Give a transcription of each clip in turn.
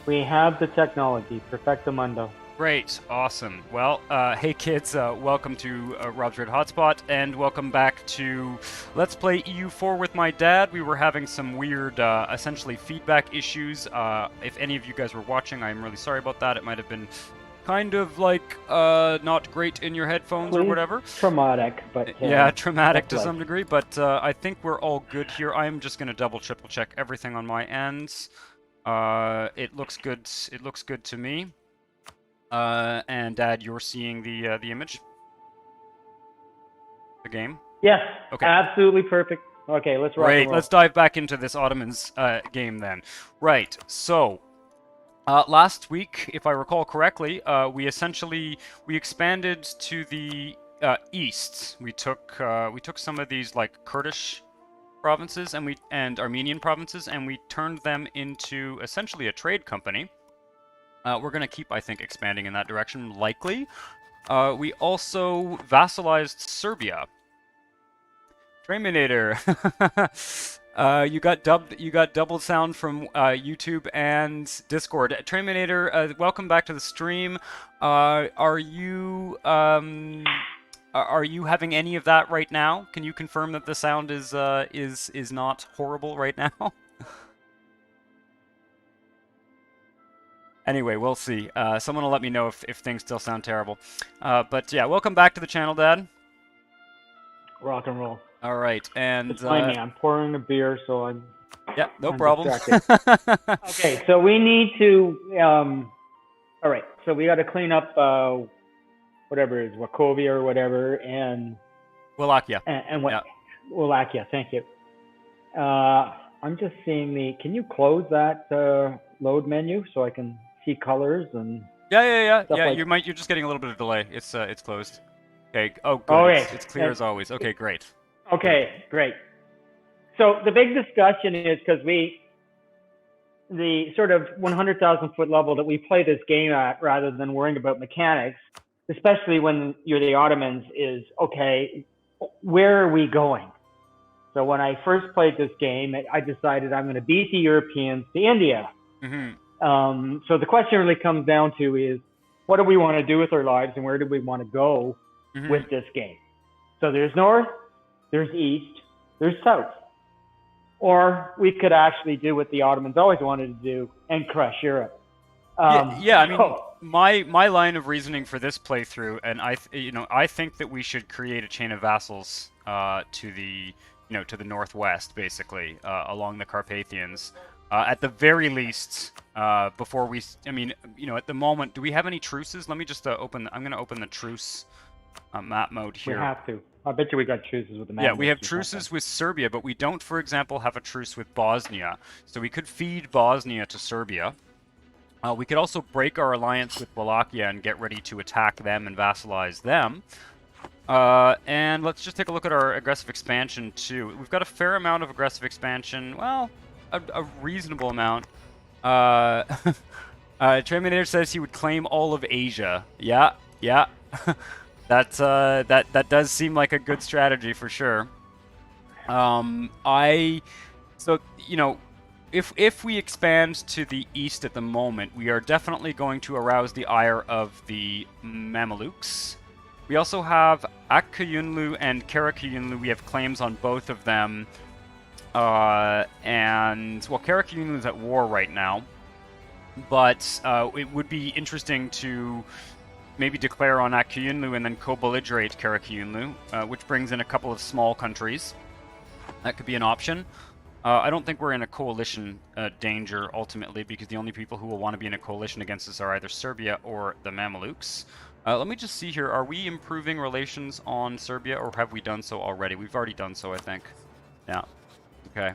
We have the technology. Perfecto mundo. Great, awesome. Well, hey kids, welcome to Rob's Red Hotspot, and welcome back to Let's Play EU4 with my dad. We were having some weird, essentially feedback issues. If any of you guys were watching, I'm really sorry about that. It might have been kind of like not great in your headphones or whatever. Traumatic, but yeah, traumatic to some degree. But I think we're all good here. I'm just gonna triple check everything on my ends. It looks good. It looks good to me. And Dad, you're seeing the image, the game. Yes. Okay. Absolutely perfect. Okay, let's rock and Right. roll. Let's dive back into this Ottomans game then. Right. So. Last week, if I recall correctly, we expanded to the east. We took some of these like Kurdish provinces and Armenian provinces, and we turned them into essentially a trade company. We're going to keep, I think, expanding in that direction, likely. We also vassalized Serbia. Terminator. You got double sound from YouTube and Discord. Terminator, welcome back to the stream. Are you having any of that right now? Can you confirm that the sound is not horrible right now? Anyway, we'll see. Someone will let me know if things still sound terrible. But yeah, welcome back to the channel, Dad. Rock and roll. All right, and just mind me, I'm pouring a beer, so I'm. Yeah, no problem. Okay, so we need to. All right, so we got to clean up whatever it is, Wachovia or whatever, and Wallachia. And what? Yeah. Wallachia. Thank you. I'm just seeing the. Can you close that load menu so I can see colors and? Yeah. Like... You're just getting a little bit of delay. It's closed. Okay. Oh, good. Okay. It's clear as always. Okay, great. Okay, great. So the big discussion is because the sort of 100,000 foot level that we play this game at, rather than worrying about mechanics, especially when you're the Ottomans, is okay, where are we going? So when I first played this game, I decided I'm going to beat the Europeans to India. Mm-hmm. So the question really comes down to is, what do we want to do with our lives and where do we want to go with this game? So there's north, there's east, there's south. Or we could actually do what the Ottomans always wanted to do and crush Europe. I mean, my line of reasoning for this playthrough, and I think that we should create a chain of vassals to the northwest, basically, along the Carpathians. At the very least, before we, at the moment, do we have any truces? Let me just open. I'm going to open the truce map mode here. We have to. I bet you we got truces with the map. Yeah, we have truces with Serbia, but we don't, for example, have a truce with Bosnia. So we could feed Bosnia to Serbia. We could also break our alliance with Wallachia and get ready to attack them and vassalize them. And let's just take a look at our aggressive expansion, too. We've got a fair amount of aggressive expansion. Well, a reasonable amount. Terminator says he would claim all of Asia. Yeah. That does seem like a good strategy for sure. If we expand to the east at the moment, we are definitely going to arouse the ire of the Mamelukes. We also have Akkayunlu and Karakayunlu. We have claims on both of them. Karakayunlu is at war right now, but it would be interesting to maybe declare on Akkayunlu and then co-belligerate Karakayunlu, which brings in a couple of small countries. That could be an option. I don't think we're in a coalition danger, ultimately, because the only people who will want to be in a coalition against us are either Serbia or the Mamelukes. Let me just see here. Are we improving relations on Serbia, or have we done so already? We've already done so, I think. Yeah. Okay.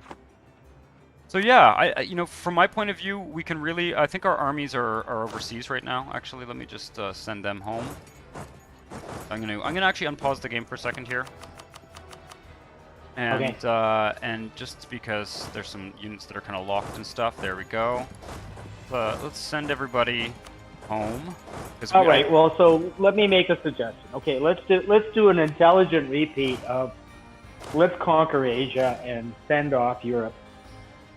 So yeah, from my point of view, we can really. I think our armies are overseas right now. Actually, let me just send them home. I'm gonna actually unpause the game for a second here. And okay. And just because there's some units that are kind of locked and stuff, there we go. Let's send everybody home. All right. Well, so let me make a suggestion. Okay, let's do an intelligent repeat of let's conquer Asia and send off Europe.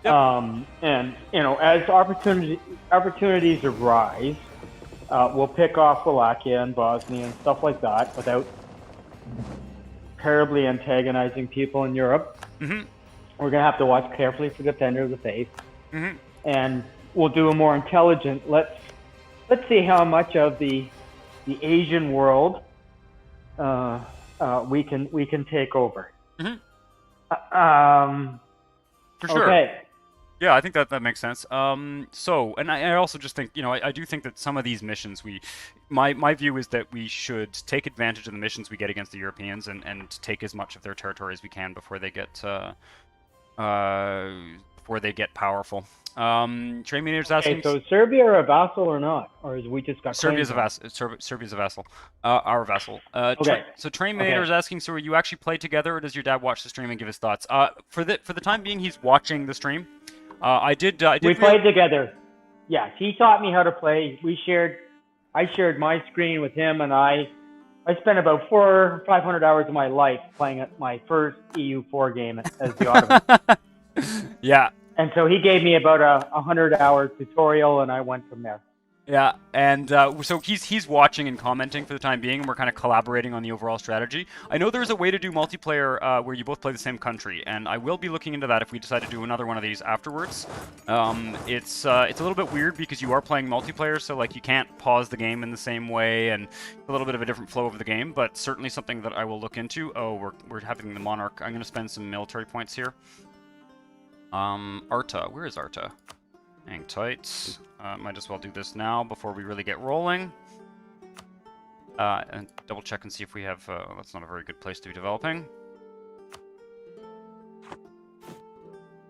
Yep. And as opportunities arise, we'll pick off Wallachia and Bosnia and stuff like that without terribly antagonizing people in Europe. Mm-hmm. We're going to have to watch carefully for Defender of the Faith. Mm-hmm. And we'll do a more intelligent, let's see how much of the Asian world we can take over. Mm-hmm. For sure. Okay. Yeah, I think that makes sense. So, and I also just think, I do think that some of these missions, my view is that we should take advantage of the missions we get against the Europeans and take as much of their territory as we can before they get powerful. Trade Mediator's asking. Okay, so Serbia are a vassal or not, or is we just got Serbia's a vassal. Serbia's a vassal. Our vassal. Okay. So Train Mediator's asking. So, you actually play together, or does your dad watch the stream and give his thoughts? For the time being, he's watching the stream. We played together. Yes, he taught me how to play. I shared my screen with him, and I spent about 400 or 500 hours of my life playing at my first EU4 game as the Ottomans. Yeah. And so he gave me about a 100-hour tutorial, and I went from there. Yeah, and so he's watching and commenting for the time being, and we're kind of collaborating on the overall strategy. I know there's a way to do multiplayer where you both play the same country, and I will be looking into that if we decide to do another one of these afterwards. It's a little bit weird because you are playing multiplayer, so like you can't pause the game in the same way, and a little bit of a different flow of the game, but certainly something that I will look into. Oh, we're having the Monarch. I'm going to spend some military points here. Arta. Where is Arta? Hang tight. Might as well do this now before we really get rolling. And double check and see if we have... that's not a very good place to be developing.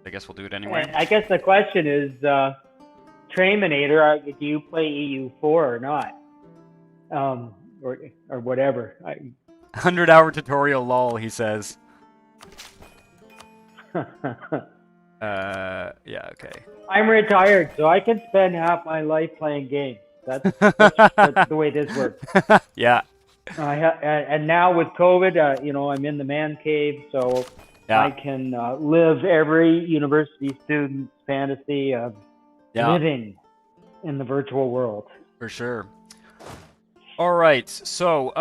I guess we'll do it anyway. I guess the question is, Traminator, do you play EU4 or not? Or whatever. 100-hour tutorial lol, he says. Yeah, okay. I'm retired, so I can spend half my life playing games. That's the way this works. Yeah. And now with COVID, I'm in the man cave, so yeah. I can live every university student's fantasy of living in the virtual world. For sure. All right, so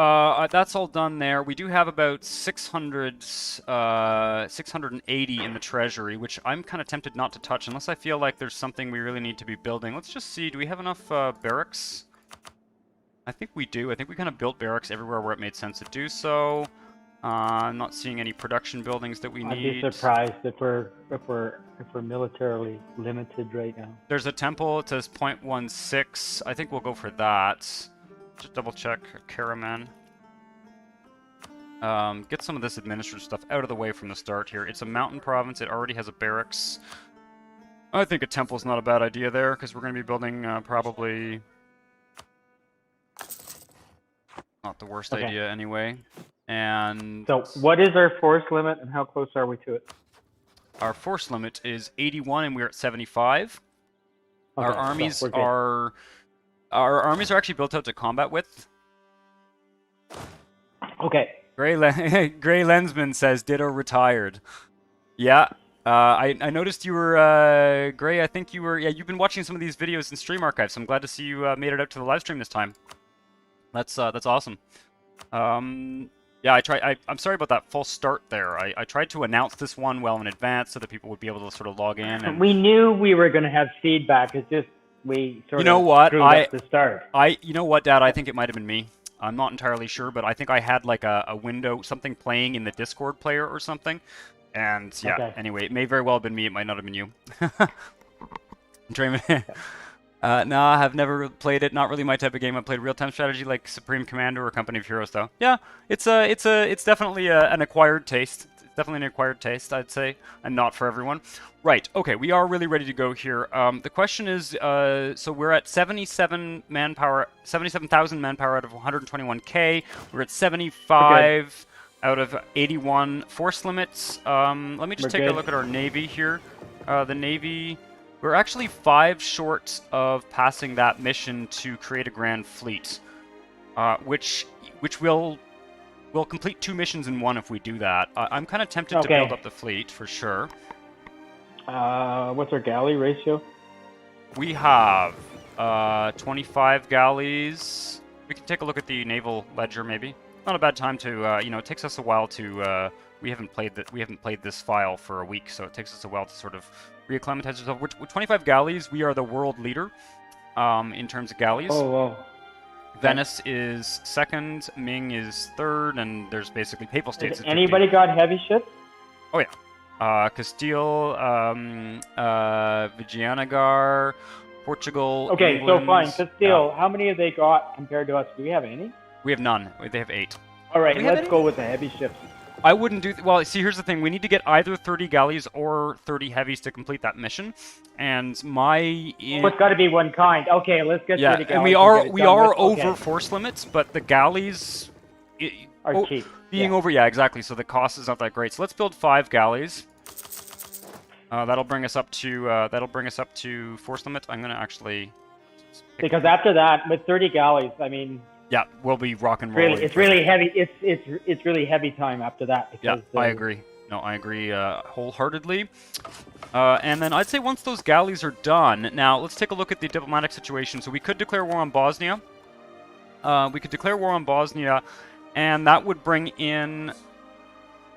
that's all done there. We do have about 680 in the treasury, which I'm kind of tempted not to touch unless I feel like there's something we really need to be building. Let's just see, do we have enough barracks? I think we do. I think we kind of built barracks everywhere where it made sense to do so. I'm not seeing any production buildings that we need. I'd be surprised if we're militarily limited right now. There's a temple. It says 0.16. I think we'll go for that. Just double check Karaman. Get some of this administrative stuff out of the way from the start here. It's a mountain province. It already has a barracks. I think a temple's not a bad idea there, because we're going to be building probably... not the worst idea anyway. And... So, what is our force limit, and how close are we to it? Our force limit is 81, and we're at 75. Okay, our armies are... Our armies are actually built out to combat with. Okay. Gray Lensman says, ditto retired. Yeah. I noticed you were, Gray, I think you were, you've been watching some of these videos in Stream Archive, so I'm glad to see you made it out to the live stream this time. That's awesome. Yeah, I'm sorry about that false start there. I tried to announce this one well in advance so that people would be able to sort of log in. And we knew we were going to have feedback. It's just we sort of screwed up the start. You know what, Dad? I think it might have been me. I'm not entirely sure, but I think I had like a window, something playing in the Discord player or something. And yeah, anyway, it may very well have been me. It might not have been you. No, I have never played it. Not really my type of game. I played real-time strategy like Supreme Commander or Company of Heroes, though. Yeah, it's definitely an acquired taste. It's definitely an acquired taste, I'd say, and not for everyone. Right. Okay, we are really ready to go here. The question is, so we're at 77 manpower, 77,000 manpower out of 121K. We're at 75 out of 81 force limits. Let me just take a look at our navy here. The navy. We're actually 5 short of passing that mission to create a grand fleet, which will complete 2 missions in one if we do that. I'm kind of tempted to build up the fleet for sure. What's our galley ratio? We have 25 galleys. We can take a look at the naval ledger, maybe. Not a bad time to, you know, it takes us a while to. We haven't played this file for a week, so it takes us a while to sort of reacclimatize ourselves. With 25 galleys, we are the world leader in terms of galleys. Oh, wow. Venice is second, Ming is third, and there's basically Papal States. Has anybody got heavy ships? Oh yeah, Castile, Vijayanagar, Portugal. Okay, England, so fine. Castile, how many have they got compared to us? Do we have any? We have none. They have 8. All right, let's go with the heavy ships. I wouldn't do... well, see, here's the thing. We need to get either 30 galleys or 30 heavies to complete that mission. And my... Oh, it's got to be one kind. Okay, let's get 30 galleys. And we are over force limits, but the galleys... are cheap. Being over... Yeah, exactly. So the cost is not that great. So let's build 5 galleys. That'll bring us up to force limit. I'm going to actually... Because after that, with 30 galleys, I mean... Yeah, we'll be rock and rolling. It's really heavy. It's really heavy time after that. Because, yeah, I agree. No, I agree wholeheartedly. And then I'd say once those galleys are done, now let's take a look at the diplomatic situation. So we could declare war on Bosnia. And that would bring in...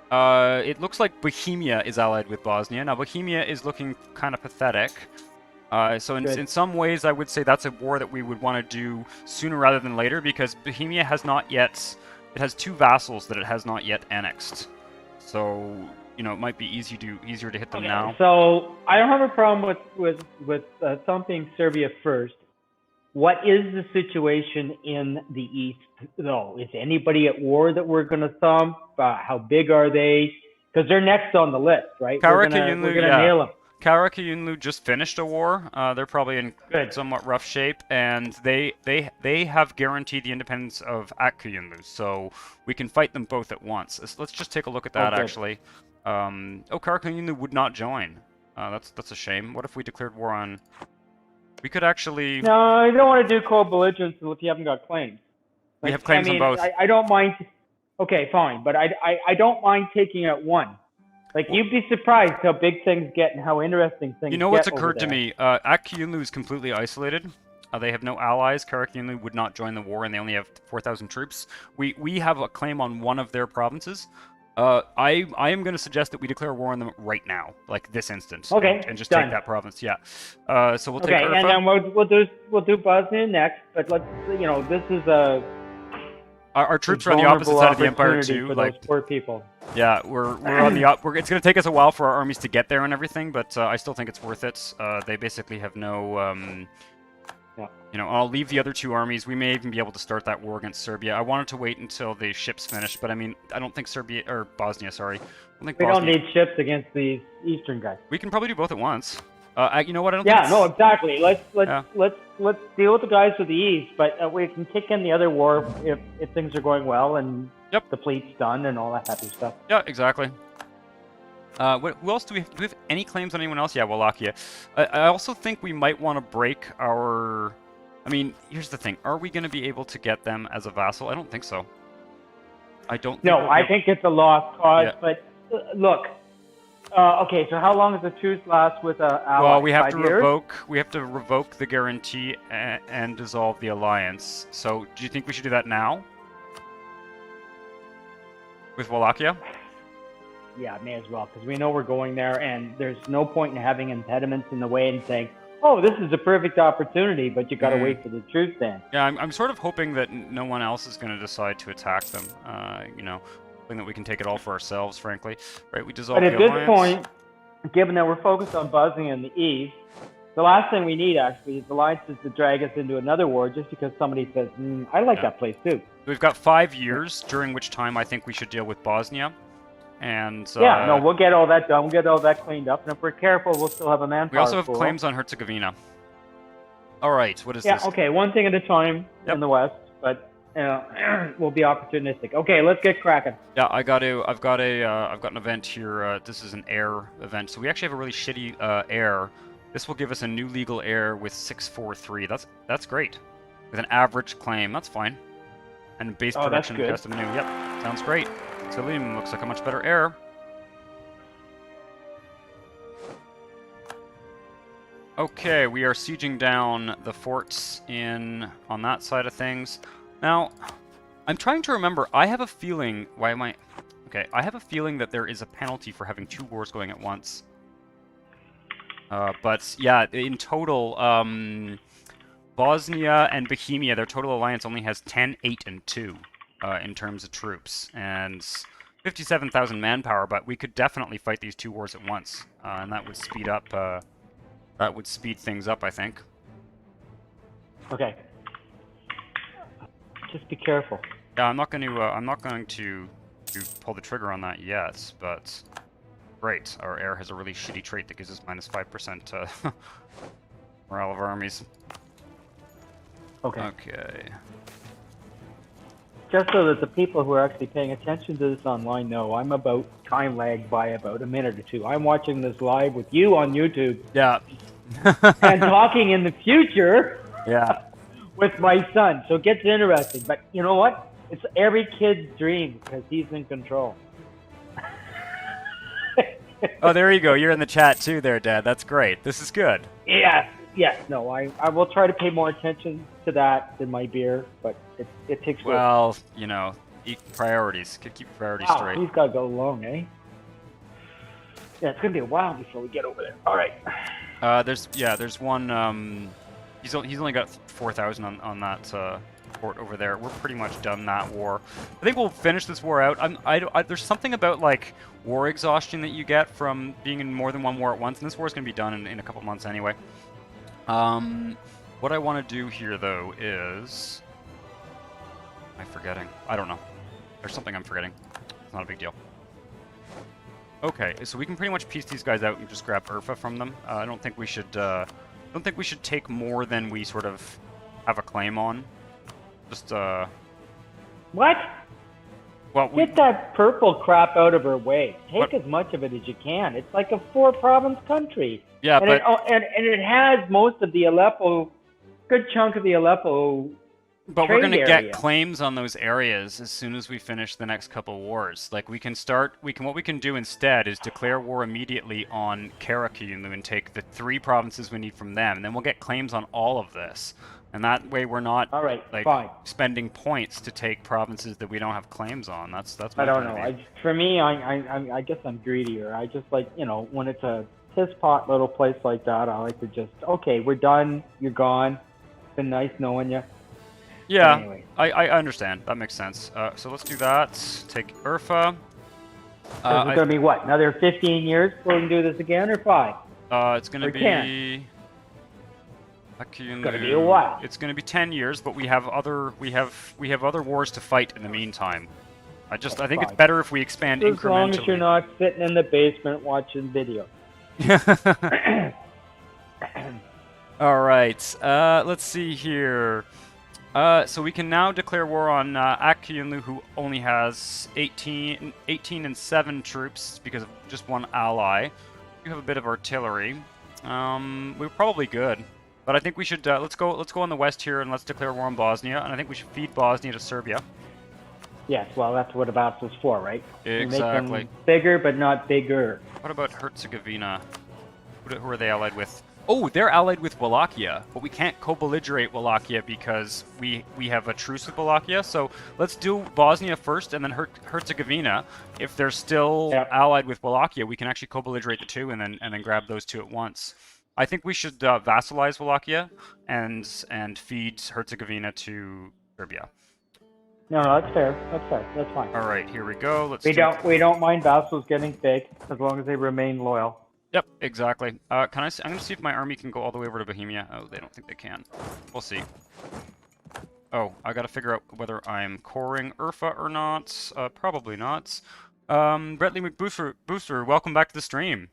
it looks like Bohemia is allied with Bosnia. Now, Bohemia is looking kind of pathetic. So in some ways, I would say that's a war that we would want to do sooner rather than later, because Bohemia has not yet... It has 2 vassals that it has not yet annexed. So, you know, it might be easier to hit them now. So, I don't have a problem with thumping Serbia first. What is the situation in the east, though? Is anybody at war that we're going to thump? How big are they? Because they're next on the list, right? We're going to nail them. Karakayunlu just finished a war. They're probably in somewhat rough shape, and they have guaranteed the independence of Akkayunlu, so we can fight them both at once. Let's just take a look at that, actually. Karakayunlu would not join. That's a shame. What if we declared war on... We could actually... No, you don't want to do co-belligerence if you haven't got claims. We have claims on both. I don't mind... Okay, fine, but I don't mind taking out one. Like, you'd be surprised how big things get and how interesting things get. You know what's occurred to me? Akkayunlu is completely isolated. They have no allies. Karakayunlu would not join the war, and they only have 4,000 troops. We have a claim on one of their provinces. I am going to suggest that we declare war on them right now, like this instant. Okay, and just done. take that province. Yeah. So we'll take. Okay, and then we'll do Bosnia next. But let's, you know, this is a. Our troops are on the opposite side of the empire too. For like those poor people. Yeah, we're on the it's going to take us a while for our armies to get there and everything, but I still think it's worth it. They basically have no. You know, I'll leave the other 2 armies. We may even be able to start that war against Serbia. I wanted to wait until the ships finish, but I mean, I don't think Serbia or Bosnia. Sorry, we don't need ships against these eastern guys. We can probably do both at once. You know what? I don't. Yeah, no, exactly. Let's deal with the guys to the east, but we can kick in the other war if things are going well and the fleet's done and all that happy stuff. Yeah, exactly. Who else do we have? Do we have any claims on anyone else? Yeah, Wallachia. I also think we might want to break our... I mean, here's the thing. Are we going to be able to get them as a vassal? I don't think so. I don't. No, I think it's a lost cause. Yeah. But look, okay. So how long does the truce last with ally? Well, we have 5 years? We have to revoke the guarantee and dissolve the alliance. So, do you think we should do that now? With Wallachia? Yeah, may as well, because we know we're going there, and there's no point in having impediments in the way and saying, oh, this is a perfect opportunity, but you got to wait for the truce then. Yeah, I'm sort of hoping that no one else is going to decide to attack them. You know, hoping that we can take it all for ourselves, frankly. Right, we dissolve the alliance. But at this point, given that we're focused on Bosnia in the east, the last thing we need, actually, is alliances to drag us into another war just because somebody says, I like that place, too. We've got 5 years, during which time I think we should deal with Bosnia. And yeah, no, we'll get all that done. We'll get all that cleaned up. And if we're careful, we'll still have a manpower. We also have claims on Herzegovina. All right, what is this? Yeah, okay, one thing at a time in the west, but we'll be opportunistic. Okay, let's get cracking. Yeah, I've got an event here. This is an heir event, so we actually have a really shitty heir. This will give us a new legal heir with 643. That's great. With an average claim, that's fine. And base production custom new. Yep, sounds great. William looks like a much better heir. Okay, we are sieging down the forts on that side of things. Now, I'm trying to remember. I have a feeling. Why am I? Okay, I have a feeling that there is a penalty for having 2 wars going at once. But yeah, in total, Bosnia and Bohemia, their total alliance only has 10, 8, and 2 in terms of troops, and 57,000 manpower. But we could definitely fight these 2 wars at once, and that would speed up. That would speed things up, I think. Okay. Just be careful. Yeah, I'm not going to pull the trigger on that yet, but great. Our air has a really shitty trait that gives us -5% morale of our armies. Okay. Okay. Just so that the people who are actually paying attention to this online know, I'm about time lag by about a minute or two. I'm watching this live with you on YouTube. Yeah. And talking in the future. Yeah. With my son, so it gets interesting. But you know what? It's every kid's dream because he's in control. Oh, there you go. You're in the chat too there, Dad. That's great. This is good. Yeah. Yes. No, I will try to pay more attention to that than my beer, but it takes work. Well, you know, priorities. Keep priorities straight. He's got to go long, eh? Yeah, it's going to be a while before we get over there. All right. There's one, he's only got 4,000 on that port over there. We're pretty much done that war. I think we'll finish this war out. There's something about like war exhaustion that you get from being in more than one war at once, and this war is going to be done in a couple months anyway. What I want to do here though is, am I forgetting? I don't know. There's something I'm forgetting. It's not a big deal. Okay, so we can pretty much piece these guys out and just grab Urfa from them. I don't think we should. Don't think we should take more than we sort of have a claim on. Just What? Well, get that purple crap out of her way. Take as much of it as you can. It's like a 4-province country. Yeah, and but it has most of the Aleppo, good chunk of the Aleppo. But we're going to area. get claims on those areas as soon as we finish the next couple wars. Like what we can do instead is declare war immediately on Karaköyünlü and take the 3 provinces we need from them, and then we'll get claims on all of this. And that way we're not spending points to take provinces that we don't have claims on. That's my I don't know. For me, I guess I'm greedier. I just like, when it's a piss-pot little place like that, I like to just, okay, we're done, you're gone. It's been nice knowing you. Yeah, anyway. I understand. That makes sense. So let's do that. Take Urfa. It's going to be what? Another 15 years before we can do this again, or 5? It's going to be. It's going to be a while. It's going to be 10 years, but we have other wars to fight in the meantime. I think it's better if we expand incrementally. As long as you're not sitting in the basement watching videos. All right. Let's see here. So we can now declare war on Akkyunlu, who only has 18 and 7 troops because of just 1 ally. We have a bit of artillery. We're probably good, but I think we should let's go on the west here and let's declare war on Bosnia. And I think we should feed Bosnia to Serbia. Yes, well, that's what a vassal's for, right? Exactly. Make them bigger, but not bigger. What about Herzegovina? Who are they allied with? Oh, they're allied with Wallachia, but we can't co-belligerate Wallachia because we have a truce with Wallachia. So let's do Bosnia first, and then Herzegovina. If they're still allied with Wallachia, we can actually co-belligerate the 2, and then grab those 2 at once. I think we should vassalize Wallachia and feed Herzegovina to Serbia. No, that's fair. That's fine. All right, here we go. We don't mind vassals getting big as long as they remain loyal. Yep, exactly. I'm going to see if my army can go all the way over to Bohemia. Oh, they don't think they can. We'll see. Oh, I got to figure out whether I'm coring Urfa or not. Probably not. Bretley McBooster, welcome back to the stream.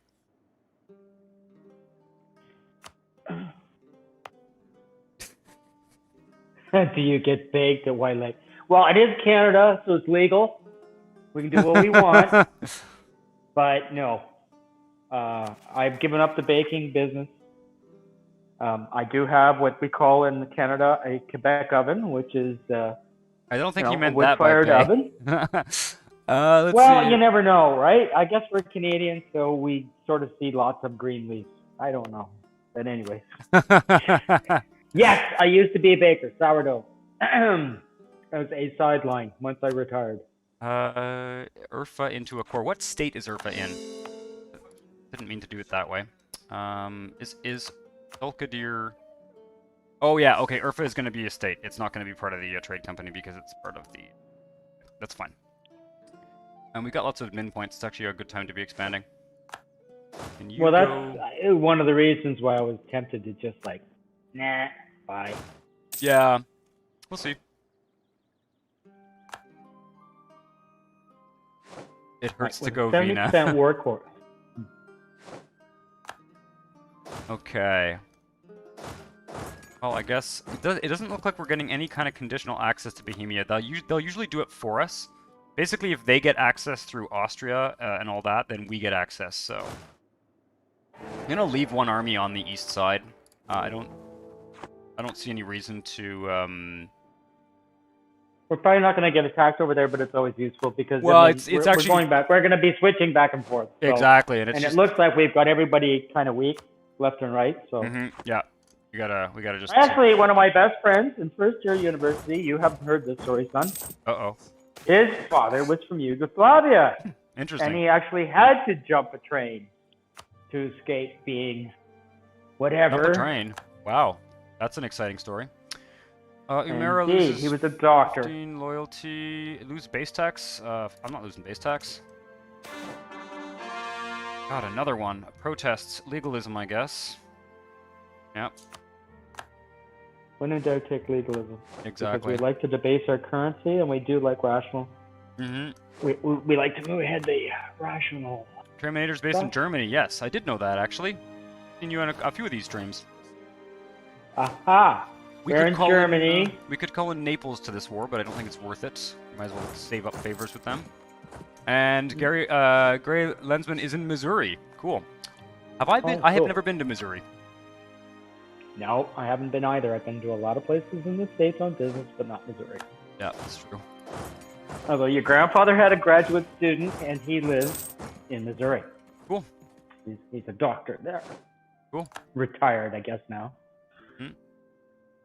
Do you get baked at White Lake? Well, it is Canada, so it's legal. We can do what we want. But no. I've given up the baking business. I do have what we call in Canada a Quebec oven, which is I don't think you meant a wood-fired oven. Well, you never know, right? I guess we're Canadians, so we sort of see lots of green leaves. I don't know. But anyway. Yes, I used to be a baker, sourdough. That was a sideline once I retired. Urfa into a core. What state is Urfa in? Didn't mean to do it that way. Is Dulkadir... Oh yeah, okay, Urfa is going to be a state. It's not going to be part of the trade company because it's part of the... That's fine. And we got lots of admin points. It's actually a good time to be expanding. Well, that's one of the reasons why I was tempted to just like, nah, bye. Yeah, we'll see. It hurts to go Vina. 70% war core. Okay. Well, I guess it doesn't look like we're getting any kind of conditional access to Bohemia. They'll usually do it for us. Basically, if they get access through Austria and all that, then we get access. So I'm gonna leave one army on the east side. I don't see any reason to. We're probably not going to get attacked over there, but it's always useful because well, we're going back. We're going to be switching back and forth. So. Exactly, and it looks like we've got everybody kind of weak, left and right. So yeah, we gotta just. Actually, one of my best friends in first year university. You haven't heard this story, son. Uh-oh. His father was from Yugoslavia. Interesting. And he actually had to jump a train to escape being whatever. Jump a train. Wow, that's an exciting story. Umera loses he was a doctor. 15 loyalty. Lose base tax. I'm not losing base tax. God, another one. Protests. Legalism, I guess. Yep. When in doubt, take legalism. Exactly. Because we like to debase our currency, and we do like rational. We like to move ahead the rational. Terminator's based in Germany. Yes, I did know that, actually. Seen you in a few of these streams. Aha! We're in Germany. We could call in Naples to this war, but I don't think it's worth it. Might as well save up favors with them. And Gray Lensman is in Missouri. Cool. Have I been? I have never been to Missouri. No, I haven't been either. I've been to a lot of places in the States on business, but not Missouri. Yeah, that's true. Although your grandfather had a graduate student, and he lives in Missouri. Cool. He's a doctor there. Cool. Retired, I guess, now.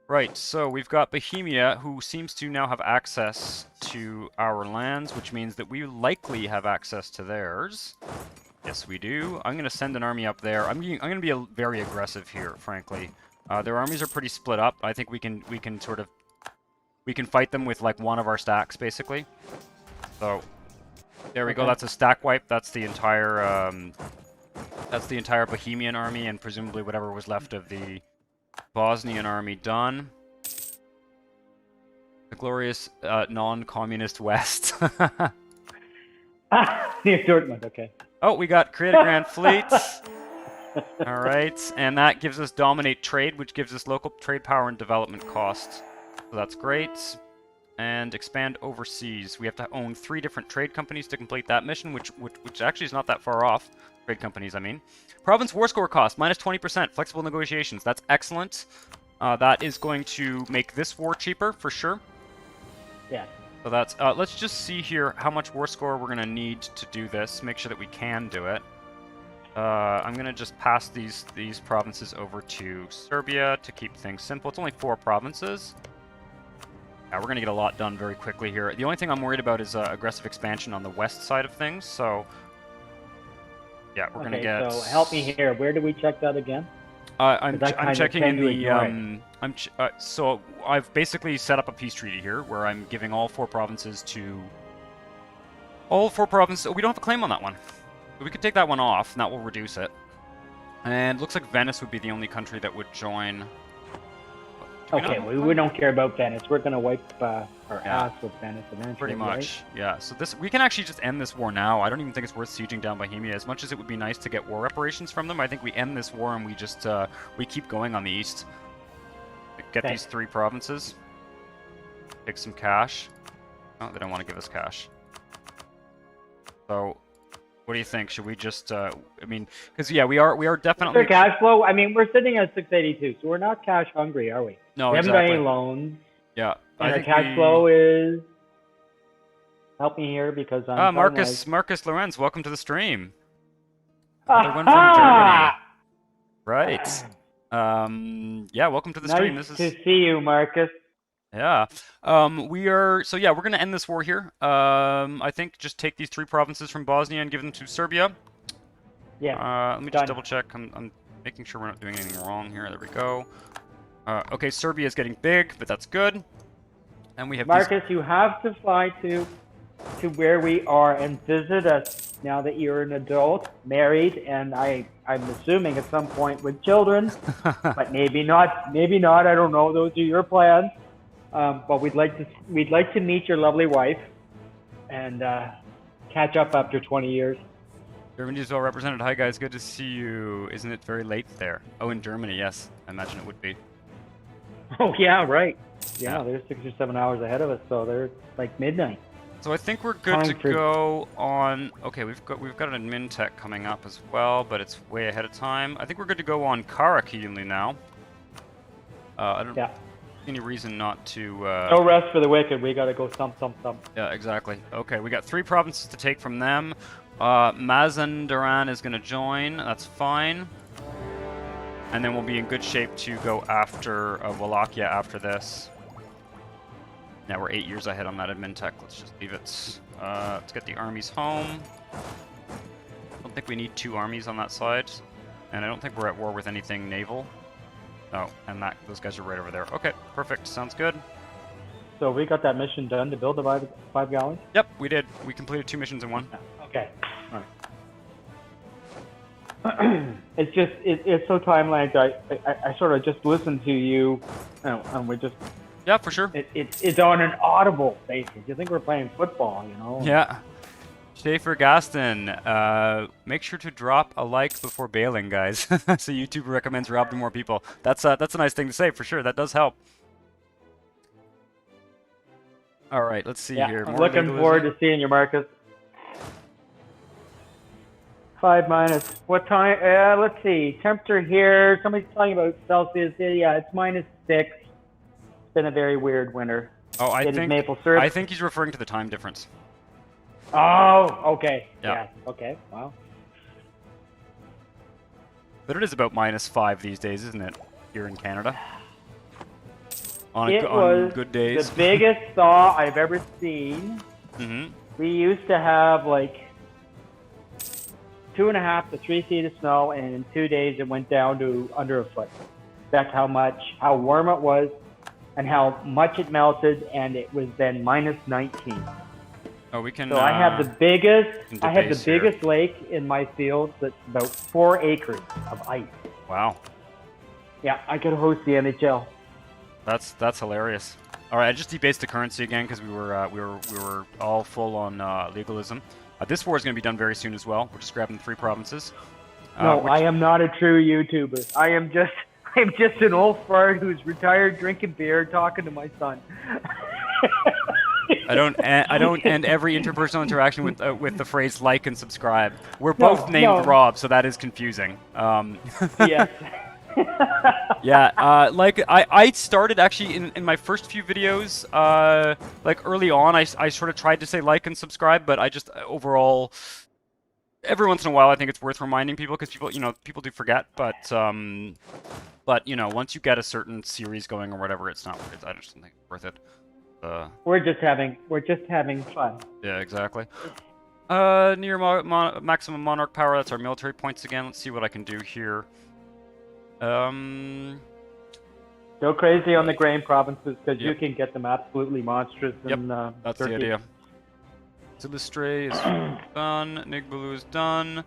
Right, so we've got Bohemia, who seems to now have access to our lands, which means that we likely have access to theirs. Yes, we do. I'm going to send an army up there. I'm going to be very aggressive here, frankly. Their armies are pretty split up. I think we can fight them with like one of our stacks, basically. So there we go. That's a stack wipe. That's the entire Bohemian army, and presumably whatever was left of the Bosnian army done. The glorious non-communist West. Near Dortmund, okay. Oh, we got create a grand fleet. All right, and that gives us dominate trade, which gives us local trade power and development cost. So that's great. And expand overseas. We have to own 3 different trade companies to complete that mission, which actually is not that far off. Trade companies, I mean. Province war score cost, minus 20%. Flexible negotiations. That's excellent. That is going to make this war cheaper, for sure. Yeah. So that's... let's just see here how much war score we're going to need to do this. Make sure that we can do it. I'm going to just pass these provinces over to Serbia to keep things simple. It's only 4 provinces. Yeah, we're going to get a lot done very quickly here. The only thing I'm worried about is aggressive expansion on the west side of things, so... Yeah, we're going to get... so help me here. Where do we check that again? I'm checking in the... so I've basically set up a peace treaty here, where I'm giving all 4 provinces to... All 4 provinces... Oh, we don't have a claim on that one. But we could take that one off, and that will reduce it. And it looks like Venice would be the only country that would join... Okay, we don't care about Venice. We're going to wipe our ass with Venice eventually. Pretty much, yeah. So we can actually just end this war now. I don't even think it's worth sieging down Bohemia. As much as it would be nice to get war reparations from them, I think we end this war and we just we keep going on the east. Get these 3 provinces. Take some cash. Oh, they don't want to give us cash. So, what do you think? Should we just? I mean, because yeah, we are definitely. For cash flow, I mean, we're sitting at 682, so we're not cash hungry, are we? No, we haven't got any loans. Yeah, and our cash flow is. Help me here because I'm. Marcus Lorenz, welcome to the stream. Another one from Germany. Right. Yeah, welcome to the stream. Nice This to is see you, Marcus. yeah. We're gonna end this war here. I think just take these 3 provinces from Bosnia and give them to Serbia. Yeah, Let me just done. double check. I'm making sure we're not doing anything wrong here. There we go. Okay, Serbia is getting big, but that's good. And we have Marcus, you have to fly to where we are and visit us now that you're an adult, married, and I'm assuming at some point with children, but maybe not. Maybe not. I don't know. Those are your plans. But we'd like to meet your lovely wife and catch up after 20 years. Germany is well represented. Hi guys, good to see you. Isn't it very late there? Oh, in Germany, yes. I imagine it would be. Oh yeah, right. Yeah. Yeah, they're 6 or 7 hours ahead of us, so they're like midnight. So I think we're good to go on. Okay, we've got an admin tech coming up as well, but it's way ahead of time. I think we're good to go on Karakiinlu now. I don't see any reason not to. No rest for the wicked. We gotta go thump. Yeah, exactly. Okay, we got 3 provinces to take from them. Mazandaran is gonna join. That's fine. And then we'll be in good shape to go after Wallachia after this. Now we're 8 years ahead on that admin tech. Let's just leave it. Let's get the armies home. I don't think we need 2 armies on that side. And I don't think we're at war with anything naval. Oh, and those guys are right over there. Okay, perfect. Sounds good. So we got that mission done to build the 5 galleys? Yep, we did. We completed 2 missions in 1. Okay. All right. It's so time-lagged. I sort of just listened to you, and we just... Yeah, for sure. It's on an audible basis. You think we're playing football, you know? Yeah. Schaefer Gaston, make sure to drop a like before bailing, guys. So YouTube recommends Rob to more people. That's a nice thing to say, for sure. That does help. All right, let's see here. I'm looking forward to seeing you, Marcus. 5 minus. What time? Let's see. Temperature here. Somebody's talking about Celsius. Yeah, it's -6. It's been a very weird winter. Oh, I think he's referring to the time difference. Oh, okay. Yeah. Okay. Wow. But it is about -5 these days, isn't it? Here in Canada. On good days. The biggest thaw I've ever seen. Mm-hmm. We used to have like 2.5 to 3 feet of snow, and in 2 days it went down to under a foot. That's how warm it was, and how much it melted, and it was then -19. Oh, we can. So I have the biggest lake in my field that's about 4 acres of ice. Wow. Yeah, I could host the NHL. That's hilarious. All right, I just debased the currency again because we were all full on legalism. This war is going to be done very soon as well. We're just grabbing 3 provinces. No, I am not a true YouTuber. I am just an old fart who's retired drinking beer, talking to my son. I don't end every interpersonal interaction with the phrase "like" and "subscribe." We're both named Rob, so that is confusing. Yes. Yeah, I started actually in my first few videos, like early on, I sort of tried to say like and subscribe, but I just overall, every once in a while, I think it's worth reminding people because people do forget, but once you get a certain series going or whatever, I just don't think it's worth it. We're just having fun. Yeah, exactly. Near maximum monarch power, that's our military points again. Let's see what I can do here. Go crazy on the grain provinces because you can get them absolutely monstrous. Yep, that's Turkey. the idea. Zilistre is done. Nigbalu is done.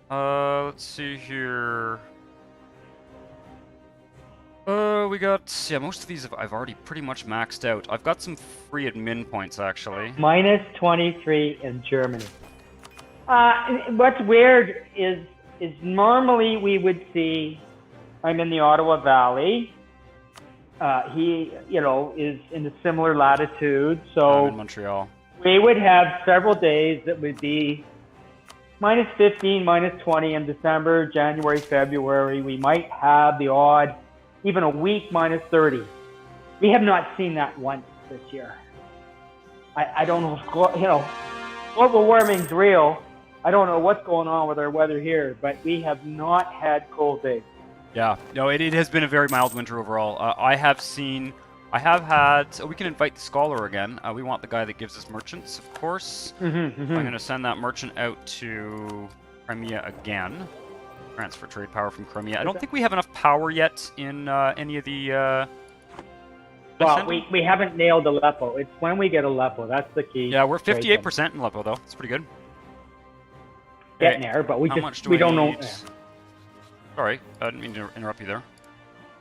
Let's see here. We got most of these I've already pretty much maxed out. I've got some free admin points actually. -23 in Germany. What's weird is normally we would see, I'm in the Ottawa Valley. He, is in a similar latitude, so I'm in Montreal. We would have several days that would be -15, -20 in December, January, February. We might have the odd, even a week -30. We have not seen that once this year. I don't know if, global warming's real. I don't know what's going on with our weather here, but we have not had cold days. Yeah, no, it has been a very mild winter overall. I have had. Oh, we can invite the scholar again. We want the guy that gives us merchants, of course. I'm going to send that merchant out to Crimea again. Transfer trade power from Crimea. I don't think we have enough power yet in any of the. Well, we haven't nailed Aleppo. It's when we get Aleppo. That's the key. Yeah, we're 58% in Aleppo, though. It's pretty good. Getting there, but we don't know. Sorry, I didn't mean to interrupt you there.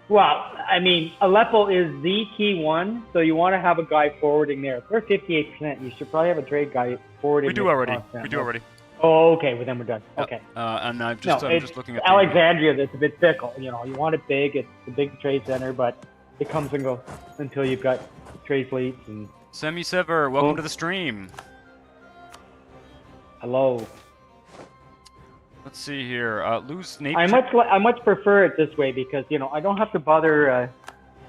Well, I mean, Aleppo is the key one, so you want to have a guy forwarding there. If we're 58%, you should probably have a trade guy forwarding. We do already. We do already. Oh, okay. Well, then we're done. Yep. Okay. And I'm just looking at Alexandria. That's a bit fickle. You know, you want it big. It's the big trade center, but it comes and goes until you've got trade fleets and. Semi-Sever, welcome to the stream. Hello. Let's see here. Lose Navy. I much prefer it this way because I don't have to bother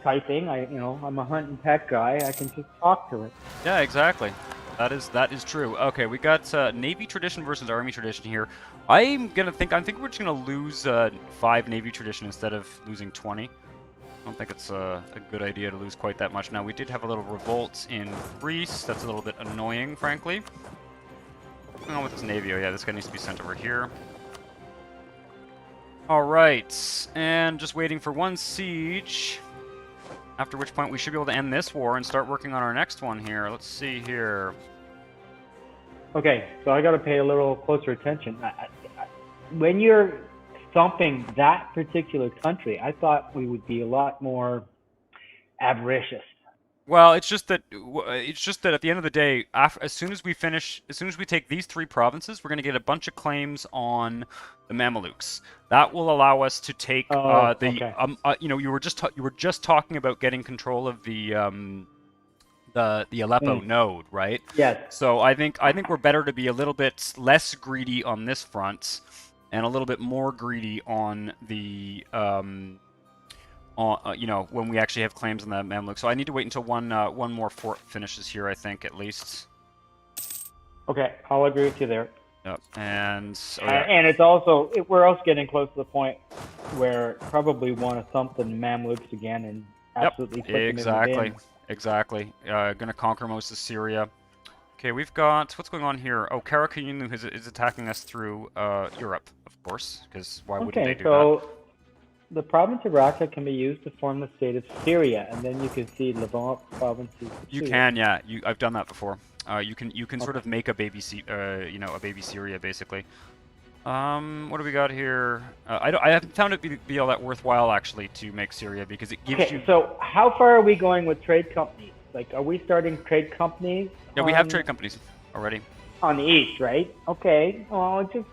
typing. I'm a hunt and tech guy. I can just talk to it. Yeah, exactly. That is true. Okay, we got Navy tradition versus Army tradition here. I think we're just gonna lose 5 Navy tradition instead of losing 20. I don't think it's a good idea to lose quite that much. Now, we did have a little revolt in Greece. That's a little bit annoying, frankly. What's going on with this Navy? Oh yeah, this guy needs to be sent over here. Alright, and just waiting for one siege. After which point we should be able to end this war and start working on our next one here. Let's see here. Okay, so I got to pay a little closer attention. When you're thumping that particular country, I thought we would be a lot more avaricious. Well, it's just that at the end of the day, as soon as we take these 3 provinces, we're going to get a bunch of claims on the Mamelukes. That will allow us to take okay. You were just talking about getting control of the Aleppo node, right? Yes. So I think we're better to be a little bit less greedy on this front, and a little bit more greedy on the when we actually have claims on the Mamluk. So I need to wait until one more fort finishes here, I think, at least. Okay, I'll agree with you there. Yep. And it's also, we're also getting close to the point where probably want to thump the Mamluks again and absolutely put them in the bin. Exactly. Gonna conquer most of Syria. Okay, we've got, what's going on here? Oh, Karakayunlu is attacking us through Europe, of course, because why wouldn't they do that? The province of Raqqa can be used to form the state of Syria, and then you can see Levant provinces. You can, yeah. I've done that before. You can sort of make a baby, a baby Syria, basically. What do we got here? I haven't found it be all that worthwhile actually to make Syria because it gives you. So how far are we going with trade companies? Like, are we starting trade companies? Yeah, we have trade companies already. On the east, right? Okay. Well, just.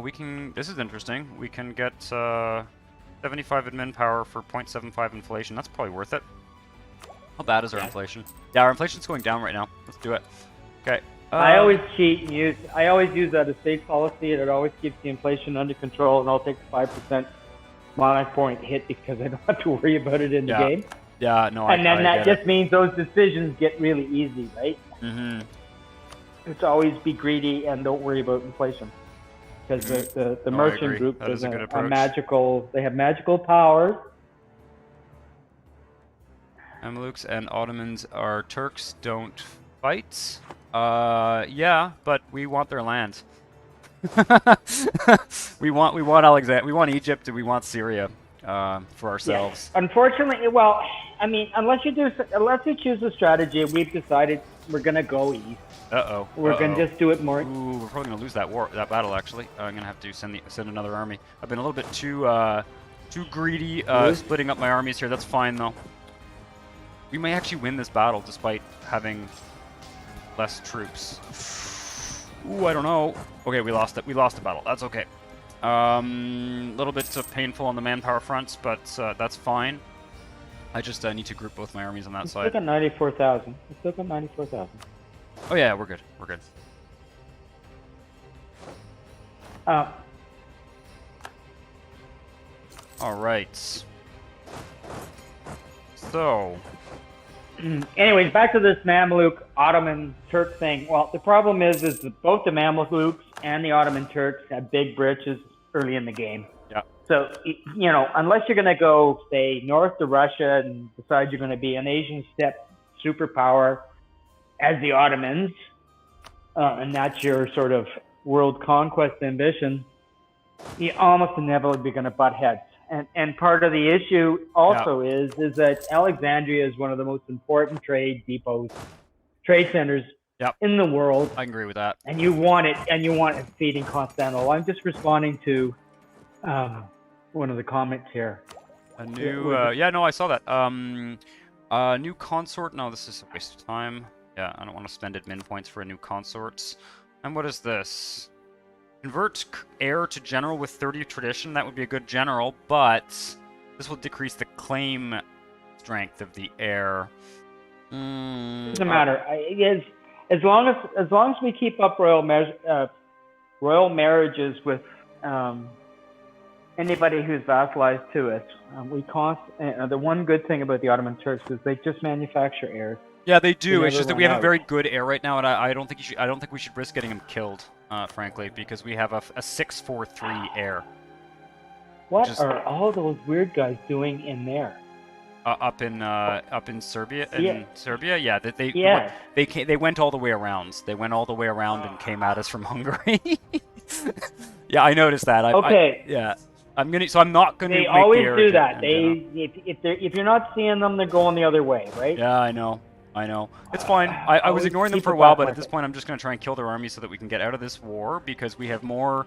We can. This is interesting. We can get 75 admin power for 0.75 inflation. That's probably worth it. How bad is our inflation? Yeah, our inflation's going down right now. Let's do it. Okay. I always cheat and use. I always use that as state policy, and it always keeps the inflation under control. And I'll take the 5% monarch point hit because I don't have to worry about it in the game. Yeah, no. And then that just means those decisions get really easy, right? Mm-hmm. It's always be greedy and don't worry about inflation. Because the merchant group is a magical. They have magical powers. Mamelukes and Ottomans are Turks. Don't fight. Yeah, but we want their land. we want Alexander. We want Egypt, and we want Syria for ourselves. Yeah. Unfortunately, well, I mean, unless you choose a strategy, we've decided we're gonna go east. We're gonna just do it more. Ooh, we're probably gonna lose that battle. Actually, I'm gonna have to send another army. I've been a little bit too greedy, splitting up my armies here. That's fine though. We may actually win this battle despite having less troops. Ooh, I don't know. Okay, we lost it. We lost the battle. That's okay. Little bit painful on the manpower fronts, but that's fine. I just need to group both my armies on that side. Still got 94,000. Still got 94,000. Oh yeah, we're good. We're good. All right. So. Anyways, back to this Mamluk Ottoman Turk thing. Well, the problem is that both the Mamluks and the Ottoman Turks had big britches early in the game. Yeah. So, you know, unless you're going to go, say, north to Russia and decide you're going to be an Asian steppe superpower as the Ottomans, and that's your sort of world conquest ambition, you almost inevitably going to butt heads. And part of the issue also is that Alexandria is one of the most important trade depots, trade centers in the world. I agree with that. And you want it feeding Constantinople. I'm just responding to one of the comments here. A new, yeah, no, I saw that. New consort. No, this is a waste of time. Yeah, I don't want to spend admin points for a new consort. And what is this? Convert heir to general with 30 tradition. That would be a good general, but this will decrease the claim strength of the heir. Doesn't matter. As long as we keep up royal marriages with anybody who's vassalized to us, the one good thing about the Ottoman Turks is they just manufacture heirs. Yeah, they do. It's just that we have a very good heir right now, and I don't think I don't think we should risk getting him killed, frankly, because we have a 643 heir. What are all those weird guys doing in there? Up in Serbia. Serbia, yeah. They went all the way around. They went all the way around and came at us from Hungary. Yeah, I noticed that. Yeah. So I'm not gonna. They always do that. If you're not seeing them, they're going the other way, right? Yeah, I know. It's fine. I was ignoring them for a while, but at this point, I'm just going to try and kill their army so that we can get out of this war because we have more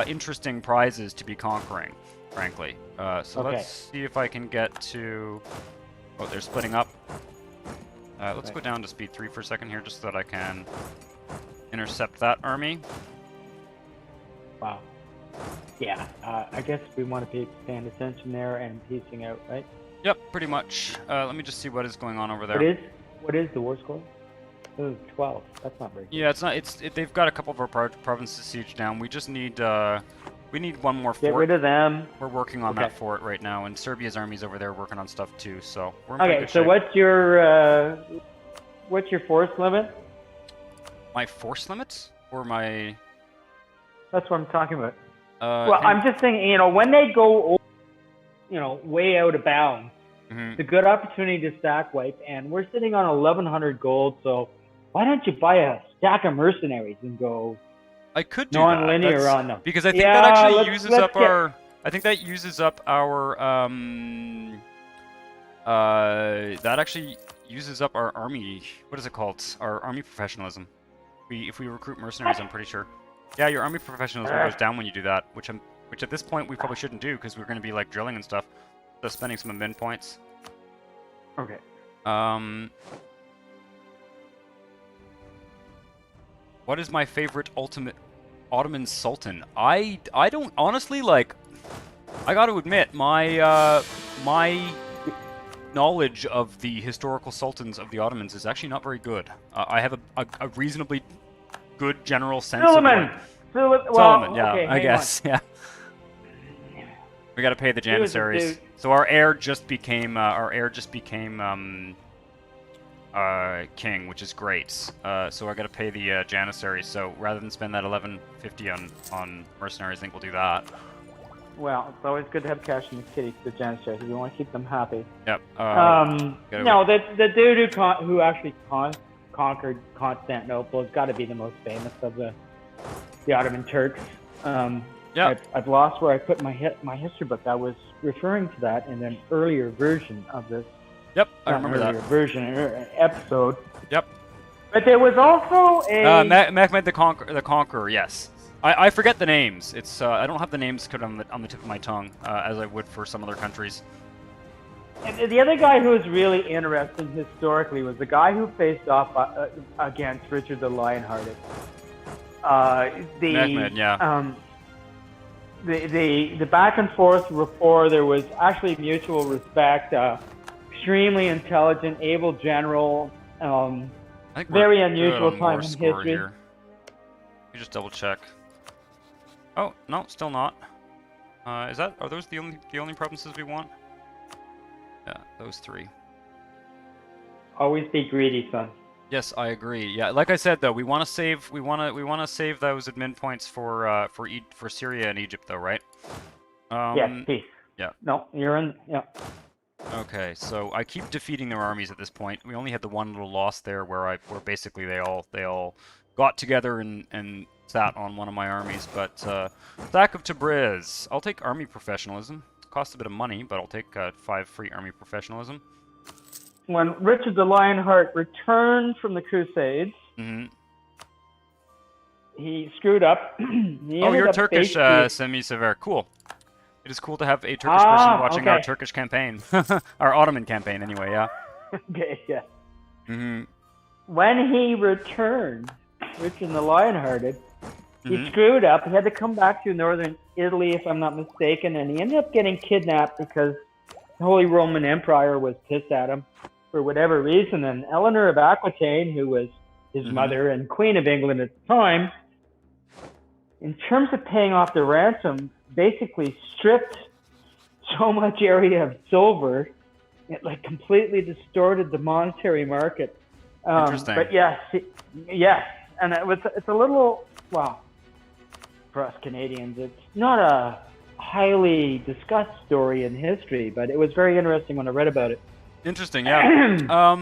interesting prizes to be conquering, frankly. Let's see if I can get to. Oh, they're splitting up. Let's go down to speed 3 for a second here, just so that I can intercept that army. Wow. Yeah, I guess we want to be paying attention there and piecing out, right? Yep, pretty much. Let me just see what is going on over there. What is the war score? Oh, 12. That's not very good. Yeah, it's not. They've got a couple of our provinces sieged down. We just need one more fort. Get rid of them. We're working on that fort right now, and Serbia's army's over there working on stuff too. So we're in okay. good So shape. what's your force limit? My force limit or my? That's what I'm talking about. Well, I'm just thinking, you know, when they go, you know, way out of bounds, it's a good opportunity to stack wipe, and we're sitting on 1,100 gold, so why don't you buy a stack of mercenaries and go I could do non-linear on them? Because I think that actually uses up our... I think that uses up our... that actually uses up our army... What is it called? Our army professionalism. If we recruit mercenaries, I'm pretty sure. Yeah, your army professionalism goes down when you do that, which at this point we probably shouldn't do because we're going to be like drilling and stuff. So spending some admin points. Okay. What is my favorite Ottoman Sultan? I don't honestly like. I got to admit my my knowledge of the historical sultans of the Ottomans is actually not very good. I have a reasonably good general sense Suleiman. Suleiman, yeah, okay, I guess, yeah. We got to pay the Janissaries. So our heir just became king, which is great. So I got to pay the Janissaries. So rather than spend that 1150 on mercenaries, I think we'll do that. Well, it's always good to have cash in the kitty for the Janissaries. We want to keep them happy. Yep. No, the dude who actually conquered Constantinople has got to be the most famous of the Ottoman Turks. Yeah. I've lost where I put my history book. I was referring to that in an earlier version of this. Yep, I remember that. Episode. Yep. But there was also a... Mehmed the Conqueror, yes. I forget the names. It's I don't have the names on the tip of my tongue, as I would for some other countries. And the other guy who was really interesting historically was the guy who faced off against Richard the Lionhearted. Mehmed, yeah. The back and forth rapport, there was actually mutual respect, extremely intelligent, able general, very unusual time in history. Here. You just double check. Oh, no, still not. Are those the only provinces we want? Yeah, those 3. Always be greedy, son. Yes, I agree. Yeah, like I said though, we want to save those admin points for Syria and Egypt though, right? Yes, peace. Yeah. No, you're in. Yeah. Okay, so I keep defeating their armies at this point. We only had the one little loss there where basically they all got together and sat on one of my armies. But Sack of Tabriz. I'll take army professionalism. Costs a bit of money, but I'll take 5 free army professionalism. When Richard the Lionheart returned from the Crusades, he screwed up. Oh, you're Turkish, Semi-Sever. Cool. It is cool to have a Turkish person watching our Turkish campaign. Our Ottoman campaign, anyway, yeah. Okay, yeah. When he returned, Richard the Lionhearted, he screwed up. He had to come back to northern Italy, if I'm not mistaken, and he ended up getting kidnapped because the Holy Roman Empire was pissed at him for whatever reason. And Eleanor of Aquitaine, who was his mother and Queen of England at the time, in terms of paying off the ransom, basically stripped so much area of silver, it like completely distorted the monetary market. Interesting. But yes, and it's a little, well, for us Canadians, it's not a highly discussed story in history, but it was very interesting when I read about it. Interesting, yeah.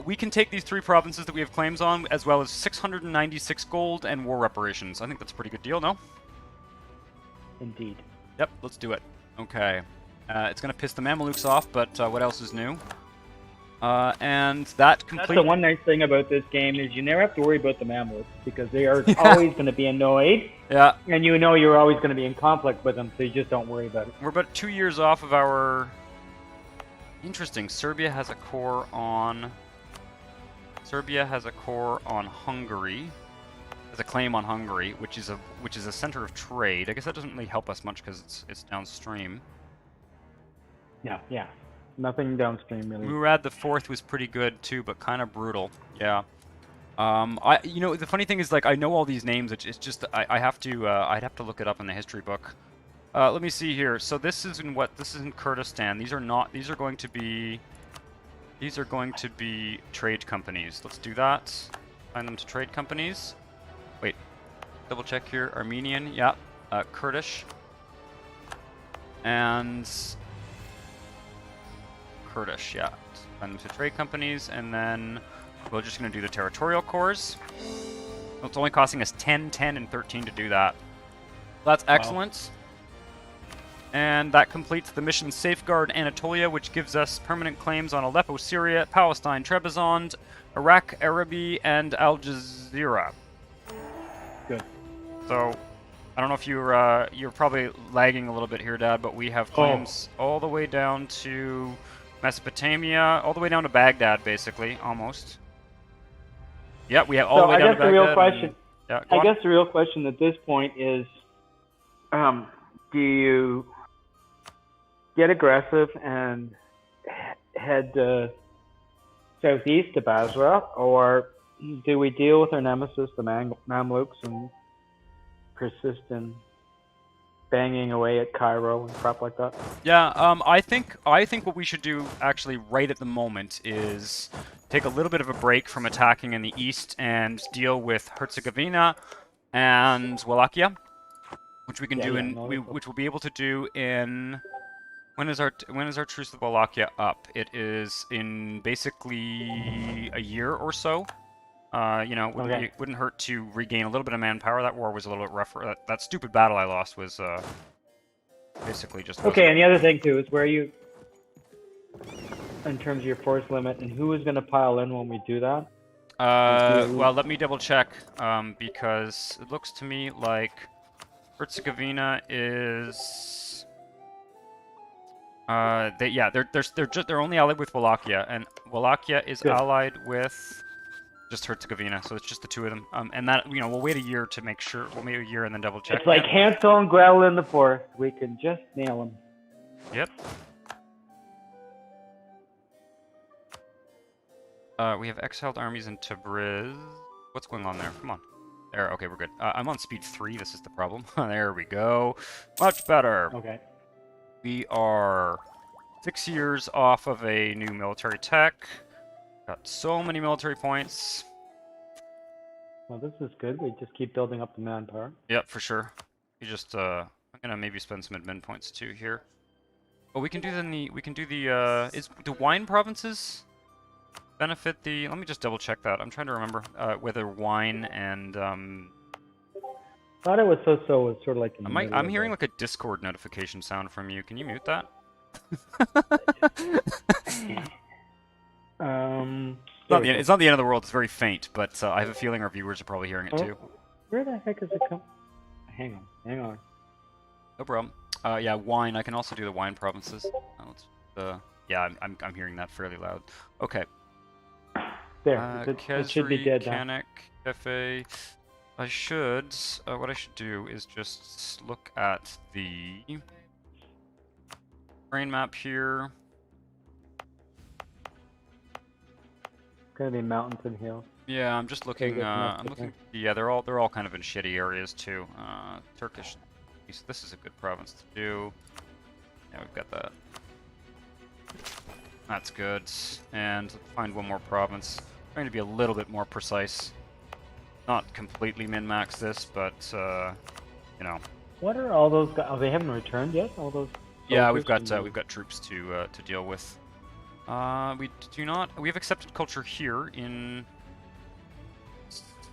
We can take these 3 provinces that we have claims on, as well as 696 gold and war reparations. I think that's a pretty good deal, no? Indeed. Yep, let's do it. Okay. It's going to piss the Mamelukes off, but what else is new? And that complete... That's the one nice thing about this game is you never have to worry about the Mamelukes, because they are always going to be annoyed. Yeah. And you know you're always going to be in conflict with them, so you just don't worry about it. We're about 2 years off of our... Interesting. Serbia has a core on Hungary. Has a claim on Hungary, which is a center of trade. I guess that doesn't really help us much because it's downstream. Yeah. Nothing downstream really. Murad the Fourth was pretty good too, but kind of brutal. Yeah. The funny thing is, like, I know all these names. It's just I'd have to look it up in the history book. Let me see here. So this is in Kurdistan. These are going to be trade companies. Let's do that. Find them to trade companies. Wait, double check here. Armenian, yeah. Kurdish. And Kurdish, yeah. Find them to trade companies, and then we're just going to do the territorial cores. It's only costing us 10, 10, and 13 to do that. That's excellent. Wow. And that completes the mission Safeguard Anatolia, which gives us permanent claims on Aleppo, Syria, Palestine, Trebizond, Iraq, Arabi, and Al Jazeera. Good. So, I don't know if you're probably lagging a little bit here, Dad, but we have claims all the way down to Mesopotamia, all the way down to Baghdad, basically, almost. Yeah, we have all the way down to Baghdad. I guess the real question at this point is, do you get aggressive and head southeast to Basra, or do we deal with our nemesis, the Mamluks, and persist in banging away at Cairo and crap like that? Yeah, I think what we should do actually right at the moment is take a little bit of a break from attacking in the east and deal with Herzegovina and Wallachia, which we can which we'll be able to do in. When is our truce with Wallachia up? It is in basically a year or so. Wouldn't hurt to regain a little bit of manpower. That war was a little bit rougher. That stupid battle I lost was basically just... Okay, and the other thing too is where you, in terms of your force limit, and who is going to pile in when we do that? Well, let me double check, because it looks to me like Herzegovina is... they're only allied with Wallachia, and Wallachia is allied with just Herzegovina, so it's just the 2 of them. And that, we'll wait a year to make sure. We'll wait a year and then double check. It's like Hansel and Gretel in the forest. We can just nail them. Yep. We have exiled armies in Tabriz. What's going on there? Come on. There. Okay, we're good. I'm on speed 3. This is the problem. There we go. Much better. Okay. We are 6 years off of a new military tech. Got so many military points. Well, this is good. We just keep building up the manpower. Yep, for sure. You just, I'm gonna maybe spend some admin points too here. Oh, we can do the is the wine provinces benefit the? Let me just double check that. I'm trying to remember whether wine and Thought it was so was sort of like in the middle I'm of hearing it. like a Discord notification sound from you. Can you mute that? It's not the end of the world. It's very faint, but I have a feeling our viewers are probably hearing it too. Where the heck is it come? Hang on. No problem. Yeah, wine. I can also do the wine provinces. Yeah, I'm hearing that fairly loud. Okay. There, it should be dead now. Mechanic, Cafe. I should. What I should do is just look at the terrain map here. Gonna be mountains and hills. Yeah, I'm just looking. I'm looking. Yeah, they're all kind of in shitty areas too. Turkish. This is a good province to do. Yeah, we've got that. That's good. And let's find one more province. Trying to be a little bit more precise. Not completely min-max this, but you know. What are all those guys? Oh, they haven't returned yet. All those. Yeah, we've got troops to deal with. We do not. We have accepted culture here in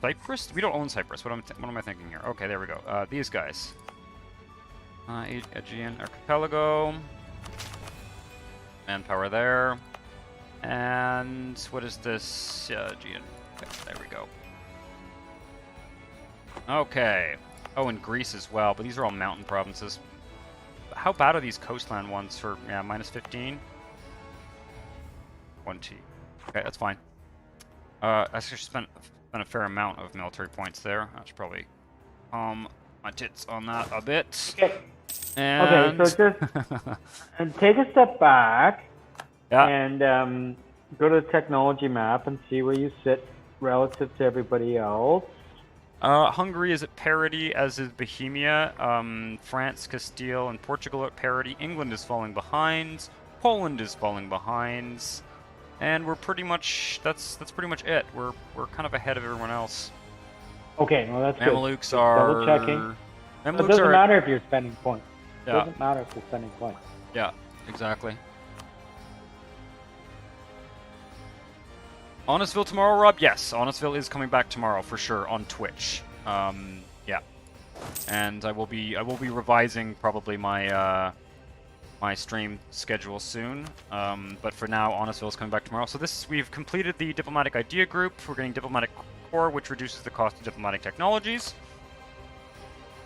Cyprus. We don't own Cyprus. What am I thinking here? Okay, there we go. These guys. Aegean Archipelago. Manpower there. And what is this? Aegean. Okay, there we go. Okay. Oh, and Greece as well, but these are all mountain provinces. How bad are these coastland ones for, yeah, minus 15? 20. Okay, that's fine. I actually spent a fair amount of military points there. I should probably calm my tits on that a bit. Okay. And... Okay, so just and take a step back. Yeah. And go to the technology map and see where you sit relative to everybody else. Hungary is at parity, as is Bohemia. France, Castile, and Portugal are at parity. England is falling behind. Poland is falling behind. And we're pretty much that's pretty much it. We're kind of ahead of everyone else. Okay, well that's Mamelukes good. are Double checking. Mamelukes It doesn't are matter if you're spending points. Yeah. It doesn't matter if you're spending points. Yeah, exactly. Honesteville tomorrow, Rob? Yes, Honesteville is coming back tomorrow for sure on Twitch. Yeah, and I will be revising probably my my stream schedule soon. But for now, Honesteville is coming back tomorrow. So we've completed the diplomatic idea group. We're getting diplomatic core, which reduces the cost of diplomatic technologies.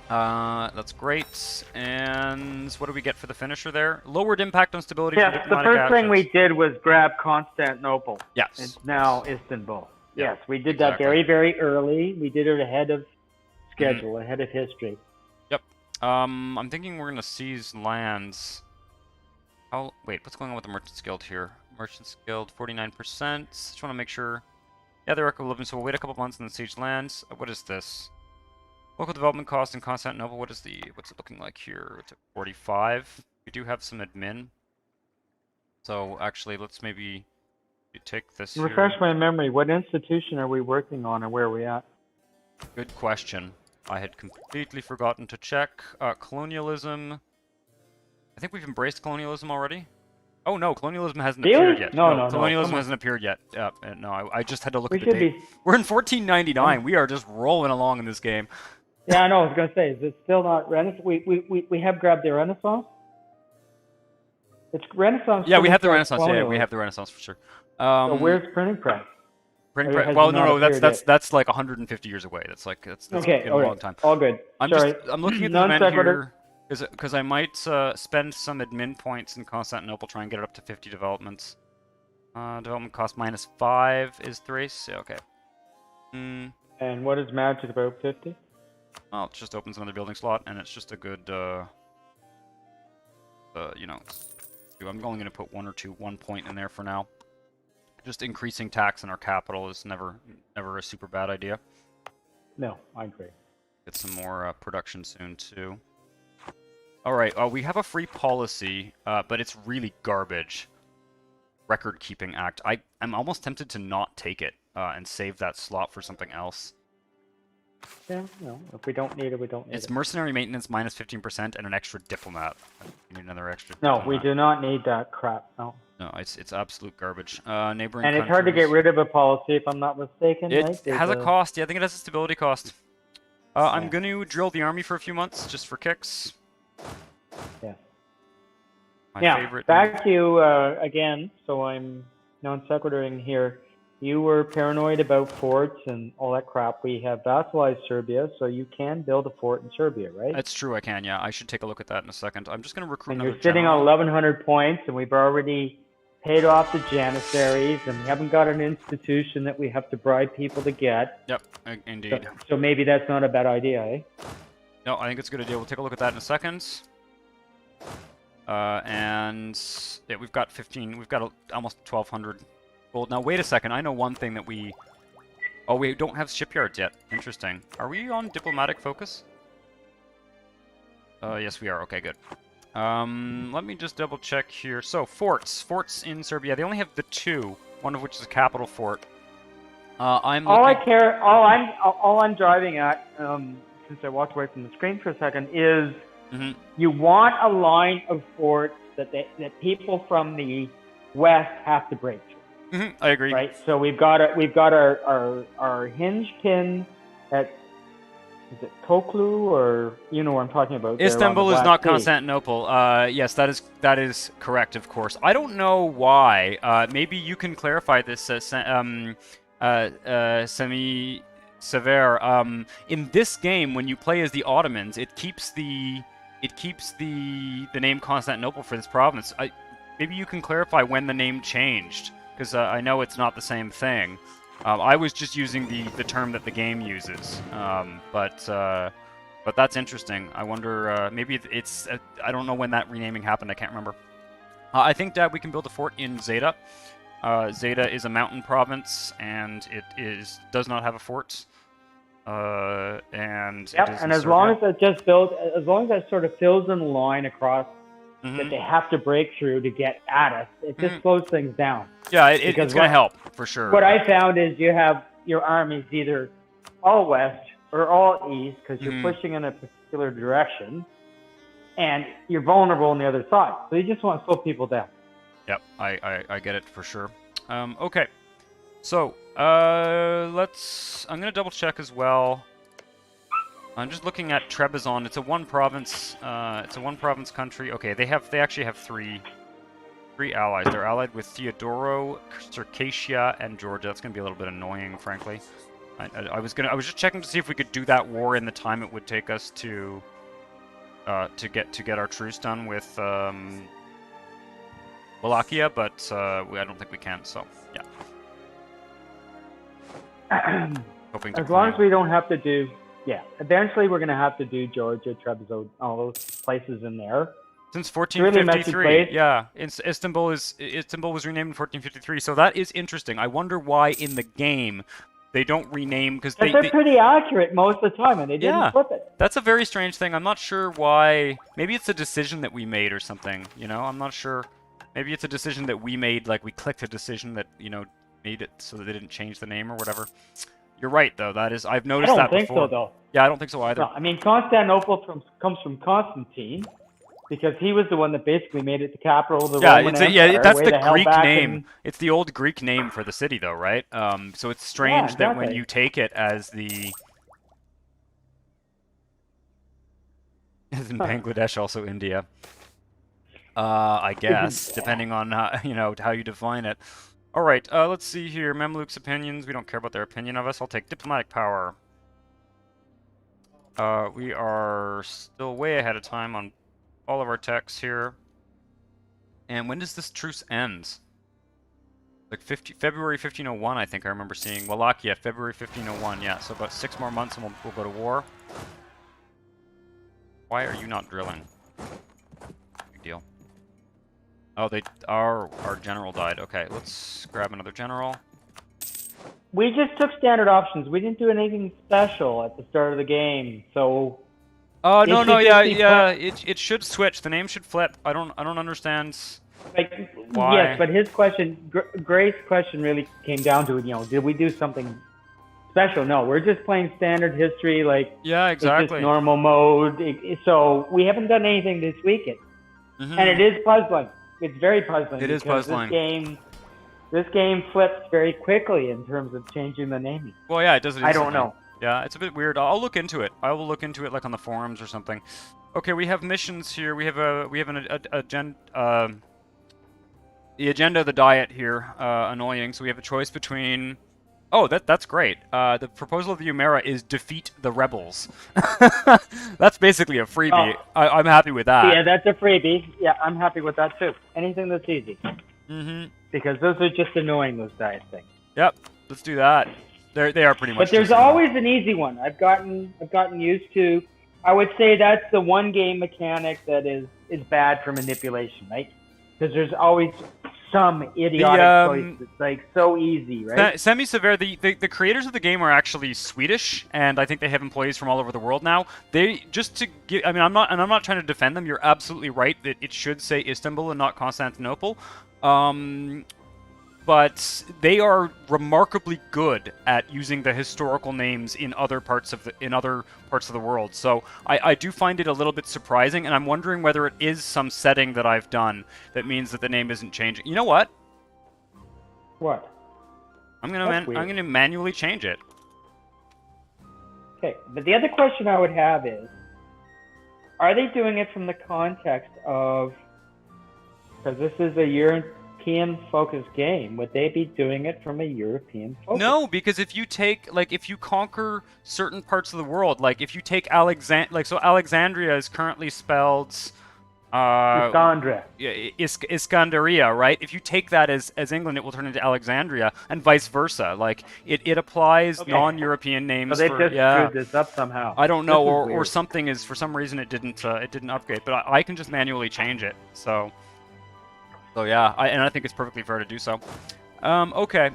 That's great. And what do we get for the finisher there? Lowered impact on stability. Yes, the first thing we did was grab Constantinople. Yes. It's now Istanbul. Yeah, yes, we did that very, very early. We did it ahead of schedule, ahead of history. Yep. I'm thinking we're going to seize lands. Wait, what's going on with the Merchants Guild here? Merchants Guild, 49%. Just want to make sure. Yeah, they're equilibrium, so we'll wait a couple months and then siege lands. What is this? Local development cost in Constantinople, what's it looking like here? It's at 45. We do have some admin. So actually, let's maybe take this Refresh my memory. What institution are we working on, or where are we at? Good question. I had completely forgotten to check. Colonialism. I think we've embraced colonialism already. Oh no, colonialism hasn't appeared yet. No, colonialism hasn't appeared yet. No, I just had to look at the date. We're in 1499. We are just rolling along in this game. Yeah, I know. I was going to say, is it still not Renaissance? We have grabbed the Renaissance. It's Renaissance. Yeah, we have the Renaissance. Yeah, we have the Renaissance for sure. So where's printing press? Well, no, that's like 150 years away. That's okay, a long time. All good. I'm looking at the event here because I might spend some admin points in Constantinople, try and get it up to 50 developments. Development cost -5 is Thrace. Yeah, okay. And what is magic about 50? Well, it just opens another building slot, and it's just a good, you know, I'm only going to put 1 point in there for now. Just increasing tax on our capital is never a super bad idea. No, I agree. Get some more production soon, too. Alright, we have a free policy, but it's really garbage. Record Keeping Act. I'm almost tempted to not take it and save that slot for something else. Yeah, if we don't need it, we don't need It's it. mercenary maintenance minus 15% and an extra diplomat. You need another extra No, diplomat. we do not need that crap. No. No, it's absolute garbage. Neighboring And it's countries. hard to get rid of a policy, if I'm not mistaken. It right? has a cost. Yeah, I think it has a stability cost. I'm going to drill the army for a few months, just for kicks. Yeah. My favorite. Back to you again. So I'm non sequituring here. You were paranoid about forts and all that crap. We have vassalized Serbia, so you can build a fort in Serbia, right? That's true, I can, yeah. I should take a look at that in a second. I'm just going to recruit And another you're sitting on general. 1,100 points, and we've already paid off the Janissaries, and we haven't got an institution that we have to bribe people to get. Yep, indeed. So maybe that's not a bad idea, eh? No, I think it's a good idea. We'll take a look at that in a second. And yeah, we've got almost 1,200 gold. Now, wait a second. I know one thing that we... Oh, we don't have shipyards yet. Interesting. Are we on diplomatic focus? Yes, we are. Okay, good. Let me just double check here. So, forts. Forts in Serbia. They only have the 2, one of which is a capital fort. All I'm driving at, since I walked away from the screen for a second, is you want a line of forts that people from the west have to break through. I agree. Right. So we've got our hinge pin at, is it Toklu, or you know what I'm talking about? Istanbul is not Sea. Constantinople. Yes, that is correct, of course. I don't know why. Maybe you can clarify this, Semi Sever. In this game, when you play as the Ottomans, it keeps the name Constantinople for this province. Maybe you can clarify when the name changed, because I know it's not the same thing. I was just using the term that the game uses, but that's interesting. I wonder, maybe it's I don't know when that renaming happened. I can't remember. I think that we can build a fort in Zeta. Zeta is a mountain province, and it does not have a fort. And as long as that sort of fills in the line across that they have to break through to get at us, it just slows things down. Yeah, it's going to help for sure. What I found is you have your armies either all west or all east, because you're pushing in a particular direction, and you're vulnerable on the other side. So you just want to slow people down. Yep, I get it for sure. Okay, so I'm gonna double check as well. I'm just looking at Trebizond. It's a one province. It's a one province country. Okay, they actually have three allies. They're allied with Theodoro, Circassia, and Georgia. That's gonna be a little bit annoying, frankly. I was just checking to see if we could do that war in the time it would take us to get our truce done with Wallachia, but I don't think we can. So yeah. As long as we don't have to do, eventually we're going to have to do Georgia, Trebizond, all those places in there. Since 1453, yeah. Istanbul was renamed in 1453, so that is interesting. I wonder why in the game they don't rename, because they're pretty accurate most of the time, and they didn't flip it. That's a very strange thing. I'm not sure why. Maybe it's a decision that we made or something. You know, I'm not sure. Maybe it's a decision that we made, like we clicked a decision that made it so that they didn't change the name or whatever. You're right, though. I've noticed that before. I don't think so, though. Yeah, I don't think so either. No, I mean, Constantinople comes from Constantine, because he was the one that basically made it the capital of the Roman Empire. That's the Greek name. It's the old Greek name for the city, though, right? So it's strange that when you take it as the... As in Bangladesh, also India. I guess, depending on how you define it. All right, let's see here. Mamluks' opinions. We don't care about their opinion of us. I'll take diplomatic power. We are still way ahead of time on all of our techs here. And when does this truce end? Like February 1501, I think I remember seeing. Wallachia, February 1501. Yeah, so about 6 more months and we'll go to war. Why are you not drilling? Big deal. Oh, our general died. Okay, let's grab another general. We just took standard options. We didn't do anything special at the start of the game, so. Oh no, yeah. It should switch. The name should flip. I don't understand. Why. Yes, but his question, Gray's question, really came down to did we do something special. No, we're just playing standard history, like Yeah, it's just exactly. normal mode. So we haven't done anything this weekend, and it is puzzling. It's very puzzling. It is because puzzling. This game flips very quickly in terms of changing the naming. Well, yeah, it does it I instantly. don't know. Yeah, it's a bit weird. I'll look into it. I will look into it like on the forums or something. Okay, we have missions here. We have an agenda. The agenda of the diet here, annoying. So we have a choice between. Oh, that's great. The proposal of the Umera is defeat the rebels. That's basically a freebie. Oh. I'm happy with that. Yeah, that's a freebie. Yeah, I'm happy with that too. Anything that's easy. Because those are just annoying, those diet things. Yep, let's do that. They are pretty much. But there's always an easy one. I've gotten used to. I would say that's the one game mechanic that is bad for manipulation, right? Because there's always some idiotic choice that's like so easy, right? Semi-Severe, the creators of the game are actually Swedish, and I think they have employees from all over the world now. They just to give, I mean, I'm not trying to defend them. You're absolutely right that it should say Istanbul and not Constantinople. But they are remarkably good at using the historical names in other parts of the world. So I do find it a little bit surprising, and I'm wondering whether it is some setting that I've done that means that the name isn't changing. You know what? What? I'm gonna manually change it. Okay, but the other question I would have is, are they doing it from the context of, because this is a European-focused game, would they be doing it from a European focus? No, because if you conquer certain parts of the world, like if you take Alexandria is currently spelled Iskandaria, right? If you take that as England, it will turn into Alexandria, and vice versa. Like it applies non-European names. So they just screwed this up somehow. I don't know, or something is, for some reason it didn't upgrade, but I can just manually change it. So yeah, I think it's perfectly fair to do so. Okay.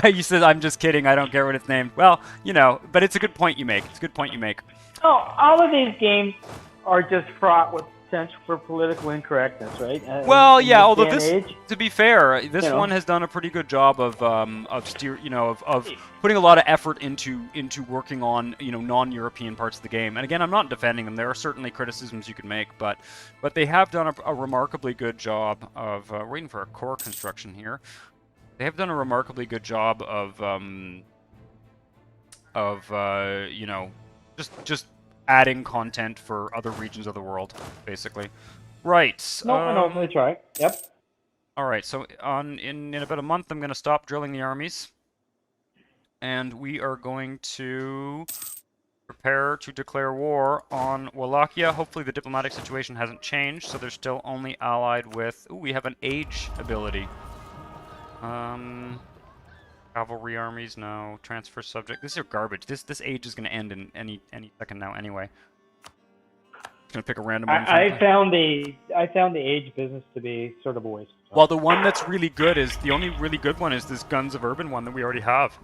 You said I'm just kidding. I don't care what it's named. Well, you know, but it's a good point you make. It's a good point you make. Oh, all of these games are just fraught with potential for political incorrectness, right? Well, yeah. Although to be fair, this one has done a pretty good job of putting a lot of effort into working on non-European parts of the game. And again, I'm not defending them. There are certainly criticisms you can make, but they have done a remarkably good job of waiting for a core construction here. They have done a remarkably good job of just adding content for other regions of the world, basically. Right. No, that's right. Yep. All right. So in about a month, I'm going to stop drilling the armies, and we are going to prepare to declare war on Wallachia. Hopefully, the diplomatic situation hasn't changed, so they're still only allied with. Ooh, we have an age ability. Cavalry armies, no. Transfer subject. This is garbage. This age is going to end in any second now. Anyway, just going to pick a random one. I found the age business to be sort of a waste. Well, the one that's really good is the only really good one is this Guns of Urban one that we already have.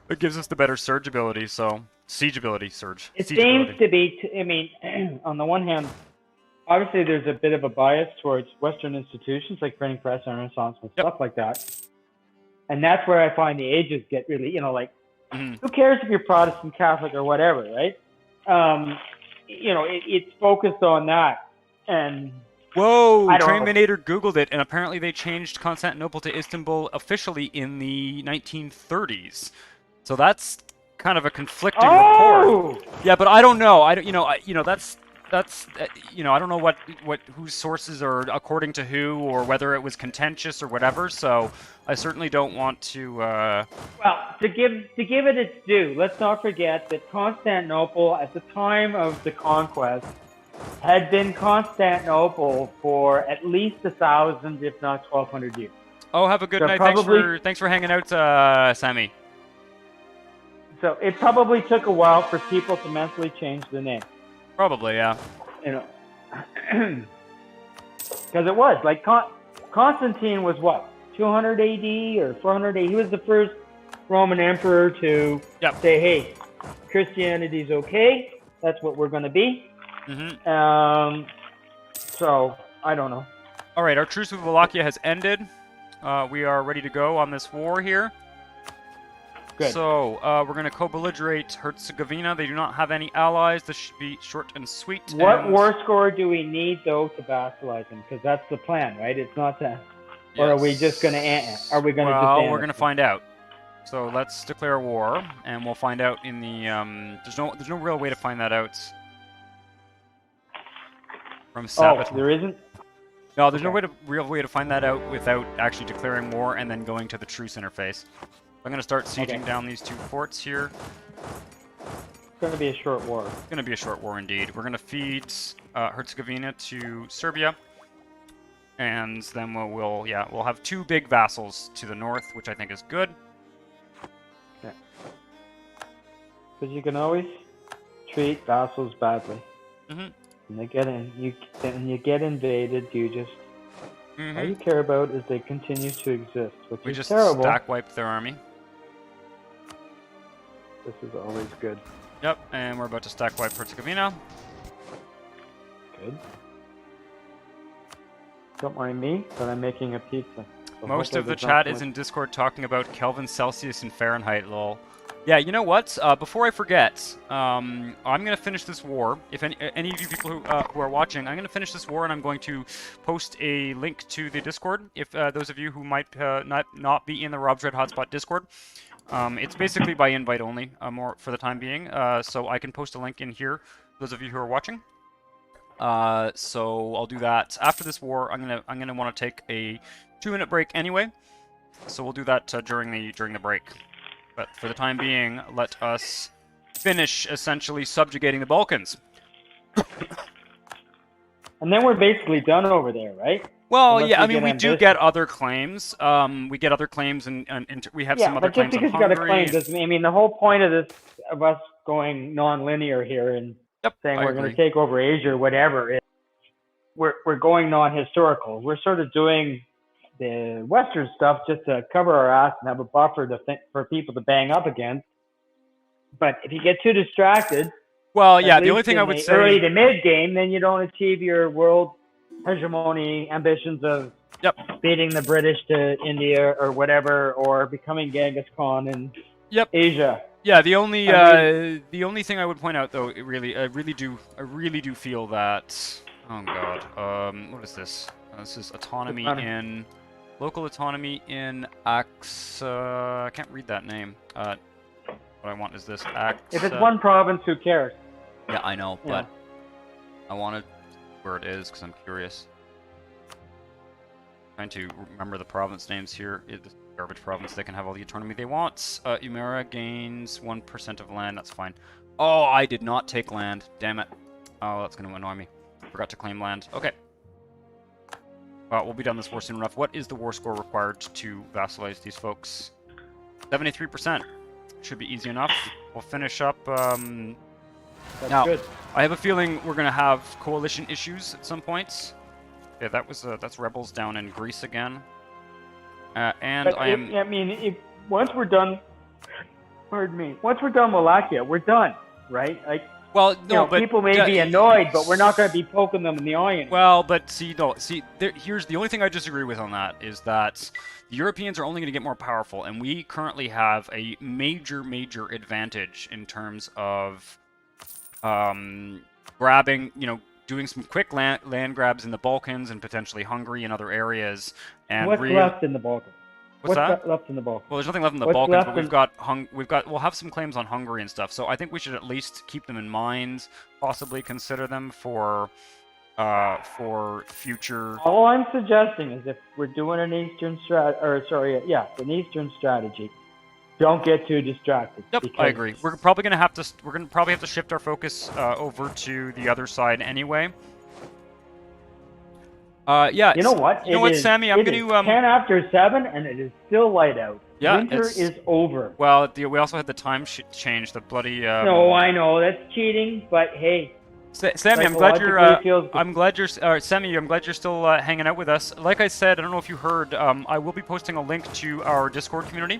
It gives us the better surge ability, so siege ability, surge. It seems to be. I mean, on the one hand, obviously there's a bit of a bias towards Western institutions like printing press and Renaissance and stuff like that. And that's where I find the ages get really, who cares if you're Protestant, Catholic, or whatever, right? It's focused on that. And whoa, Trainminator Googled it, and apparently they changed Constantinople to Istanbul officially in the 1930s. So that's kind of a conflicting report. Yeah, but I don't know. I don't know what whose sources are according to who, or whether it was contentious or whatever. So I certainly don't want to. Well, to give it its due, let's not forget that Constantinople, at the time of the conquest, had been Constantinople for at least 1,000, if not 1,200 years. Oh, have a good night. Thanks for hanging out, Sammy. So it probably took a while for people to mentally change the name. Probably, yeah. Because it was like Constantine was what, 200 AD or 400 AD? He was the first Roman emperor to say, "Hey, Christianity's okay. That's what we're going to be." So I don't know. All right, our truce with Wallachia has ended. We are ready to go on this war here. Good. So, we're going to co-belligerate Herzegovina. They do not have any allies. This should be short and sweet. What and... war score do we need, though, to vassalize them? Because that's the plan, right? It's not to... Yes. Or are we just going to... Are we going to Well, we're going to find out. So let's declare war, and we'll find out in the... There's no real way to find that out. From Sabbath. Oh, there isn't? No, there's no real way to find that out without actually declaring war and then going to the truce interface. I'm going to start sieging down these 2 forts here. It's going to be a short war. It's going to be a short war indeed. We're going to feed Herzegovina to Serbia. And then we'll have 2 big vassals to the north, which I think is good. Okay. Because you can always treat vassals badly. Mm-hmm. When they get in, you get invaded, you just... All you care about is they continue to exist, which is terrible. We just stack wipe their army. This is always good. Yep, and we're about to stack wipe Herzegovina. Good. Don't mind me, but I'm making a pizza. So most of the chat is in Discord talking about Kelvin, Celsius, and Fahrenheit, lol. Yeah, you know what? Before I forget, I'm going to finish this war. If any of you people who are watching, I'm going to finish this war, and I'm going to post a link to the Discord. If those of you who might not be in the Rob's Red Hotspot Discord, it's basically by invite only, more for the time being. So I can post a link in here. Those of you who are watching. So I'll do that after this war. I'm gonna want to take a 2-minute break anyway. So we'll do that during the break. But for the time being, let us finish essentially subjugating the Balkans. And then we're basically done over there, right? Well, yeah, I mean, we do get other claims. We get other claims, and we have some other claims in Hungary. Yeah, but just because you got a claim doesn't mean... I mean, the whole point of this, of us going non-linear here and saying we're going to take over Asia or whatever, is we're going non-historical. We're sort of doing the Western stuff just to cover our ass and have a buffer for people to bang up against. But if you get too distracted, well, yeah, the only thing I would say early to mid game, then you don't achieve your world hegemony ambitions of beating the British to India or whatever, or becoming Genghis Khan in Asia. Yeah, the only thing I would point out though, I really do feel that. Oh God, what is this? This is autonomy in. Local autonomy in I can't read that name. What I want is this Act. If it's one province, who cares? Yeah, I know, but I wanted where it is because I'm curious. Trying to remember the province names here. It's garbage province. They can have all the autonomy they want. Umera gains 1% of land. That's fine. Oh, I did not take land. Damn it. Oh, that's going to annoy me. Forgot to claim land. Okay. We'll be done this war soon enough. What is the war score required to vassalize these folks? 73%. Should be easy enough. We'll finish up. That's now, good. I have a feeling we're going to have coalition issues at some points. Yeah, that's rebels down in Greece again. Once we're done, pardon me. Once we're done Wallachia, we're done, right? Like. Well, no, but people may be annoyed, but we're not going to be poking them in the eye. Well, but here's the only thing I disagree with on that is that the Europeans are only going to get more powerful, and we currently have a major advantage in terms of grabbing, doing some quick land grabs in the Balkans and potentially Hungary and other areas. And what's left in the Balkans? What's that? Left in the Balkans? Well, there's nothing left in the Balkans, but we'll have some claims on Hungary and stuff. So I think we should at least keep them in mind, possibly consider them for future. All I'm suggesting is if we're doing an Eastern strategy, don't get too distracted. Yep, I agree. We're probably gonna have to shift our focus over to the other side anyway. Yeah. You know what? Sammy? I'm going to 10 after 7, and it is still light out. Yeah, winter is over. Well, we also had the time change. The bloody. No, I know that's cheating, but hey. Sammy, I'm glad you're. Sammy, I'm glad you're still hanging out with us. Like I said, I don't know if you heard. I will be posting a link to our Discord community,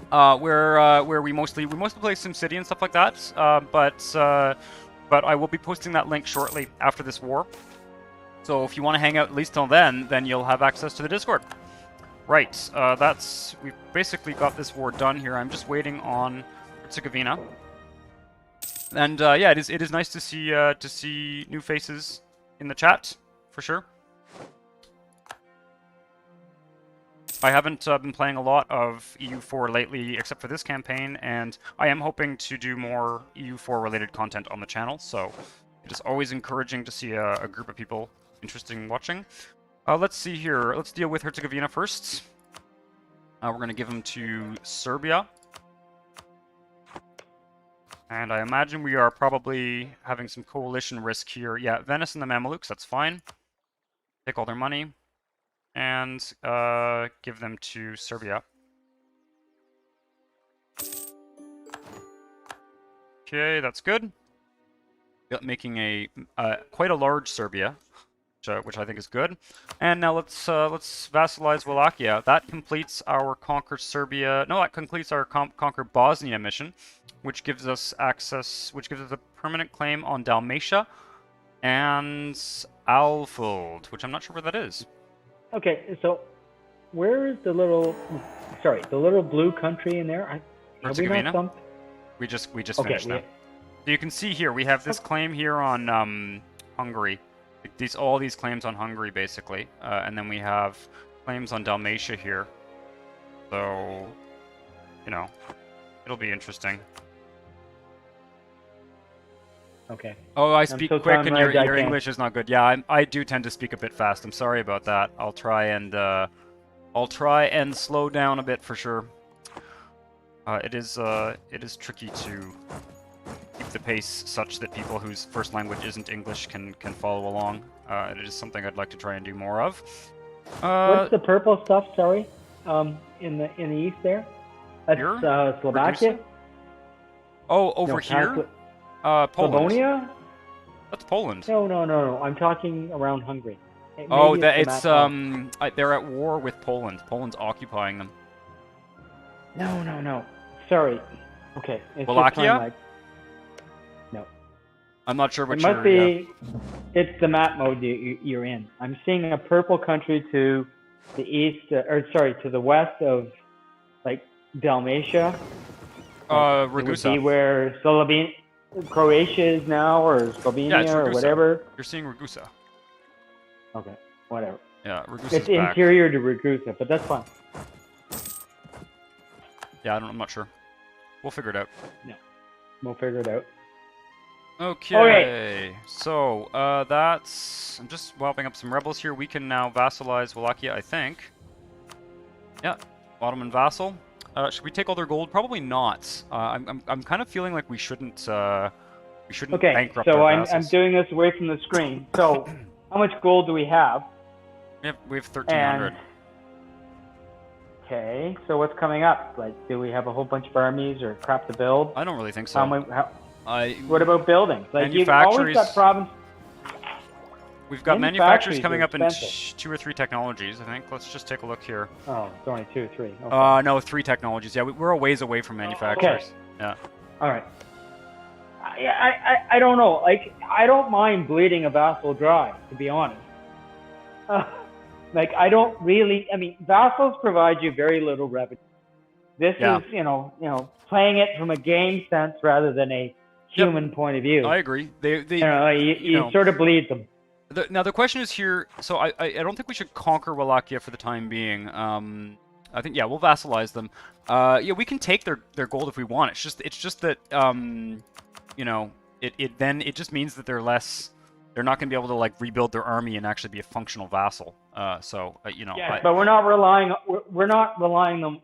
where we mostly play SimCity and stuff like that. But I will be posting that link shortly after this war. So if you want to hang out at least till then you'll have access to the Discord. Right. We've basically got this war done here. I'm just waiting on Herzegovina. And yeah, it is nice to see new faces in the chat, for sure. I haven't been playing a lot of EU4 lately, except for this campaign, and I am hoping to do more EU4 related content on the channel, so it is always encouraging to see a group of people interested in watching. Let's see here. Let's deal with Herzegovina first. We're going to give them to Serbia. And I imagine we are probably having some coalition risk here. Yeah, Venice and the Mamelukes, that's fine. Take all their money. And give them to Serbia. Okay, that's good. Making a quite a large Serbia, which I think is good. And now let's vassalize Wallachia. That completes our conquer Serbia. No, that completes our conquer Bosnia mission, which gives us access, which gives us a permanent claim on Dalmatia and Alfold, which I'm not sure where that is. Okay, so where is the little blue country in there? Herzegovina. We just finished now. So you can see here we have this claim here on Hungary. All these claims on Hungary basically, and then we have claims on Dalmatia here. So, you know, it'll be interesting. Okay. Oh, I speak quick and your English is not good. Yeah, I do tend to speak a bit fast. I'm sorry about that. I'll try and slow down a bit for sure. It is tricky to keep the pace such that people whose first language isn't English can follow along. It is something I'd like to try and do more of. What's the purple stuff? Sorry, in the east there. That's Slovakia. Oh, over here. Poland. Slavonia? That's Poland. No. I'm talking around Hungary. Oh, they're at war with Poland. Poland's occupying them. No. Sorry. Okay. Wallachia? No. I'm not sure what it must be. It's the map mode you're in. I'm seeing a purple country to the east, to the west of, like, Dalmatia. Ragusa. It would be where Croatia is now, or Slovenia, or whatever. You're seeing Ragusa. Okay, whatever. Yeah, Ragusa's It's back. interior to Ragusa, but that's fine. Yeah, I'm not sure. We'll figure it out. No, we'll figure it out. Okay, right. So that's... I'm just whelping up some rebels here. We can now vassalize Wallachia, I think. Yeah, Ottoman vassal. Should we take all their gold? Probably not. I'm kind of feeling like we shouldn't bankrupt so our I'm vassals. doing this away from the screen. So how much gold do we have? We have 1,300. Okay, so what's coming up? Like, do we have a whole bunch of armies or crap to build? I don't really think so. What about buildings? Like, you've always got province. We've got manufacturers coming up in 2 or 3 technologies, I think. Let's just take a look here. Oh, it's only 2 or 3. Okay. No, 3 technologies. Yeah, we're a ways away from manufacturers. Okay. Yeah. All right. I don't know. Like, I don't mind bleeding a vassal dry, to be honest. Like, I don't really. I mean, vassals provide you very little revenue. This is, you know, playing it from a game sense rather than a human point of view. I agree. You sort of bleed them. Now the question is here. So I don't think we should conquer Wallachia for the time being. I think we'll vassalize them. We can take their gold if we want. It's just that you know, it just means that they're not going to be able to like rebuild their army and actually be a functional vassal. You know. Yeah, but we're not relying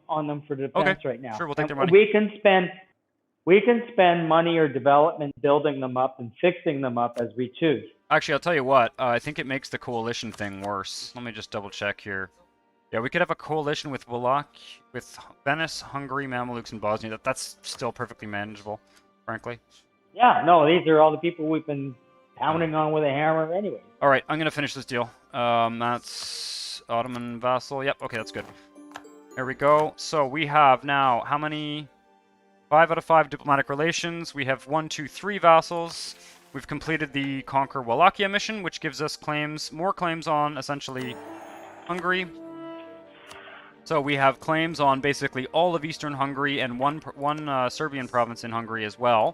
on them for defense right now. Sure, we'll take their money. We can spend money or development building them up and fixing them up as we choose. Actually, I'll tell you what. I think it makes the coalition thing worse. Let me just double check here. Yeah, we could have a coalition with with Venice, Hungary, Mamelukes, and Bosnia. That's still perfectly manageable, frankly. Yeah, no, these are all the people we've been pounding on with a hammer anyway. All right, I'm going to finish this deal. That's Ottoman vassal. Yep, okay, that's good. There we go. So we have now, how many? 5 out of 5 diplomatic relations. We have 1, 2, 3 vassals. We've completed the Conquer Wallachia mission, which gives us more claims on, essentially, Hungary. So we have claims on basically all of eastern Hungary and one Serbian province in Hungary as well.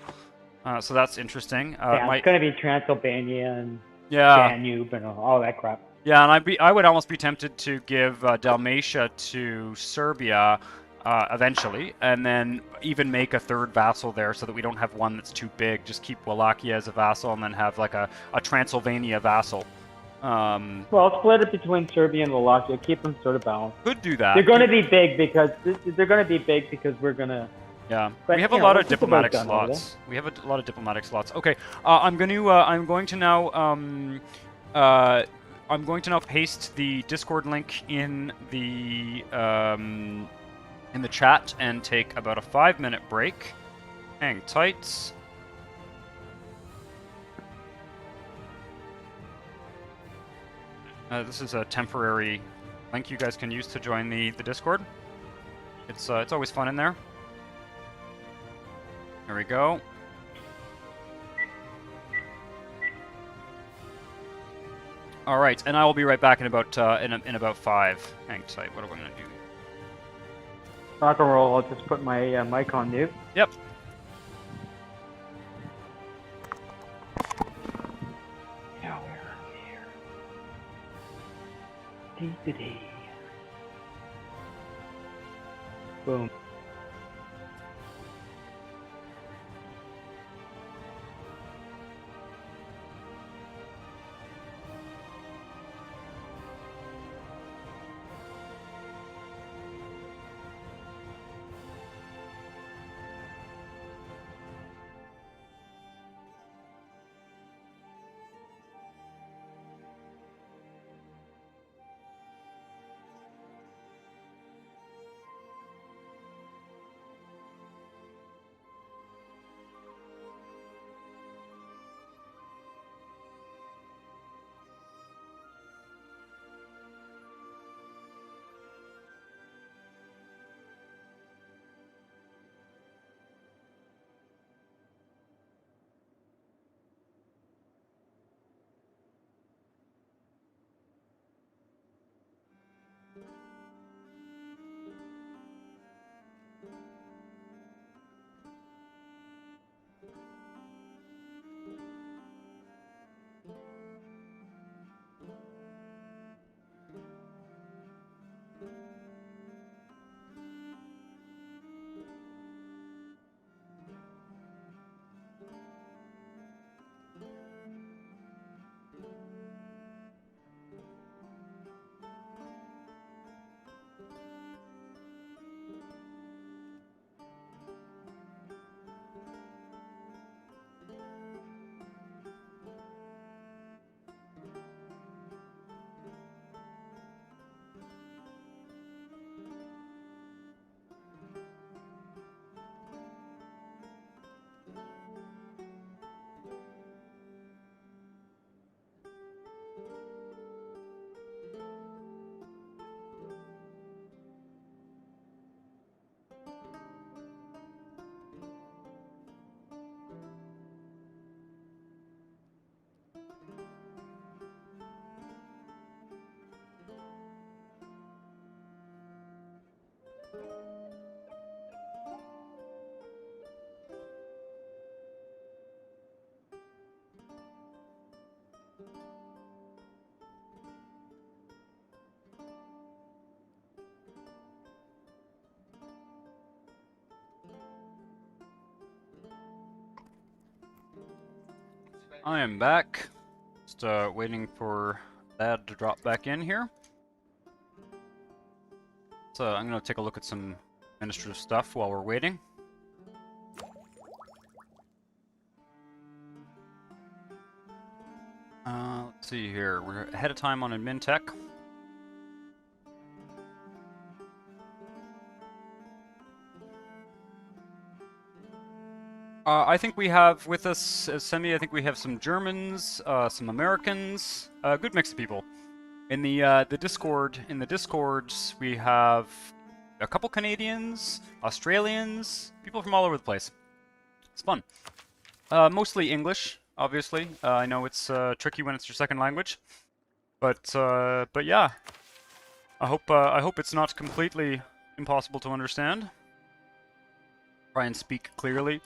So that's interesting. Yeah, it's going to be Transylvania and yeah, Danube and all that crap. yeah, and I would almost be tempted to give Dalmatia to Serbia eventually, and then even make a third vassal there so that we don't have one that's too big. Just keep Wallachia as a vassal and then have like a Transylvania vassal. Well, split it between Serbia and Wallachia. Keep them sort of balanced. Could do that. They're going to be big because we're going to. Yeah, but, we have a lot of diplomatic slots. We have a lot of diplomatic slots. Okay, I'm going to now paste the Discord link in the chat and take about a 5-minute break. Hang tight. This is a temporary link you guys can use to join the Discord. It's always fun in there. There we go. All right, and I will be right back in about in about 5. Hang tight. What am I gonna do? Rock and roll. I'll just put my mic on mute. Yep. Now where are we here? Dee-dee-dee. Boom. I am back. Just waiting for Thad to drop back in here. So I'm going to take a look at some administrative stuff while we're waiting. Let's see here. We're ahead of time on admin tech. I think we have with us, Semi, I think we have some Germans, some Americans, a good mix of people. In the Discord, in the Discords, we have a couple Canadians, Australians, people from all over the place. It's fun. Mostly English, obviously. I know it's tricky when it's your second language, but yeah. I hope it's not completely impossible to understand. Try and speak clearly.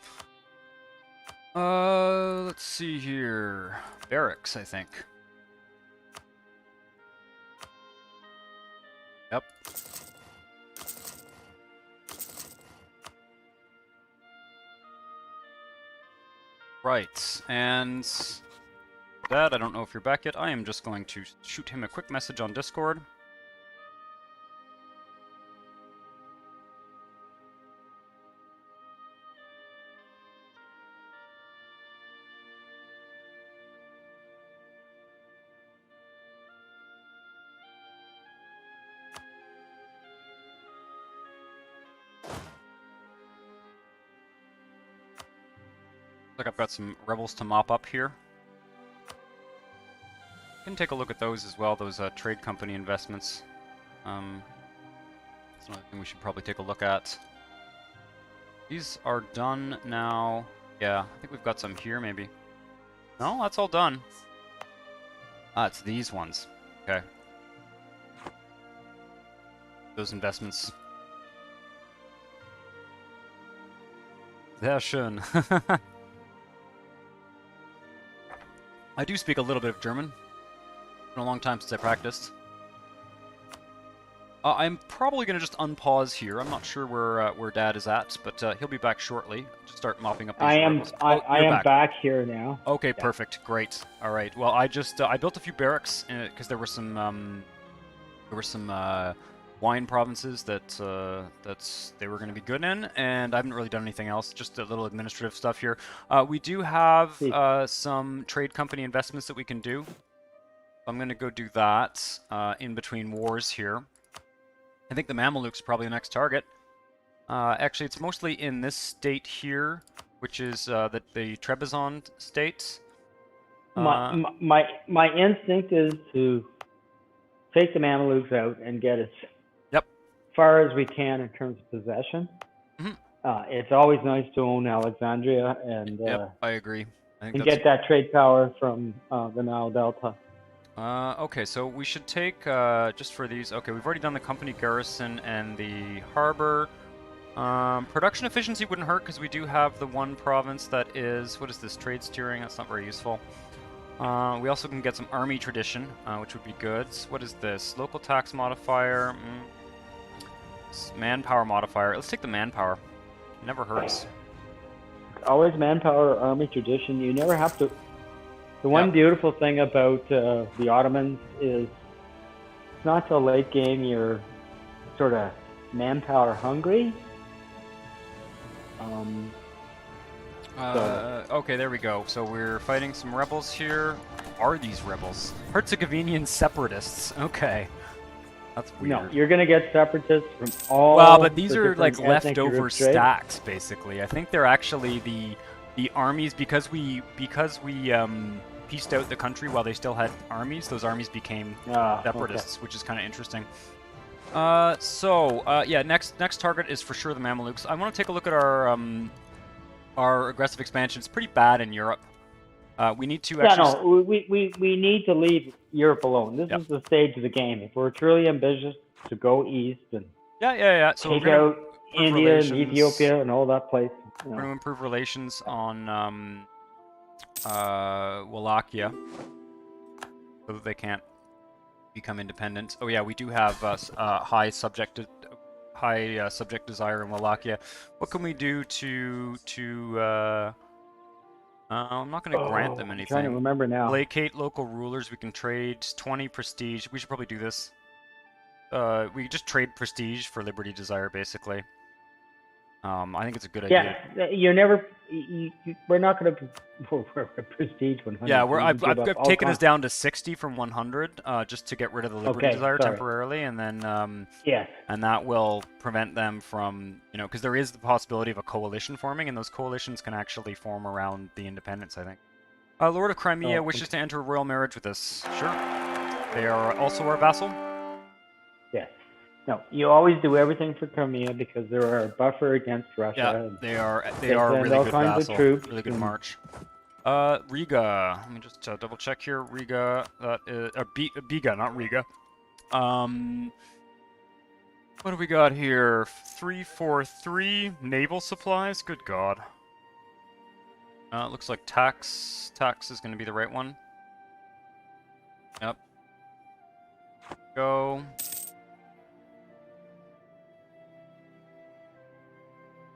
Let's see here. Barracks, I think. Yep. Right, and Dad, I don't know if you're back yet. I am just going to shoot him a quick message on Discord. Looks like I've got some rebels to mop up here. Can take a look at those as well, those trade company investments. That's another thing we should probably take a look at. These are done now. Yeah, I think we've got some here maybe. No, that's all done. Ah, it's these ones. Okay. Those investments. Sehr schön. I do speak a little bit of German. Been a long time since I practiced. I'm probably going to just unpause here. I'm not sure where Dad is at, but he'll be back shortly. Just start mopping up these rebels. I am back here now. Okay, yeah. Perfect, great. All right. Well, I just I built a few barracks because there were some wine provinces that they were going to be good in, and I haven't really done anything else. Just a little administrative stuff here. We do have some trade company investments that we can do. I'm going to go do that in between wars here. I think the Mamelukes are probably the next target. Actually, it's mostly in this state here, which is the Trebizond state. My instinct is to take the Mamelukes out and get as far as we can in terms of possession. Mm-hmm. It's always nice to own Alexandria and I agree. And get that trade power from the Nile Delta. Okay, so we should take, just for these, okay, we've already done the company garrison and the harbor. Production efficiency wouldn't hurt because we do have the one province that is, what is this, trade steering? That's not very useful. We also can get some army tradition, which would be good. What is this? Local tax modifier, manpower modifier. Let's take the manpower. Never hurts. Always manpower or army tradition. You never have to. The one beautiful thing about the Ottomans is it's not till late game you're sort of manpower hungry. Okay, there we go. So we're fighting some rebels here. Are these rebels? Herzegovinian separatists. Okay. That's weird. No, you're going to get separatists from all. Well, but these are like leftover stacks, basically. I think they're actually the armies because we pieced out the country while they still had armies. Those armies became separatists, which is kind of interesting. Yeah, next target is for sure the Mamelukes. I want to take a look at our aggressive expansion. It's pretty bad in Europe. We need to actually... we need to leave Europe alone. This is the stage of the game. If we're truly ambitious to go east and so take out India and Ethiopia and all that place. We're going to improve relations on Wallachia so that they can't become independent. Oh yeah, we do have high subject desire in Wallachia. What can we do to I'm not going to grant them anything. I'm trying to remember now. Placate local rulers. We can trade 20 prestige. We should probably do this. We just trade prestige for liberty desire, basically. I think it's a good idea. Yeah, you're never. We're not going to. We're prestige 100. Yeah, I've taken us down to 60 from 100, just to get rid of the liberty desire temporarily, and then and that will prevent them from, because there is the possibility of a coalition forming, and those coalitions can actually form around the independence, I think. Lord of Crimea wishes to enter a royal marriage with us. Sure. They are also our vassal. Yes. No, you always do everything for Crimea because they're a buffer against Russia. Yeah, they are a really good vassal. Really good march. Riga. Let me just double check here. Riga. Biga, not Riga. What do we got here? 343 naval supplies. Good God. It looks like tax. Tax is going to be the right one. Yep. Go.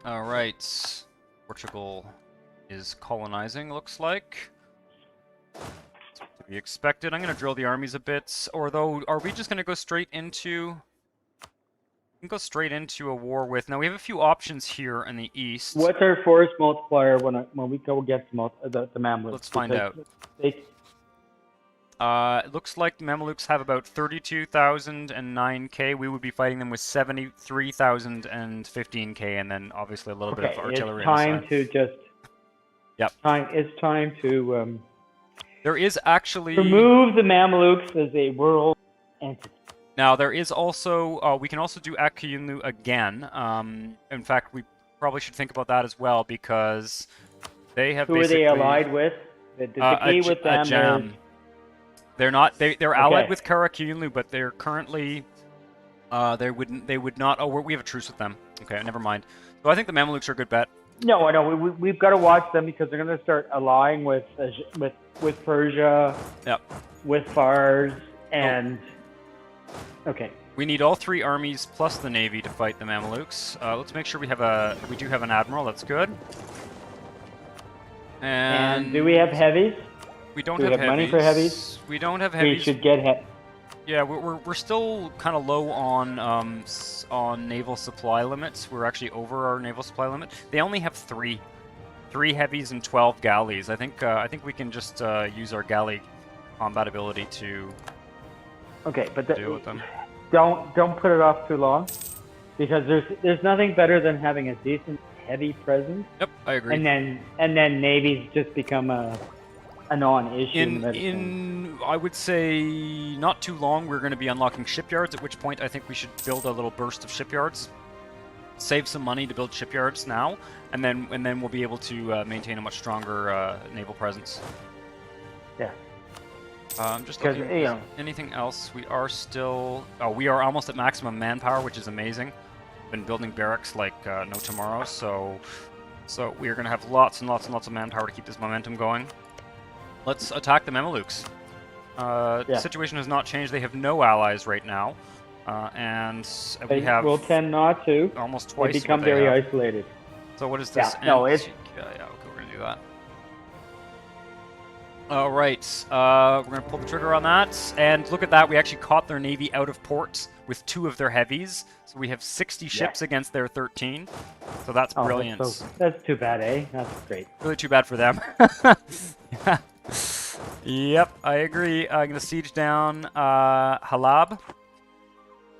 All right. Portugal is colonizing. Looks like. To be expected. I'm going to drill the armies a bit. Or though, are we just going to go straight into? We can go straight into a war with. Now we have a few options here in the east. What's our force multiplier when we go against the Mamluks? Let's find out. It looks like the Mamelukes have about 32,009k. We would be fighting them with 73,015k, and then obviously a little bit of artillery. It's time to just. Yep. It's time to. There is actually remove the Mamelukes as a world entity. Now there is also we can also do Akuyunlu again. In fact, we probably should think about that as well because they have. Who are they allied with? The key with them is. They're not. They're allied with Karakuyunlu, but they're currently. They would not. Oh, we have a truce with them. Okay, never mind. So I think the Mamelukes are a good bet. No, I know. We've got to watch them because they're going to start allying with Persia. Yep. With Fars and. Oh. Okay. We need all three armies plus the navy to fight the Mamelukes. Let's make sure we do have an admiral. That's good. And do we have heavies? We don't do we have have money for heavies. We don't have heavies. We should get Yeah, we're still kind of low on naval supply limits. We're actually over our naval supply limit. They only have three heavies and 12 galleys. I think we can just use our galley combat ability to. Okay, but deal with them. Don't put it off too long, because there's nothing better than having a decent heavy presence. Yep, I agree. And then navies just become a non-issue. In I would say not too long we're going to be unlocking shipyards. At which point I think we should build a little burst of shipyards, save some money to build shipyards now, and then we'll be able to maintain a much stronger naval presence. Yeah. I'm just looking. Anything else? We are still. Oh, we are almost at maximum manpower, which is amazing. Been building barracks like no tomorrow, so we are going to have lots and lots and lots of manpower to keep this momentum going. Let's attack the Mamelukes. The situation has not changed. They have no allies right now, and we have. We'll tend not to. Almost twice. They become very isolated. So what is this? Yeah, no, it's. Yeah, okay, we're going to do that. All right, we're going to pull the trigger on that, and look at that. We actually caught their navy out of port with 2 of their heavies, so we have 60 ships against their 13. So that's brilliant. That's too bad, eh? That's great. Really too bad for them. Yep, I agree. I'm going to siege down Halab.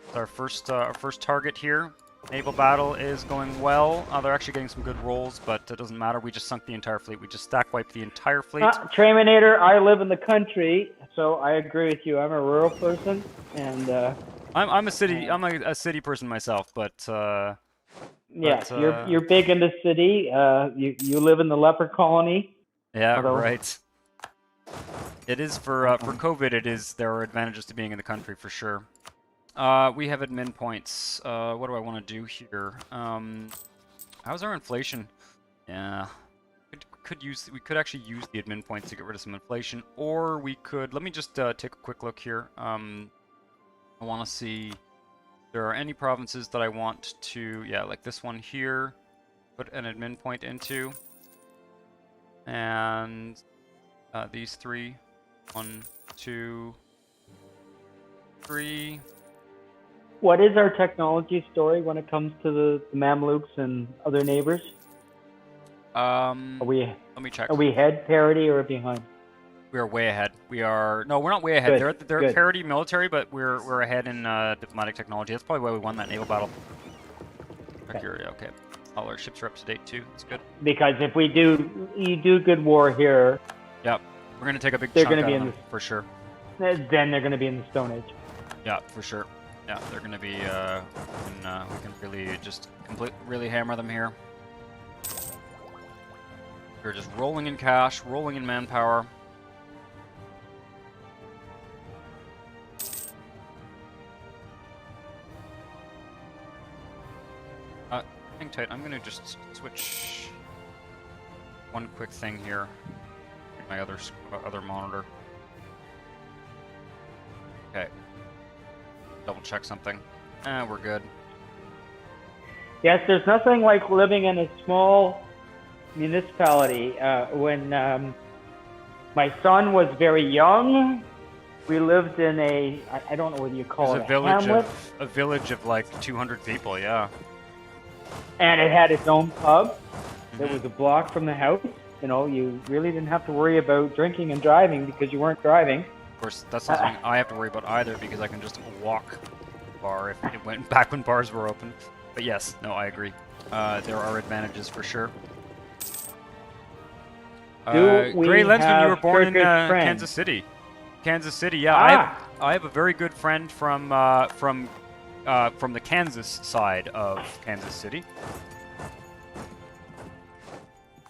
It's our first target here. Naval battle is going well. They're actually getting some good rolls, but it doesn't matter. We just sunk the entire fleet. We just stack wiped the entire fleet. Traminator, I live in the country, so I agree with you. I'm a rural person, and I'm a city person myself, but you're big in the city. You live in the leper colony. Yeah, right. It is for COVID. There are advantages to being in the country for sure. We have admin points. What do I want to do here? How's our inflation? Yeah, we could actually use the admin points to get rid of some inflation, or we could. Let me just take a quick look here. I want to see if there are any provinces that I want to. Yeah, like this one here. Put an admin point into, and these 3. 1, 2, 3. What is our technology story when it comes to the Mamluks and other neighbors? Let me check. Are we ahead, parity, or behind? We are way ahead. We're not way ahead. They're at parity military, but we're ahead in diplomatic technology. That's probably why we won that naval battle. Okay. All our ships are up to date too. That's good. Because if you do good war here. Yep. We're gonna take a big chunk out of them for sure. Then they're gonna be in the Stone Age. Yeah, for sure. Yeah, they're gonna be. We can really just really hammer them here. We're just rolling in cash, rolling in manpower. Hang tight. I'm gonna just switch one quick thing here. My other monitor. Okay. Double check something. We're good. Yes, there's nothing like living in a small municipality. When my son was very young, we lived in I don't know what you call it, A village of like 200 people, yeah. And it had its own pub. It was a block from the house. You know, you really didn't have to worry about drinking and driving because you weren't driving. Of course, that's not something I have to worry about either because I can just walk to the bar if it went back when bars were open. But yes, no, I agree. There are advantages for sure. Gray Lensman, you were born in Kansas City. Kansas City, yeah. I have a very good friend from the Kansas side of Kansas City.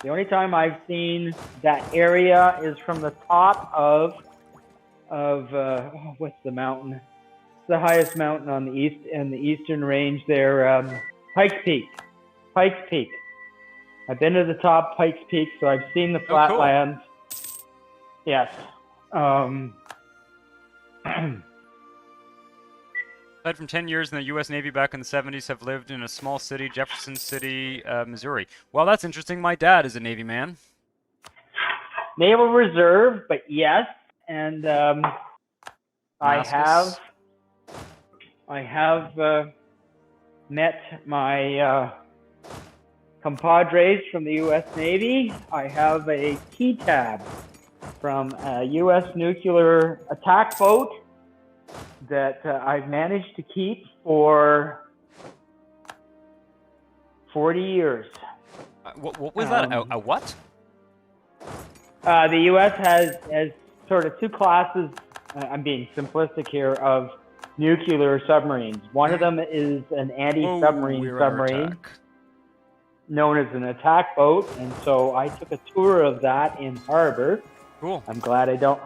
The only time I've seen that area is from the top of what's the mountain? It's the highest mountain on the east and the eastern range there, Pikes Peak. Pikes Peak. I've been to the top Pikes Peak, so I've seen the flatlands. Cool. Yes. Aside from 10 years in the U.S. Navy back in the 70s, have lived in a small city, Jefferson City, Missouri. Well, that's interesting. My dad is a Navy man. Naval Reserve, but yes, and I have met my compadres from the U.S. Navy. I have a key tab from a U.S. nuclear attack boat that I've managed to keep for 40 years. What was that? A what? The U.S. has sort of two classes, I'm being simplistic here, of nuclear submarines. One of them is an anti-submarine submarine known as an attack boat, and so I took a tour of that in harbor. Cool. I'm glad I don't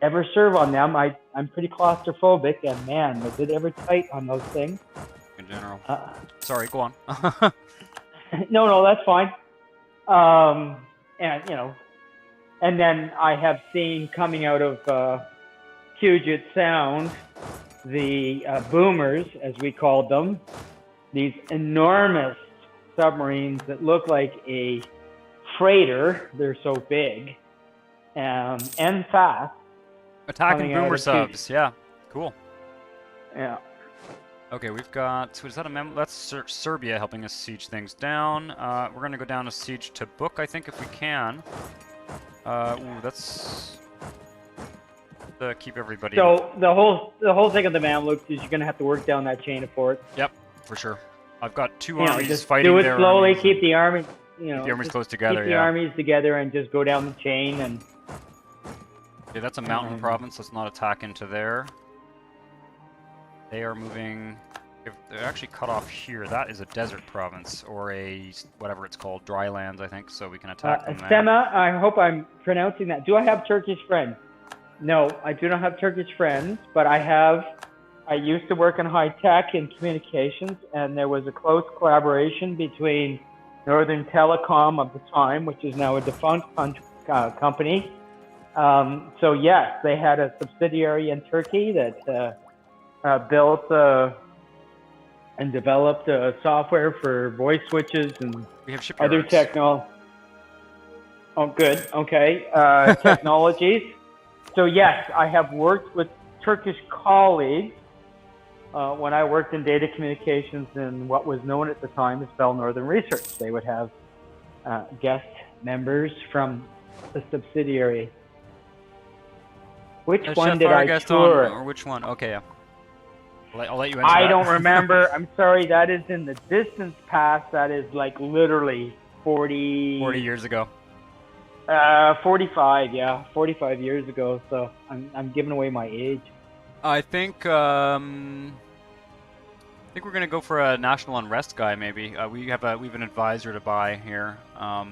ever serve on them. I'm pretty claustrophobic, and man, was it ever tight on those things. In general. Sorry, go on. No, that's fine. And you know, and then I have seen coming out of Puget Sound the boomers, as we called them, these enormous submarines that look like a freighter. They're so big and fast. Attacking boomer subs, yeah, cool. Yeah. Okay, we've got. Is that a memo? That's Serbia helping us siege things down. We're gonna go down to siege Tabuk, I think, if we can. That's to keep everybody. So the whole thing of the Mamluks is you're gonna have to work down that chain of forts. Yep, for sure. I've got two armies just fighting. Do it their slowly. Armies keep the army. You know, keep the armies close together. Keep the armies together and just go down the chain and. Okay, that's a mountain province. Let's not attack into there. They are moving. They're actually cut off here. That is a desert province, or a whatever it's called, dry lands, I think. So we can attack them there. Sema, I hope I'm pronouncing that. Do I have Turkish friends? No, I do not have Turkish friends, but I used to work in high tech and communications, and there was a close collaboration between Northern Telecom of the time, which is now a defunct company. So yes, they had a subsidiary in Turkey that built and developed software for voice switches and we have Shipyards. Other techno. Oh, good. Okay, technologies. So yes, I have worked with Turkish colleagues when I worked in data communications in what was known at the time as Bell Northern Research. They would have guest members from the subsidiary. Which one did I tour? Or which one? Okay, yeah. I'll let you answer I that. don't remember. I'm sorry. That is in the distance past. That is like literally 40 years ago. 45, yeah. 45 years ago. So I'm giving away my age. I think we're gonna go for a national unrest guy. Maybe we have an advisor to buy here. I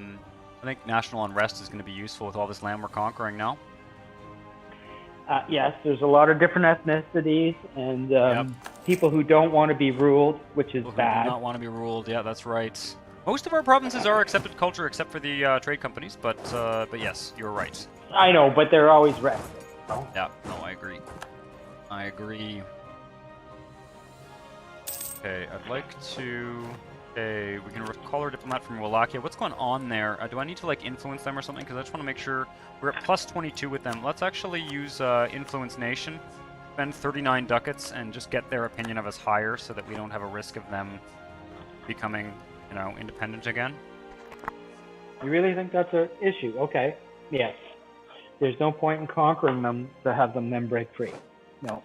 think national unrest is going to be useful with all this land we're conquering now. Yes, there's a lot of different ethnicities, and people who don't want to be ruled, which is People who bad. do not want to be ruled. Yeah, that's right. Most of our provinces are accepted culture, except for the trade companies. But yes, you're right. I know, but they're always resting. So. Yeah, no, I agree. I agree. Okay, I'd like to. Okay, we can recall our diplomat from Wallachia. What's going on there? Do I need to like influence them or something? Because I just want to make sure we're at plus 22 with them. Let's actually use influence nation, spend 39 ducats, and just get their opinion of us higher, so that we don't have a risk of them becoming, you know, independent again. You really think that's an issue? Okay. Yes. There's no point in conquering them to have them then break free. No.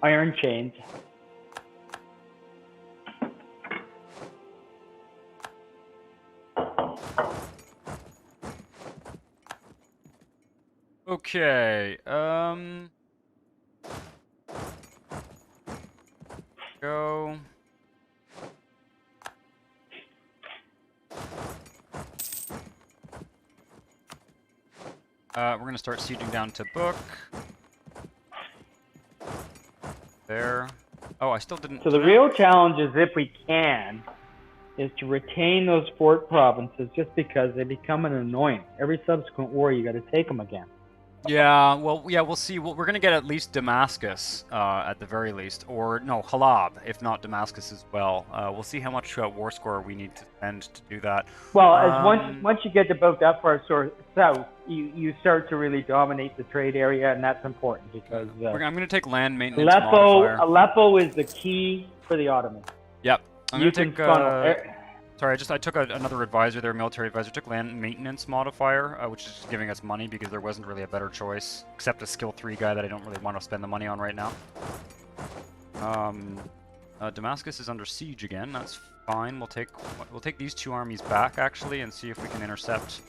Iron chains. Okay, go. We're gonna start sieging down to Book. There. Oh, I still didn't. So the real challenge is, if we can, is to retain those fort provinces, just because they become an annoyance. Every subsequent war, you got to take them again. Yeah, well, yeah, we'll see. Well, we're going to get at least Damascus, at the very least. Or, no, Halab, if not Damascus as well. We'll see how much war score we need to spend to do that. Well, as once you get about that far south, you start to really dominate the trade area, and that's important, because... I'm going to take land maintenance modifier. Aleppo is the key for the Ottomans. Yep. I'm going to take... Sorry, I took another advisor there, military advisor. Took land maintenance modifier, which is just giving us money because there wasn't really a better choice, except a skill 3 guy that I don't really want to spend the money on right now. Damascus is under siege again. That's fine. We'll take these 2 armies back actually, and see if we can intercept.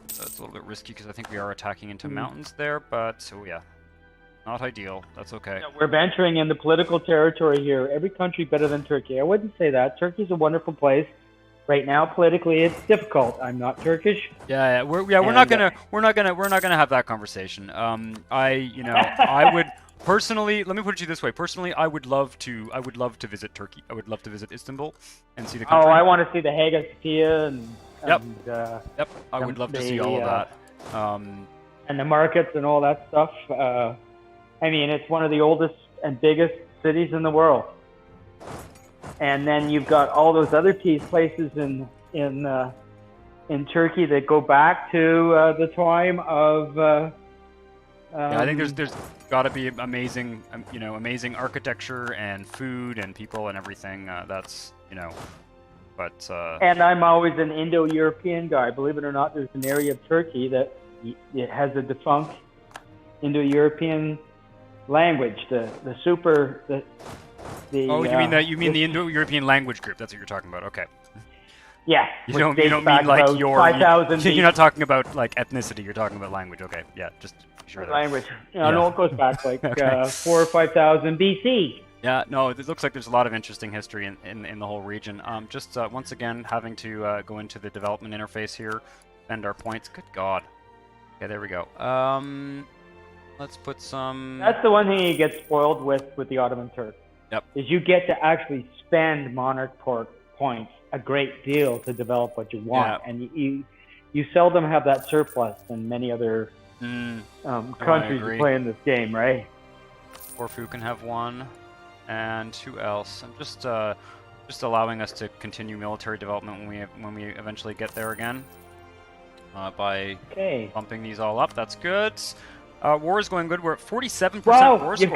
That's a little bit risky because I think we are attacking into mountains there, but oh yeah. Not ideal. That's okay. Yeah, we're venturing into political territory here. Every country better than Turkey. I wouldn't say that. Turkey's a wonderful place. Right now, politically, it's difficult. I'm not Turkish. Yeah, we're not gonna have that conversation. I would personally, let me put it to you this way. Personally, I would love to visit Turkey. I would love to visit Istanbul and see the country. Oh, I want to see the Hagia Sophia and yep. I would love to see all of that. And the markets and all that stuff. I mean, it's one of the oldest and biggest cities in the world. And then you've got all those other places in Turkey that go back to the time of. Yeah, I think there's got to be amazing, amazing architecture and food and people and everything. That's but. And I'm always an Indo-European guy. Believe it or not, there's an area of Turkey that it has a defunct Indo-European language. Oh, you mean the Indo-European language group? That's what you're talking about. Okay. Yeah. You don't mean like you're not talking about like ethnicity. You're talking about language. Okay. Yeah. Just sure. Language. No, it goes back like 4,000 or 5,000 BC. Yeah. No, it looks like there's a lot of interesting history in the whole region. Just once again having to go into the development interface here, spend our points. Good God. Okay, there we go. Let's put some... That's the one thing you get spoiled with the Ottoman Turks. Yep. Is you get to actually spend monarch points a great deal to develop what you want. Yeah. And you seldom have that surplus in many other countries who play in this game, right? Corfu can have one. And who else? I'm just allowing us to continue military development when we eventually get there again. By bumping these all up. That's good. War is going good. We're at 47% war score.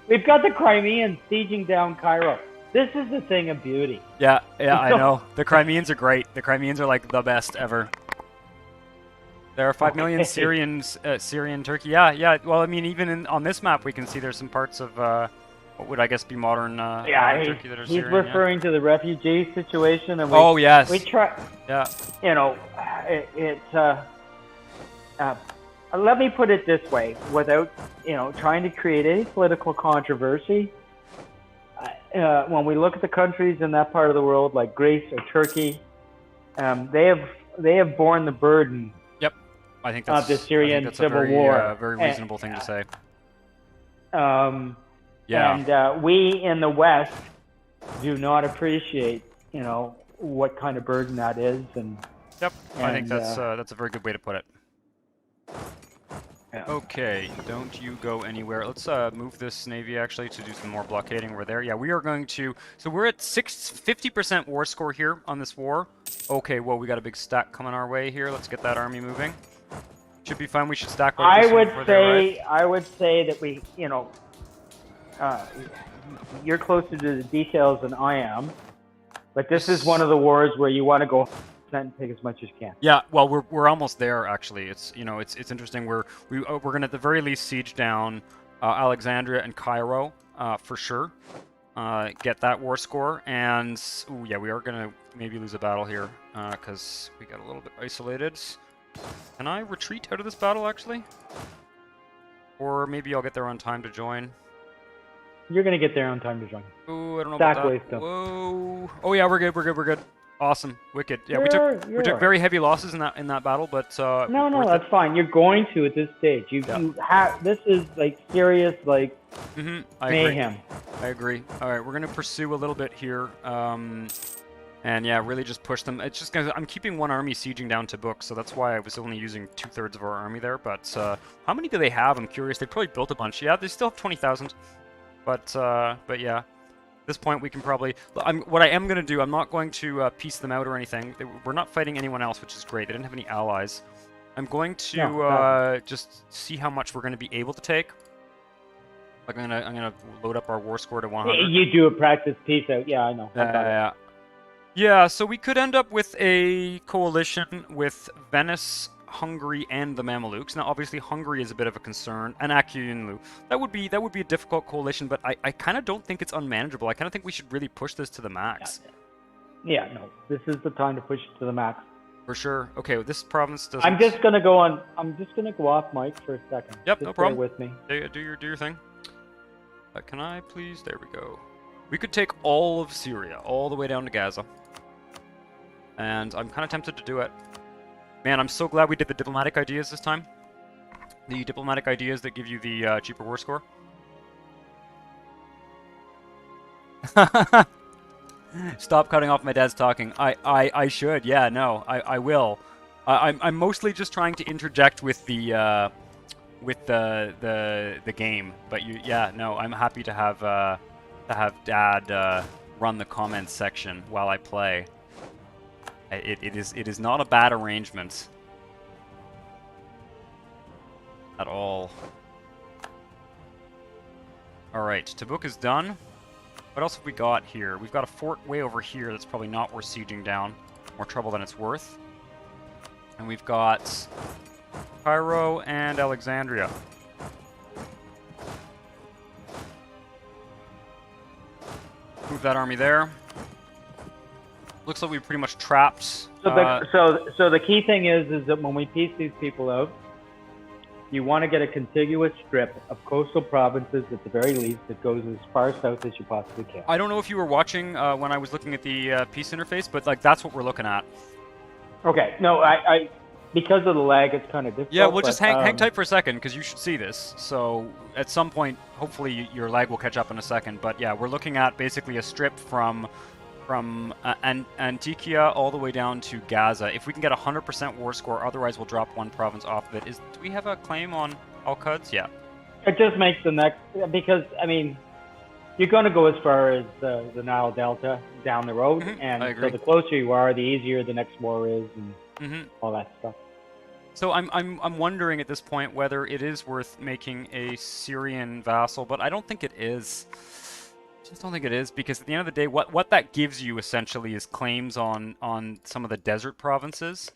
We've got the Crimeans sieging down Cairo. This is a thing of beauty. Yeah, I know. The Crimeans are great. The Crimeans are like the best ever. There are 5 million Syrian Turkey. Yeah. Well, I mean, even on this map, we can see there's some parts of what would I guess be modern Turkey that are Syrian. He's referring to the refugee situation, and yes. We try. Yeah. Let me put it this way, without trying to create any political controversy. When we look at the countries in that part of the world, like Greece or Turkey, they have borne the burden. Yep, I think that's of the Syrian civil war. war. Very reasonable thing to say. Yeah. And we in the West do not appreciate, what kind of burden that is. Yep. I think And, that's a very good way to put it. Yeah. Okay, don't you go anywhere. Let's move this navy actually to do some more blockading over there. Yeah, we are going to. So we're at 50% war score here on this war. Okay, well we got a big stack coming our way here. Let's get that army moving. Should be fine. We should stack. Right I would say that we, you're closer to the details than I am, but this is one of the wars where you want to go and take as much as you can. Yeah, well, we're almost there actually. It's it's interesting. We're gonna at the very least siege down Alexandria and Cairo for sure. Get that war score, and ooh, yeah, we are gonna maybe lose a battle here because we got a little bit isolated. Can I retreat out of this battle actually? Or maybe I'll get there on time to join. You're gonna get there on time to join. Ooh, I don't know about that. Whoa! Oh yeah, we're good. Awesome, wicked. Yeah, we took very heavy losses in that battle, but no, that's fine. You're going to at this stage. You have this is like serious mayhem. I agree. All right, we're gonna pursue a little bit here, and yeah, really just push them. It's just I'm keeping one army sieging down Tabuk, so that's why I was only using 2/3 of our army there. But how many do they have? I'm curious. They probably built a bunch. Yeah, they still have 20,000. But yeah. At this point, we can probably. What I am going to do, I'm not going to piece them out or anything. We're not fighting anyone else, which is great. They didn't have any allies. I'm going to just see how much we're going to be able to take. Like I'm gonna load up our war score to 100. You do a practice piece out, yeah, I know. Yeah. So we could end up with a coalition with Venice, Hungary, and the Mamelukes. Now, obviously, Hungary is a bit of a concern, and Akyunlu. That would be a difficult coalition, but I kind of don't think it's unmanageable. I kind of think we should really push this to the max. Yeah, no, this is the time to push it to the max. For sure. Okay, well, this province doesn't. I'm just gonna go off mic for a second. Yep, just no problem. Bear with me. Do your thing. Can I please? There we go. We could take all of Syria, all the way down to Gaza, and I'm kind of tempted to do it. Man, I'm so glad we did the diplomatic ideas this time. The diplomatic ideas that give you the cheaper war score. Stop cutting off my dad's talking. I should. Yeah, no, I will. I'm mostly just trying to interject with the game. But no, I'm happy to have Dad run the comments section while I play. It is not a bad arrangement at all. All right, Tabuk is done. What else have we got here? We've got a fort way over here that's probably not worth sieging down. More trouble than it's worth. And we've got Cairo and Alexandria. Move that army there. Looks like we pretty much trapped. So the key thing is that when we piece these people out, you want to get a contiguous strip of coastal provinces at the very least that goes as far south as you possibly can. I don't know if you were watching when I was looking at the peace interface, but like that's what we're looking at. Okay, no, I because of the lag, it's kind of difficult. Yeah, we'll just hang tight for a second because you should see this. So at some point, hopefully your lag will catch up in a second. But yeah, we're looking at basically a strip from Antikia all the way down to Gaza. If we can get 100% war score, otherwise we'll drop one province off of it. Do we have a claim on Al-Quds? Yeah. It just makes the next, because, I mean, you're going to go as far as the Nile Delta down the road. And so the closer you are, the easier the next war is and all that stuff. So I'm wondering at this point whether it is worth making a Syrian vassal, but I don't think it is. I just don't think it is, because at the end of the day, what that gives you essentially is claims on some of the desert provinces,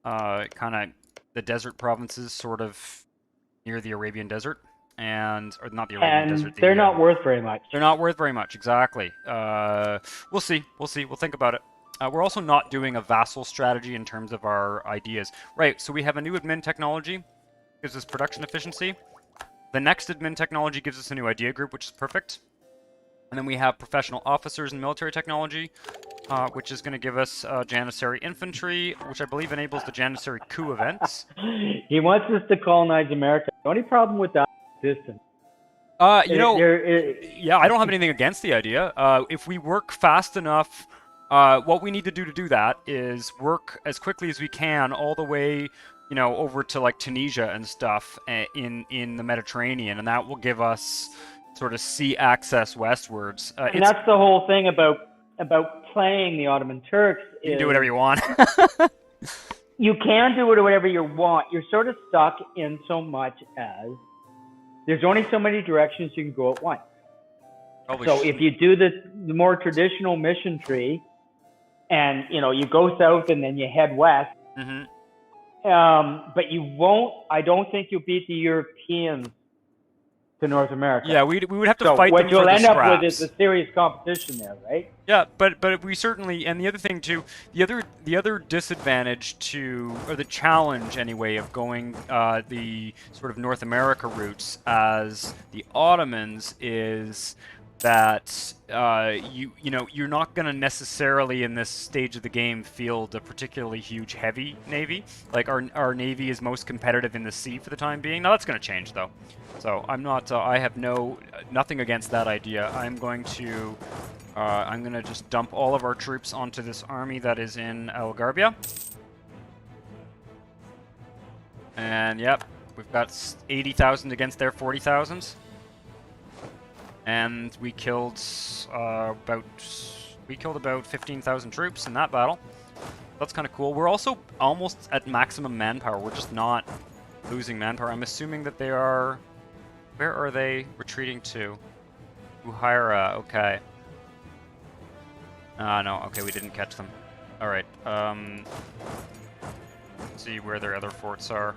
kind of the desert provinces sort of near the Arabian Desert, or not the Arabian Desert. They're not worth very much. They're not worth very much, exactly. We'll see. We'll think about it. We're also not doing a vassal strategy in terms of our ideas. Right, so we have a new admin technology, gives us production efficiency. The next admin technology gives us a new idea group, which is perfect. And then we have professional officers and military technology, which is going to give us Janissary infantry, which I believe enables the Janissary coup events. He wants us to colonize America. The only problem with that is distance. Yeah, I don't have anything against the idea. If we work fast enough, what we need to do that is work as quickly as we can all the way, over to like Tunisia and stuff in the Mediterranean, and that will give us sort of sea access westwards. And that's the whole thing about playing the Ottoman Turks. You can do whatever you want. You can do whatever you want. You're sort of stuck in so much as there's only so many directions you can go at once. So if you do the more traditional mission tree, and you go south and then you head west, but you won't. I don't think you'll beat the Europeans to North America. Yeah, we would have to fight them for the scraps. What you'll end up with is a serious competition there, right? Yeah, but we certainly, and the other thing too, the other disadvantage or the challenge anyway of going the sort of North America routes as the Ottomans is that you're not going to necessarily in this stage of the game field a particularly huge heavy navy. Like our navy is most competitive in the sea for the time being. Now that's going to change though. So I'm not. I have nothing against that idea. I'm going to just dump all of our troops onto this army that is in Algarbia. And yep, we've got 80,000 against their 40,000. And we killed about 15,000 troops in that battle. That's kind of cool. We're also almost at maximum manpower. We're just not losing manpower. I'm assuming that they are. Where are they retreating to? Buhaira. Okay. No. Okay, we didn't catch them. All right. Let's see where their other forts are.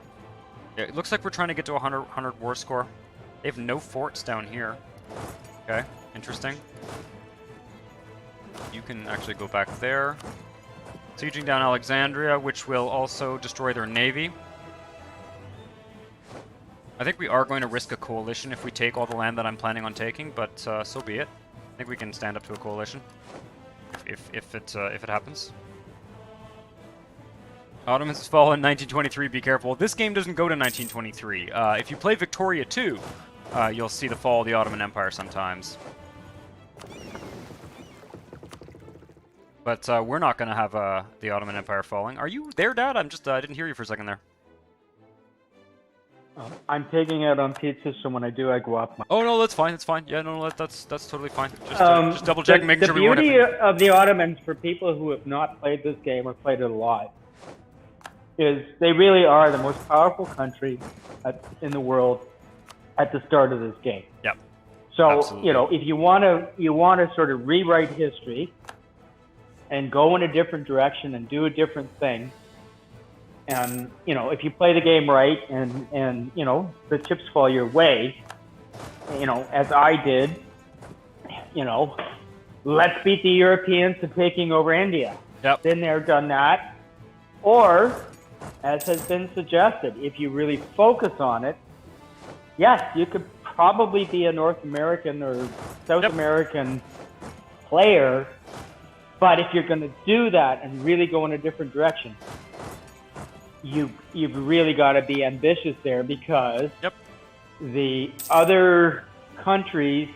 Yeah, it looks like we're trying to get to 100 war score. They have no forts down here. Okay, interesting. You can actually go back there. Sieging down Alexandria, which will also destroy their navy. I think we are going to risk a coalition if we take all the land that I'm planning on taking, but so be it. I think we can stand up to a coalition if it happens. Ottomans has fallen 1923. Be careful. This game doesn't go to 1923. If you play Victoria 2. You'll see the fall of the Ottoman Empire sometimes. But we're not going to have the Ottoman Empire falling. Are you there, Dad? I didn't hear you for a second there. I'm taking out on pizza, so when I do, I go up. Oh no, that's fine. That's fine. Yeah, no, that's totally fine. Just double check, making sure we want. The beauty of the Ottomans, for people who have not played this game or played it a lot, is they really are the most powerful country in the world at the start of this game. Yep. So absolutely. If you want to sort of rewrite history and go in a different direction and do a different thing. And, if you play the game right and the chips fall your way, as I did, let's beat the Europeans to taking over India. Yep. Been there, done that. Or, as has been suggested, if you really focus on it, yes, you could probably be a North American or South American player, but if you're going to do that and really go in a different direction, you've really got to be ambitious there, because the other countries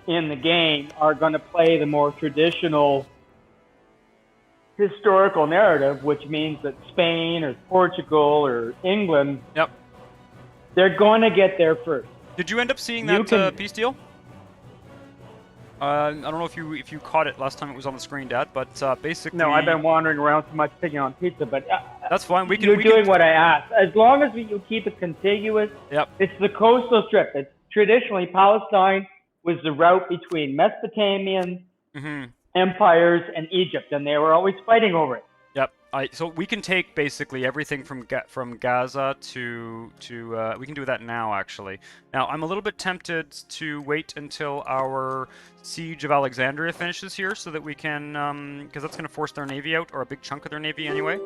in the game are going to play the more traditional historical narrative, which means that Spain or Portugal or England, they're going to get there first. Did you end up seeing that peace deal? I don't know if you caught it last time it was on the screen, Dad, but basically... No, I've been wandering around too much picking on pizza, but... that's fine. You're doing what I asked. As long as you keep it contiguous, it's the coastal strip. It's traditionally, Palestine was the route between Mesopotamian empires and Egypt, and they were always fighting over it. Yep. So we can take basically everything from Gaza to we can do that now, actually. Now, I'm a little bit tempted to wait until our siege of Alexandria finishes here so that we can, because that's going to force their navy out, or a big chunk of their navy anyway.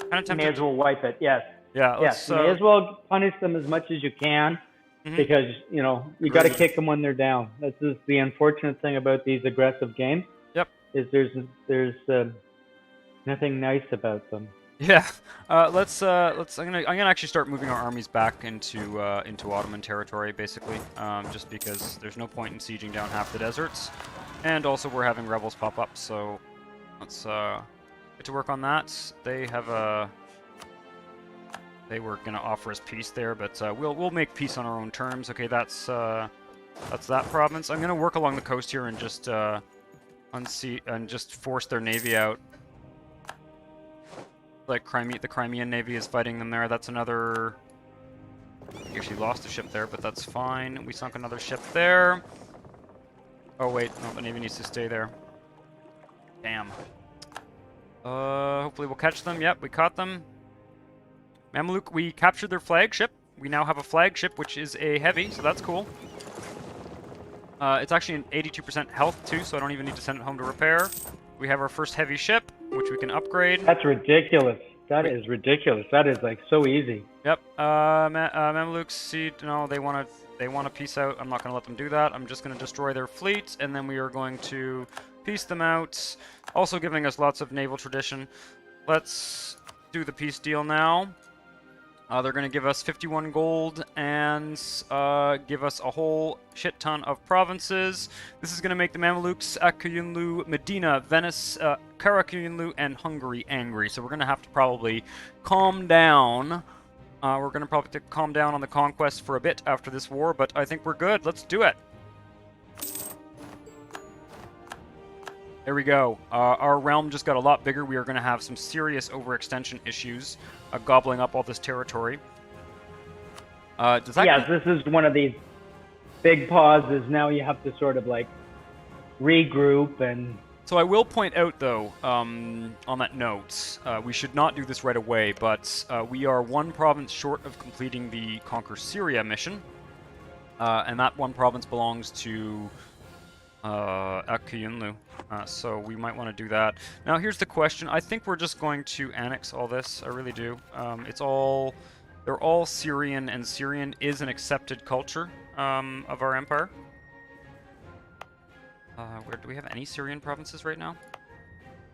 Kind of tempted. May as well wipe it, yes. Yeah. Yes, may as well punish them as much as you can, because, you got to kick them when they're down. This is the unfortunate thing about these aggressive games. Yep. Is there's nothing nice about them. Yeah. I'm gonna actually start moving our armies back into Ottoman territory, basically. Just because there's no point in sieging down half the deserts, and also we're having rebels pop up. So let's get to work on that. They have a. They were gonna offer us peace there, but we'll make peace on our own terms. Okay, that's that province. I'm gonna work along the coast here and just just force their navy out. Like the Crimean Navy is fighting them there. That's another. We actually lost a ship there, but that's fine. We sunk another ship there. Oh wait, no, the Navy needs to stay there. Damn. Hopefully we'll catch them. Yep, we caught them. Mamluk, we captured their flagship. We now have a flagship, which is a heavy, so that's cool. It's actually an 82% health too, so I don't even need to send it home to repair. We have our first heavy ship, which we can upgrade. That's ridiculous. That is ridiculous. That is like so easy. Yep. Mamluks, see, no, they want to peace out. I'm not going to let them do that. I'm just going to destroy their fleet, and then we are going to peace them out. Also giving us lots of naval tradition. Let's do the peace deal now. They're going to give us 51 gold and give us a whole shit ton of provinces. This is going to make the Mamelukes, Akuyunlu, Medina, Venice, Karakuyunlu, and Hungary angry. So we're going to have to probably calm down. We're going to probably have to calm down on the conquest for a bit after this war, but I think we're good. Let's do it. There we go. Our realm just got a lot bigger. We are going to have some serious overextension issues, gobbling up all this territory. Yes, this is one of these big pauses. Now you have to sort of like regroup and... So I will point out, though, on that note, we should not do this right away, but we are one province short of completing the Conquer Syria mission, and that one province belongs to Akuyunlu. So we might want to do that. Now here's the question. I think we're just going to annex all this. I really do. They're all Syrian, and Syrian is an accepted culture of our empire. Do we have any Syrian provinces right now?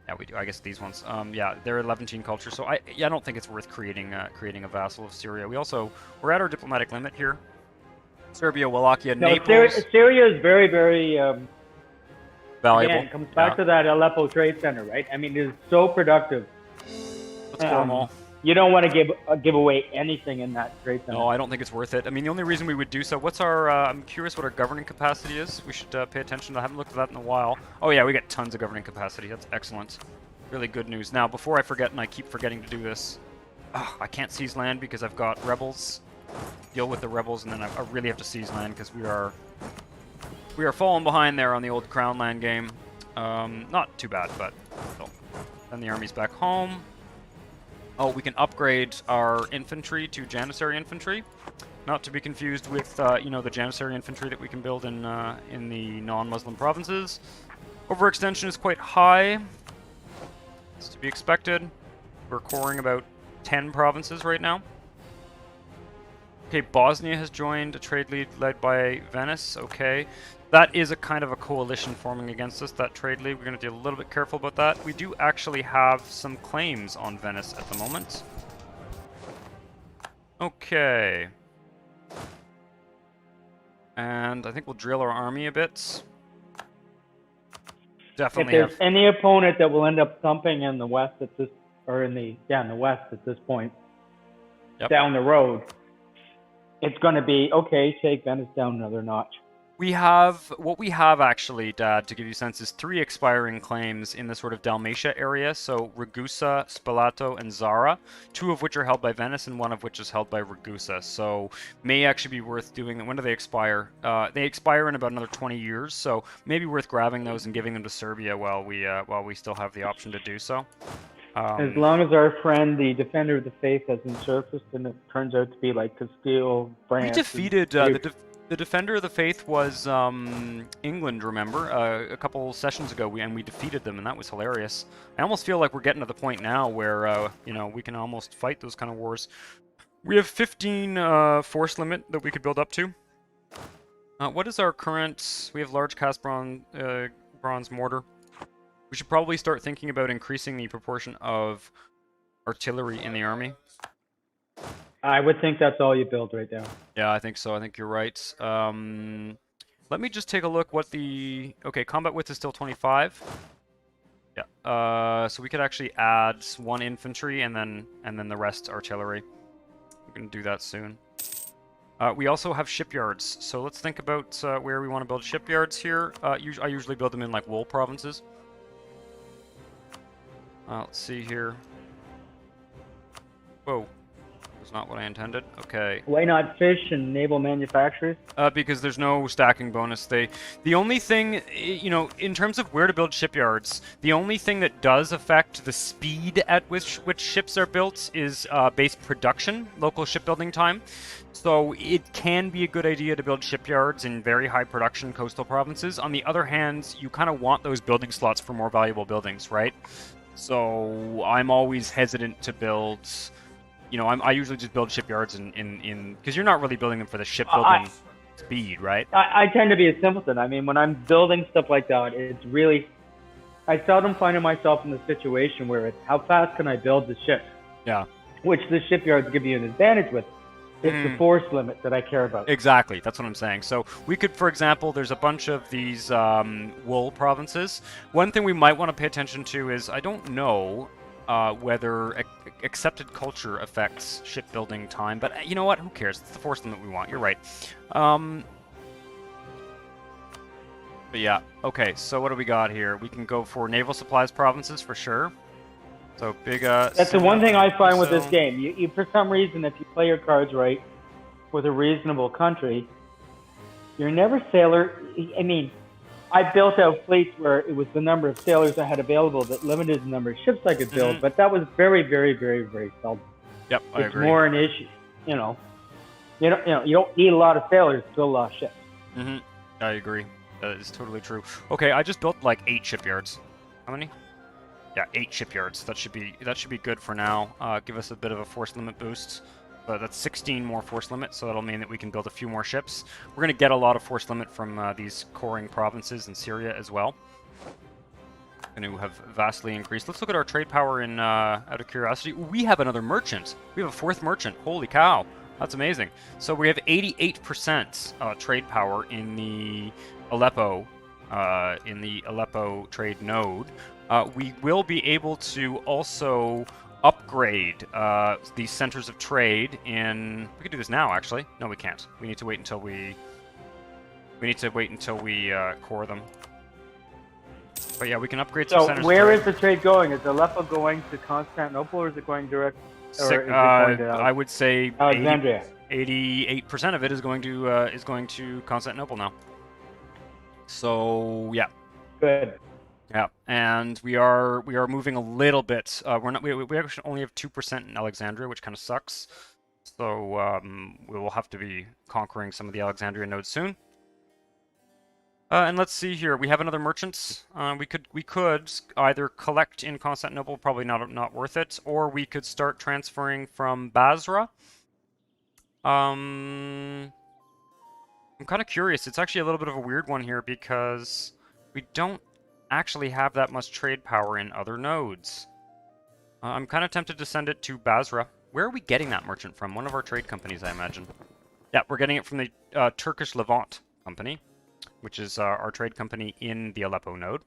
Yeah, we do. I guess these ones. Yeah, they're 11 culture. So I don't think it's worth creating a vassal of Syria. We're at our diplomatic limit here. Serbia, Wallachia, Naples. Syria is very, very valuable. Again, it comes back to that Aleppo Trade Center, right? I mean, it is so productive. Let's go them all. You don't want to give away anything in that trade center. No, I don't think it's worth it. I mean, the only reason we would do so... What's our... I'm curious what our governing capacity is. We should pay attention. I haven't looked at that in a while. Oh yeah, we got tons of governing capacity. That's excellent. Really good news. Now, before I forget, and I keep forgetting to do this, I can't seize land because I've got rebels. Deal with the rebels, and then I really have to seize land because we are falling behind there on the old Crown Land game. Not too bad, but still. Send the armies back home. Oh, we can upgrade our infantry to Janissary infantry. Not to be confused with, the Janissary infantry that we can build in the non-Muslim provinces. Overextension is quite high. It's to be expected. We're coring about 10 provinces right now. Okay, Bosnia has joined a trade league led by Venice. Okay. That is a kind of a coalition forming against us, that trade league. We're going to be a little bit careful about that. We do actually have some claims on Venice at the moment. Okay. And I think we'll drill our army a bit. Definitely. If there's any opponent that will end up thumping in the west at this, or in the west at this point, down the road, it's going to be, okay, take Venice down another notch. What we have actually, Dad, to give you a sense, is 3 expiring claims in the sort of Dalmatia area. So Ragusa, Spalato, and Zara, 2 of which are held by Venice and 1 of which is held by Ragusa. So may actually be worth doing them. When do they expire? They expire in about another 20 years. So maybe worth grabbing those and giving them to Serbia while we still have the option to do so. As long as our friend, the Defender of the Faith, hasn't surfaced, and it turns out to be like Castile, France. We defeated the Defender of the Faith was England, remember? A couple sessions ago, we defeated them, and that was hilarious. I almost feel like we're getting to the point now where, we can almost fight those kind of wars. We have 15 force limit that we could build up to. What is our current... We have large cast bronze mortar. We should probably start thinking about increasing the proportion of artillery in the army. I would think that's all you build right now. Yeah, I think so. I think you're right. Let me just take a look what the... Okay, combat width is still 25. Yeah. So we could actually add 1 infantry and then the rest artillery. We're gonna do that soon. We also have shipyards, so let's think about where we want to build shipyards here. I usually build them in like wool provinces. Let's see here. Whoa. That's not what I intended. Okay. Why not fish and naval manufacturers? Because there's no stacking bonus. The only thing, you know, in terms of where to build shipyards, the only thing that does affect the speed at which ships are built is base production, local shipbuilding time. So it can be a good idea to build shipyards in very high production coastal provinces. On the other hand, you kind of want those building slots for more valuable buildings, right? So I'm always hesitant to build... You know, I usually just build shipyards in because you're not really building them for the shipbuilding speed, right? I tend to be a simpleton. I mean, when I'm building stuff like that, it's really... I seldom find myself in the situation where it's how fast can I build the ship? Yeah. Which the shipyards give you an advantage with. It's the force limit that I care about. Exactly, that's what I'm saying. So we could, for example, there's a bunch of these wool provinces. One thing we might want to pay attention to is, I don't know whether accepted culture affects shipbuilding time, but you know what? Who cares? It's the force limit we want. You're right. But yeah, okay. So what do we got here? We can go for naval supplies provinces for sure. So big. That's the one thing I find with this game. You for some reason, if you play your cards right with a reasonable country, you're never sailor. I mean, I built out fleets where it was the number of sailors I had available that limited the number of ships I could build, but that was very, very, very, very seldom. Yep, I agree. It's more an issue, you know. You don't need a lot of sailors to build a lot of ships. I agree. That is totally true. Okay, I just built like 8 shipyards. How many? Yeah, 8 shipyards. That should be good for now. Give us a bit of a force limit boost. But that's 16 more force limit, so that'll mean that we can build a few more ships. We're going to get a lot of force limit from these coring provinces in Syria as well. Going to have vastly increased. Let's look at our trade power in, out of curiosity. We have another merchant. We have a 4th merchant. Holy cow. That's amazing. So we have 88% trade power in the Aleppo trade node. We will be able to also upgrade these centers of trade in... We could do this now, actually. No, we can't. We need to wait until we core them. But yeah, we can upgrade some centers. So where is the trade going? Is Aleppo going to Constantinople, or is it going direct? I would say Alexandria. 88% of it is going to Constantinople now. So yeah. Good. Yeah, and we are moving a little bit. We actually only have 2% in Alexandria, which kind of sucks. So we will have to be conquering some of the Alexandria nodes soon. And let's see here. We have another merchant. We could either collect in Constantinople, probably not worth it, or we could start transferring from Basra. I'm kind of curious. It's actually a little bit of a weird one here because we don't actually have that much trade power in other nodes. I'm kind of tempted to send it to Basra. Where are we getting that merchant from? One of our trade companies, I imagine. Yeah, we're getting it from the Turkish Levant company, which is our trade company in the Aleppo node.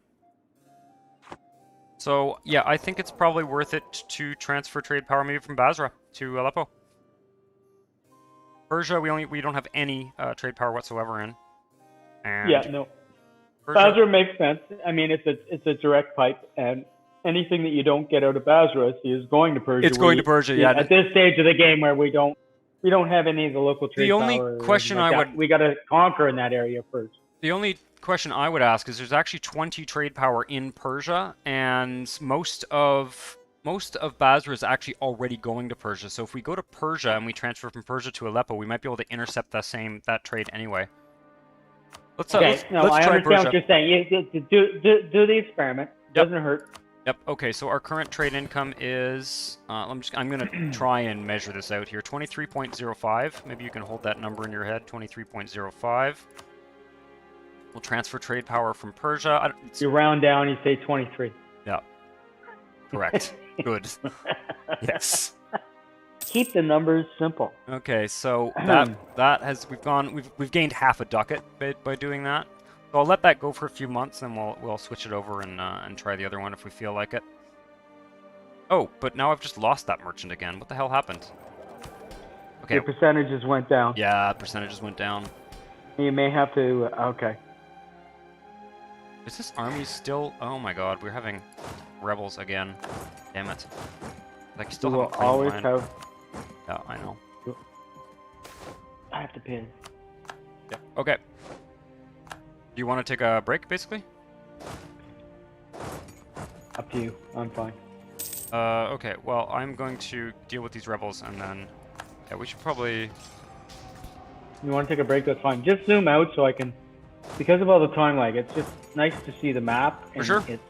So yeah, I think it's probably worth it to transfer trade power maybe from Basra to Aleppo. Persia, we don't have any trade power whatsoever in. And yeah, no. Persia. Basra makes sense. I mean, it's a direct pipe, and anything that you don't get out of Basra is going to Persia. It's going to Persia, yeah. At this stage of the game, where we don't have any of the local trade power. The only question we got to conquer in that area first. The only question I would ask is there's actually 20 trade power in Persia, and most of Basra is actually already going to Persia. So if we go to Persia and we transfer from Persia to Aleppo, we might be able to intercept that trade anyway. Let's try I understand Persia. what you're saying. Do the experiment. Yep. Doesn't hurt. Yep. Okay. So our current trade income is. I'm gonna try and measure this out here. 23.05. Maybe you can hold that number in your head. 23.05. We'll transfer trade power from Persia. You round down. You say 23. Yeah. Correct. Good. Yes. Keep the numbers simple. Okay, so that has we've gained half a ducat by doing that. So I'll let that go for a few months, and we'll switch it over and try the other one if we feel like it. Oh, but now I've just lost that merchant again. What the hell happened? Okay. Your percentages went down. Yeah, percentages went down. You may have to. Okay. Is this army still? Oh my God, we're having rebels again. Damn it! Like still You will haven't claimed always land. have. Yeah, I know. I have to pin. Yeah. Okay. Do you want to take a break, basically? Up to you. I'm fine. Okay. Well, I'm going to deal with these rebels, and then yeah, we should probably. You want to take a break? That's fine. Just zoom out so I can, because of all the time lag. It's just nice to see the map For sure. its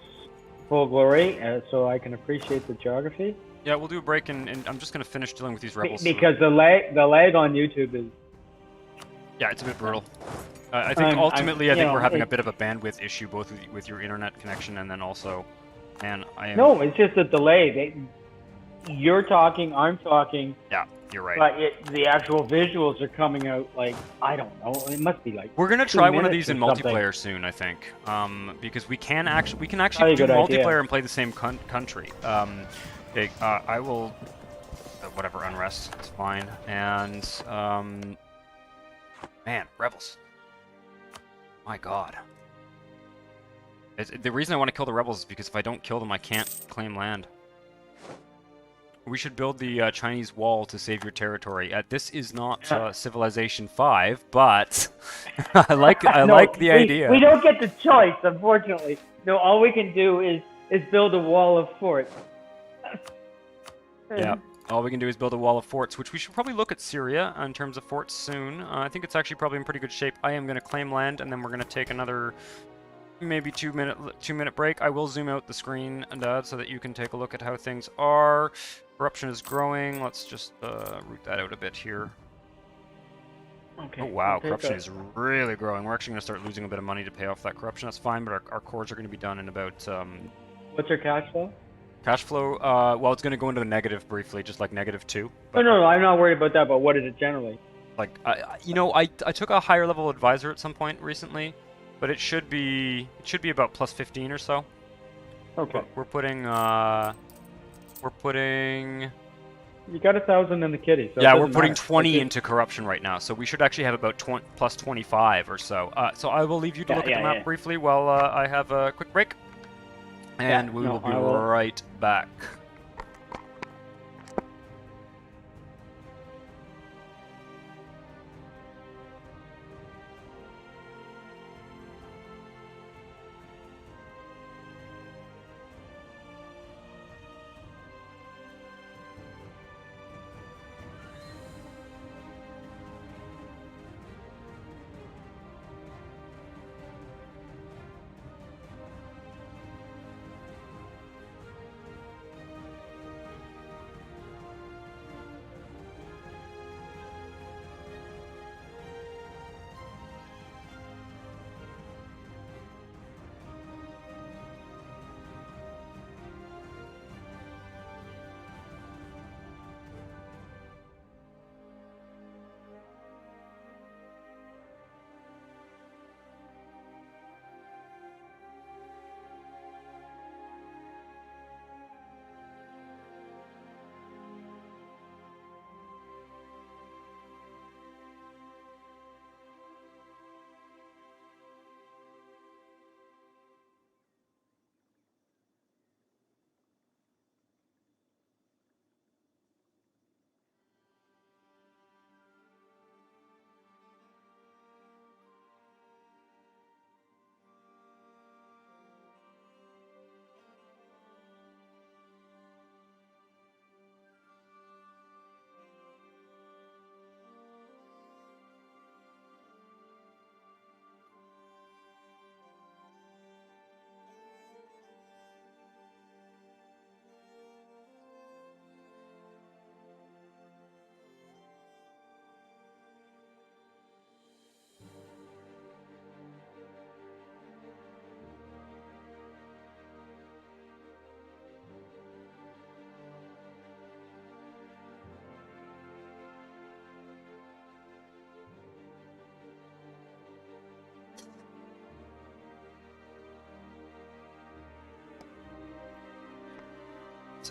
full glory, so I can appreciate the geography. Yeah, we'll do a break, and I'm just going to finish dealing with these rebels. Because the lag on YouTube is. Yeah, it's a bit brutal. I think ultimately, I think we're having a bit of a bandwidth issue, both with your internet connection and then also, man, I am. No, it's just a delay. You're talking, I'm talking. Yeah, you're right. But the actual visuals are coming out like, I don't know. It must be like. We're gonna try one of these in multiplayer soon, I think, because we can actually do multiplayer and play the same country. I will, whatever, Unrest, it's fine. And man, rebels. My God. The reason I want to kill the rebels is because if I don't kill them, I can't claim land. We should build the Chinese wall to save your territory. This is not Civilization 5, but I like the idea. We don't get the choice, unfortunately. No, all we can do is build a wall of forts. Yeah, all we can do is build a wall of forts, which we should probably look at Syria in terms of forts soon. I think it's actually probably in pretty good shape. I am going to claim land, and then we're going to take another maybe 2 minute break. I will zoom out the screen so that you can take a look at how things are. Corruption is growing. Let's just root that out a bit here. Okay. Oh wow, corruption is really growing. We're actually going to start losing a bit of money to pay off that corruption. That's fine, but our cores are going to be done in about. What's your cash flow? Cash flow, well, it's going to go into the negative briefly, just like -2. But no, I'm not worried about that, but what is it generally? Like, I took a higher level advisor at some point recently, but it should be about +15 or so. Okay. We're putting, You got 1,000 in the kitty. So yeah, we're putting 20 into corruption right now, so we should actually have about +25 or so. So I will leave you to look at the map briefly while I have a quick break. And we will be right back.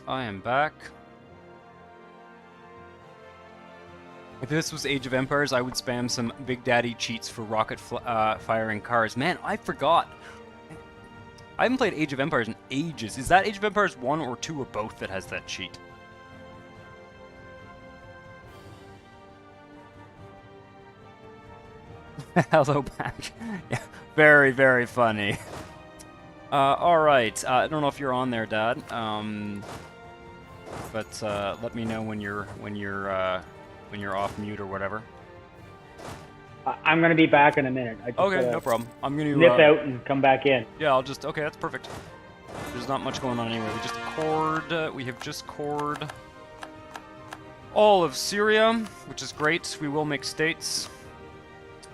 I am back. If this was Age of Empires, I would spam some Big Daddy cheats for rocket firing cars. Man, I forgot. I haven't played Age of Empires in ages. Is that Age of Empires 1 or 2 or both that has that cheat? Hello back. Yeah, very, very funny. Alright, I don't know if you're on there, Dad. But let me know when you're off mute or whatever. I'm going to be back in a minute. I just okay, no problem. I'm going to nip out and come back in. Yeah, I'll just... Okay, that's perfect. There's not much going on anyway. We have just cored all of Syria, which is great. We will make states.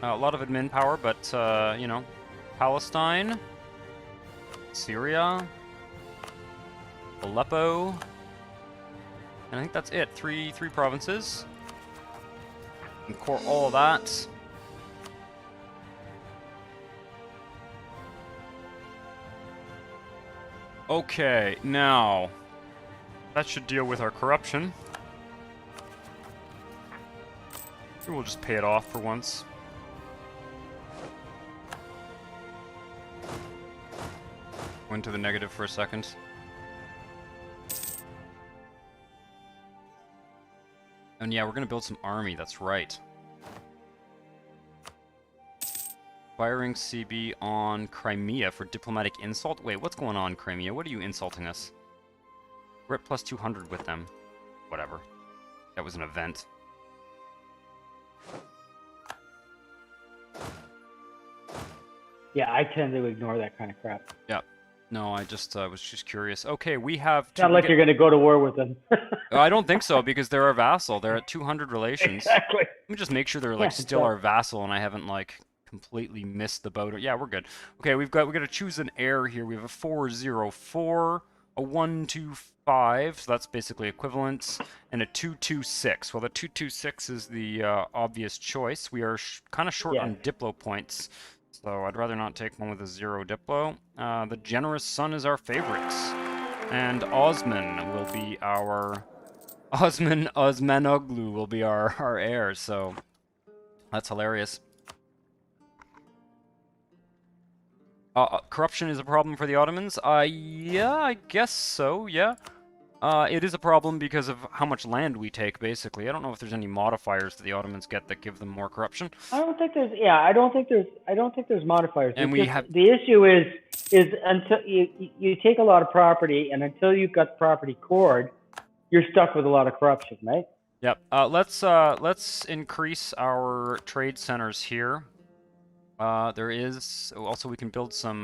A lot of admin power, but, you know, Palestine, Syria, Aleppo, and I think that's it. Three provinces. And core all of that. Okay, now that should deal with our corruption. We'll just pay it off for once. Went to the negative for a second. And yeah, we're gonna build some army, that's right. Firing CB on Crimea for diplomatic insult? Wait, what's going on, Crimea? What are you insulting us? We're at plus 200 with them. Whatever. That was an event. Yeah, I tend to ignore that kind of crap. Yeah. No, I just was just curious. Okay, we have... Not like you're going to go to war with them. I don't think so, because they're our vassal. They're at 200 relations. Exactly. Let me just make sure they're like still our vassal and I haven't like completely missed the boat. Yeah, we're good. Okay, we got to choose an heir here. We have a 404, a 125, so that's basically equivalent, and a 226. Well, the 226 is the obvious choice. We are kind of short on Diplo points, so I'd rather not take one with a 0 Diplo. The generous son is our favorite, and Osman will be our... Osmanoglu will be our heir, so that's hilarious. Corruption is a problem for the Ottomans? Yeah, I guess so, yeah. It is a problem because of how much land we take, basically. I don't know if there's any modifiers that the Ottomans get that give them more corruption. I don't think there's modifiers. And the issue is until you take a lot of property, and until you've got property cored, you're stuck with a lot of corruption, right? Yep. Let's increase our trade centers here. There is also we can build some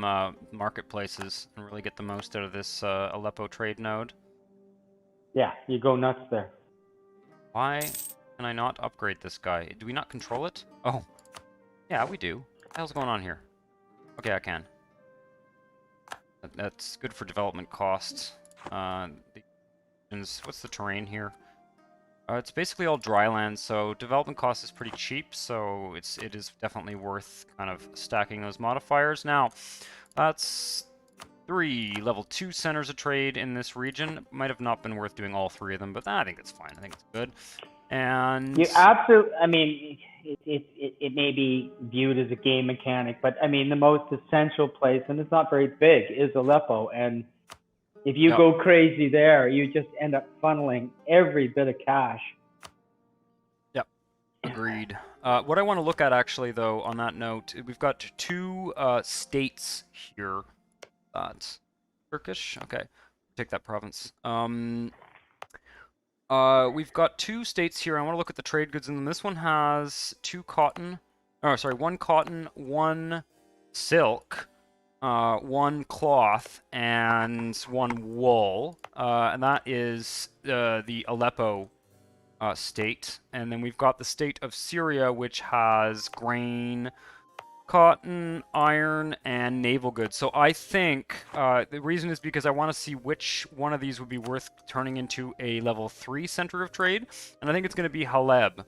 marketplaces and really get the most out of this Aleppo trade node. Yeah, you go nuts there. Why can I not upgrade this guy? Do we not control it? Oh, yeah, we do. What the hell's going on here? Okay, I can. That's good for development costs. What's the terrain here? It's basically all dry land, so development cost is pretty cheap, so it is definitely worth kind of stacking those modifiers. Now, that's 3 level 2 centers of trade in this region. Might have not been worth doing all 3 of them, but I think it's fine. I think it's good. And you absolutely, I mean, it may be viewed as a game mechanic, but I mean, the most essential place, and it's not very big, is Aleppo, and if you go crazy there, you just end up funneling every bit of cash. Yep, agreed. What I want to look at, actually, though, on that note, we've got 2 states here. That's Turkish? Okay, take that province. We've got 2 states here. I want to look at the trade goods in them. This one has 2 cotton. Oh, sorry, 1 cotton, 1 silk. 1 cloth and 1 wool, and that is the Aleppo state. And then we've got the state of Syria, which has grain, cotton, iron, and naval goods. So I think the reason is because I want to see which one of these would be worth turning into a level 3 center of trade, and I think it's going to be Haleb.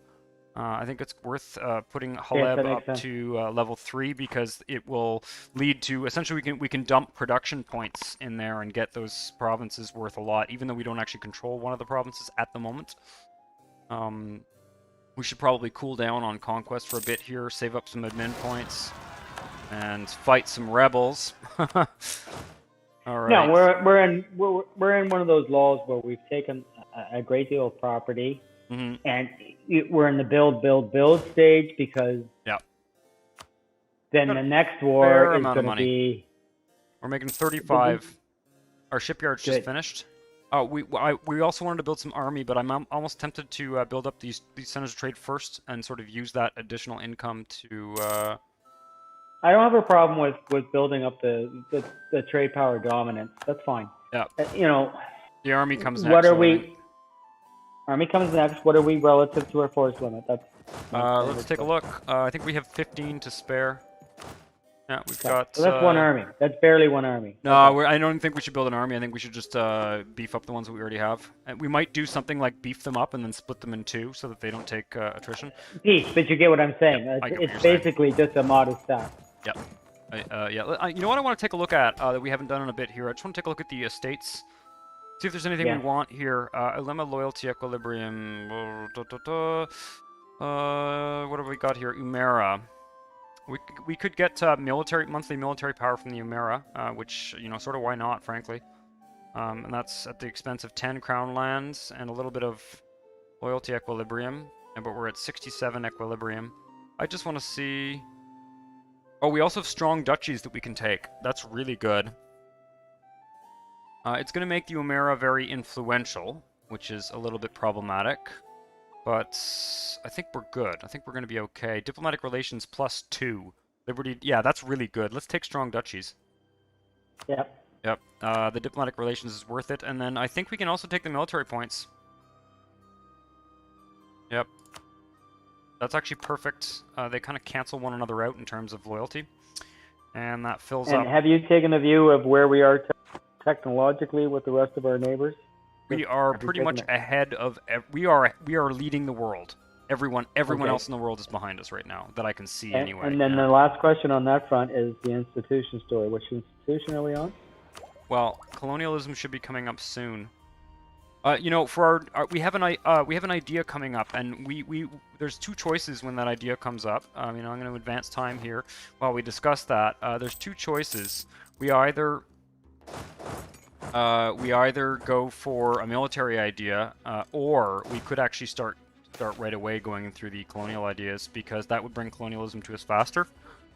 I think it's worth putting that Haleb makes up sense. to level 3 because it will lead to essentially we can dump production points in there and get those provinces worth a lot, even though we don't actually control one of the provinces at the moment. We should probably cool down on conquest for a bit here, save up some admin points, and fight some rebels. All right. No, we're in one of those laws where we've taken a great deal of property, Mm-hmm. and we're in the build stage because Yeah. then Got the a next fair war is amount of going to money. be. We're making 35. Our shipyard's just Good. finished. We also wanted to build some army, but I'm almost tempted to build up these centers of trade first and sort of use that additional income to. I don't have a problem with building up the trade power dominance. That's fine. Yeah. The army comes next. What are so I think- we? Army comes next. What are we relative to our force limit? That's. let's take a look. I think we have 15 to spare. Yeah, we've got. So that's one army. That's barely one army. No, I don't think we should build an army. I think we should just beef up the ones that we already have. And we might do something like beef them up and then split them in two so that they don't take attrition. Beef, but you get what I'm saying. Yep, I get what It's you're saying. basically just a modest staff. Yep. You know what I want to take a look at that we haven't done in a bit here? I just want to take a look at the estates. See if there's anything we want here. Lemma, loyalty, equilibrium. What have we got here? Umera. We could get monthly military power from the Umera, which, sort of why not, frankly. And that's at the expense of 10 crown lands and a little bit of loyalty equilibrium. But we're at 67 equilibrium. I just want to see... Oh, we also have strong duchies that we can take. That's really good. It's going to make the Umera very influential, which is a little bit problematic. But I think we're good. I think we're going to be okay. Diplomatic relations +2. Liberty, yeah, that's really good. Let's take strong duchies. Yep. Yep. The diplomatic relations is worth it. And then I think we can also take the military points. Yep. That's actually perfect. They kind of cancel one another out in terms of loyalty. And that fills up. And have you taken a view of where we are technologically with the rest of our neighbors? We are pretty much ahead of. We are leading the world. Everyone else in the world is behind us right now that I can see anyway. And then the last question on that front is the institution story. Which institution are we on? Well, colonialism should be coming up soon. For we have an idea coming up, and there's two choices when that idea comes up. I'm going to advance time here while we discuss that. There's two choices. We either go for a military idea, or we could actually start right away going through the colonial ideas, because that would bring colonialism to us faster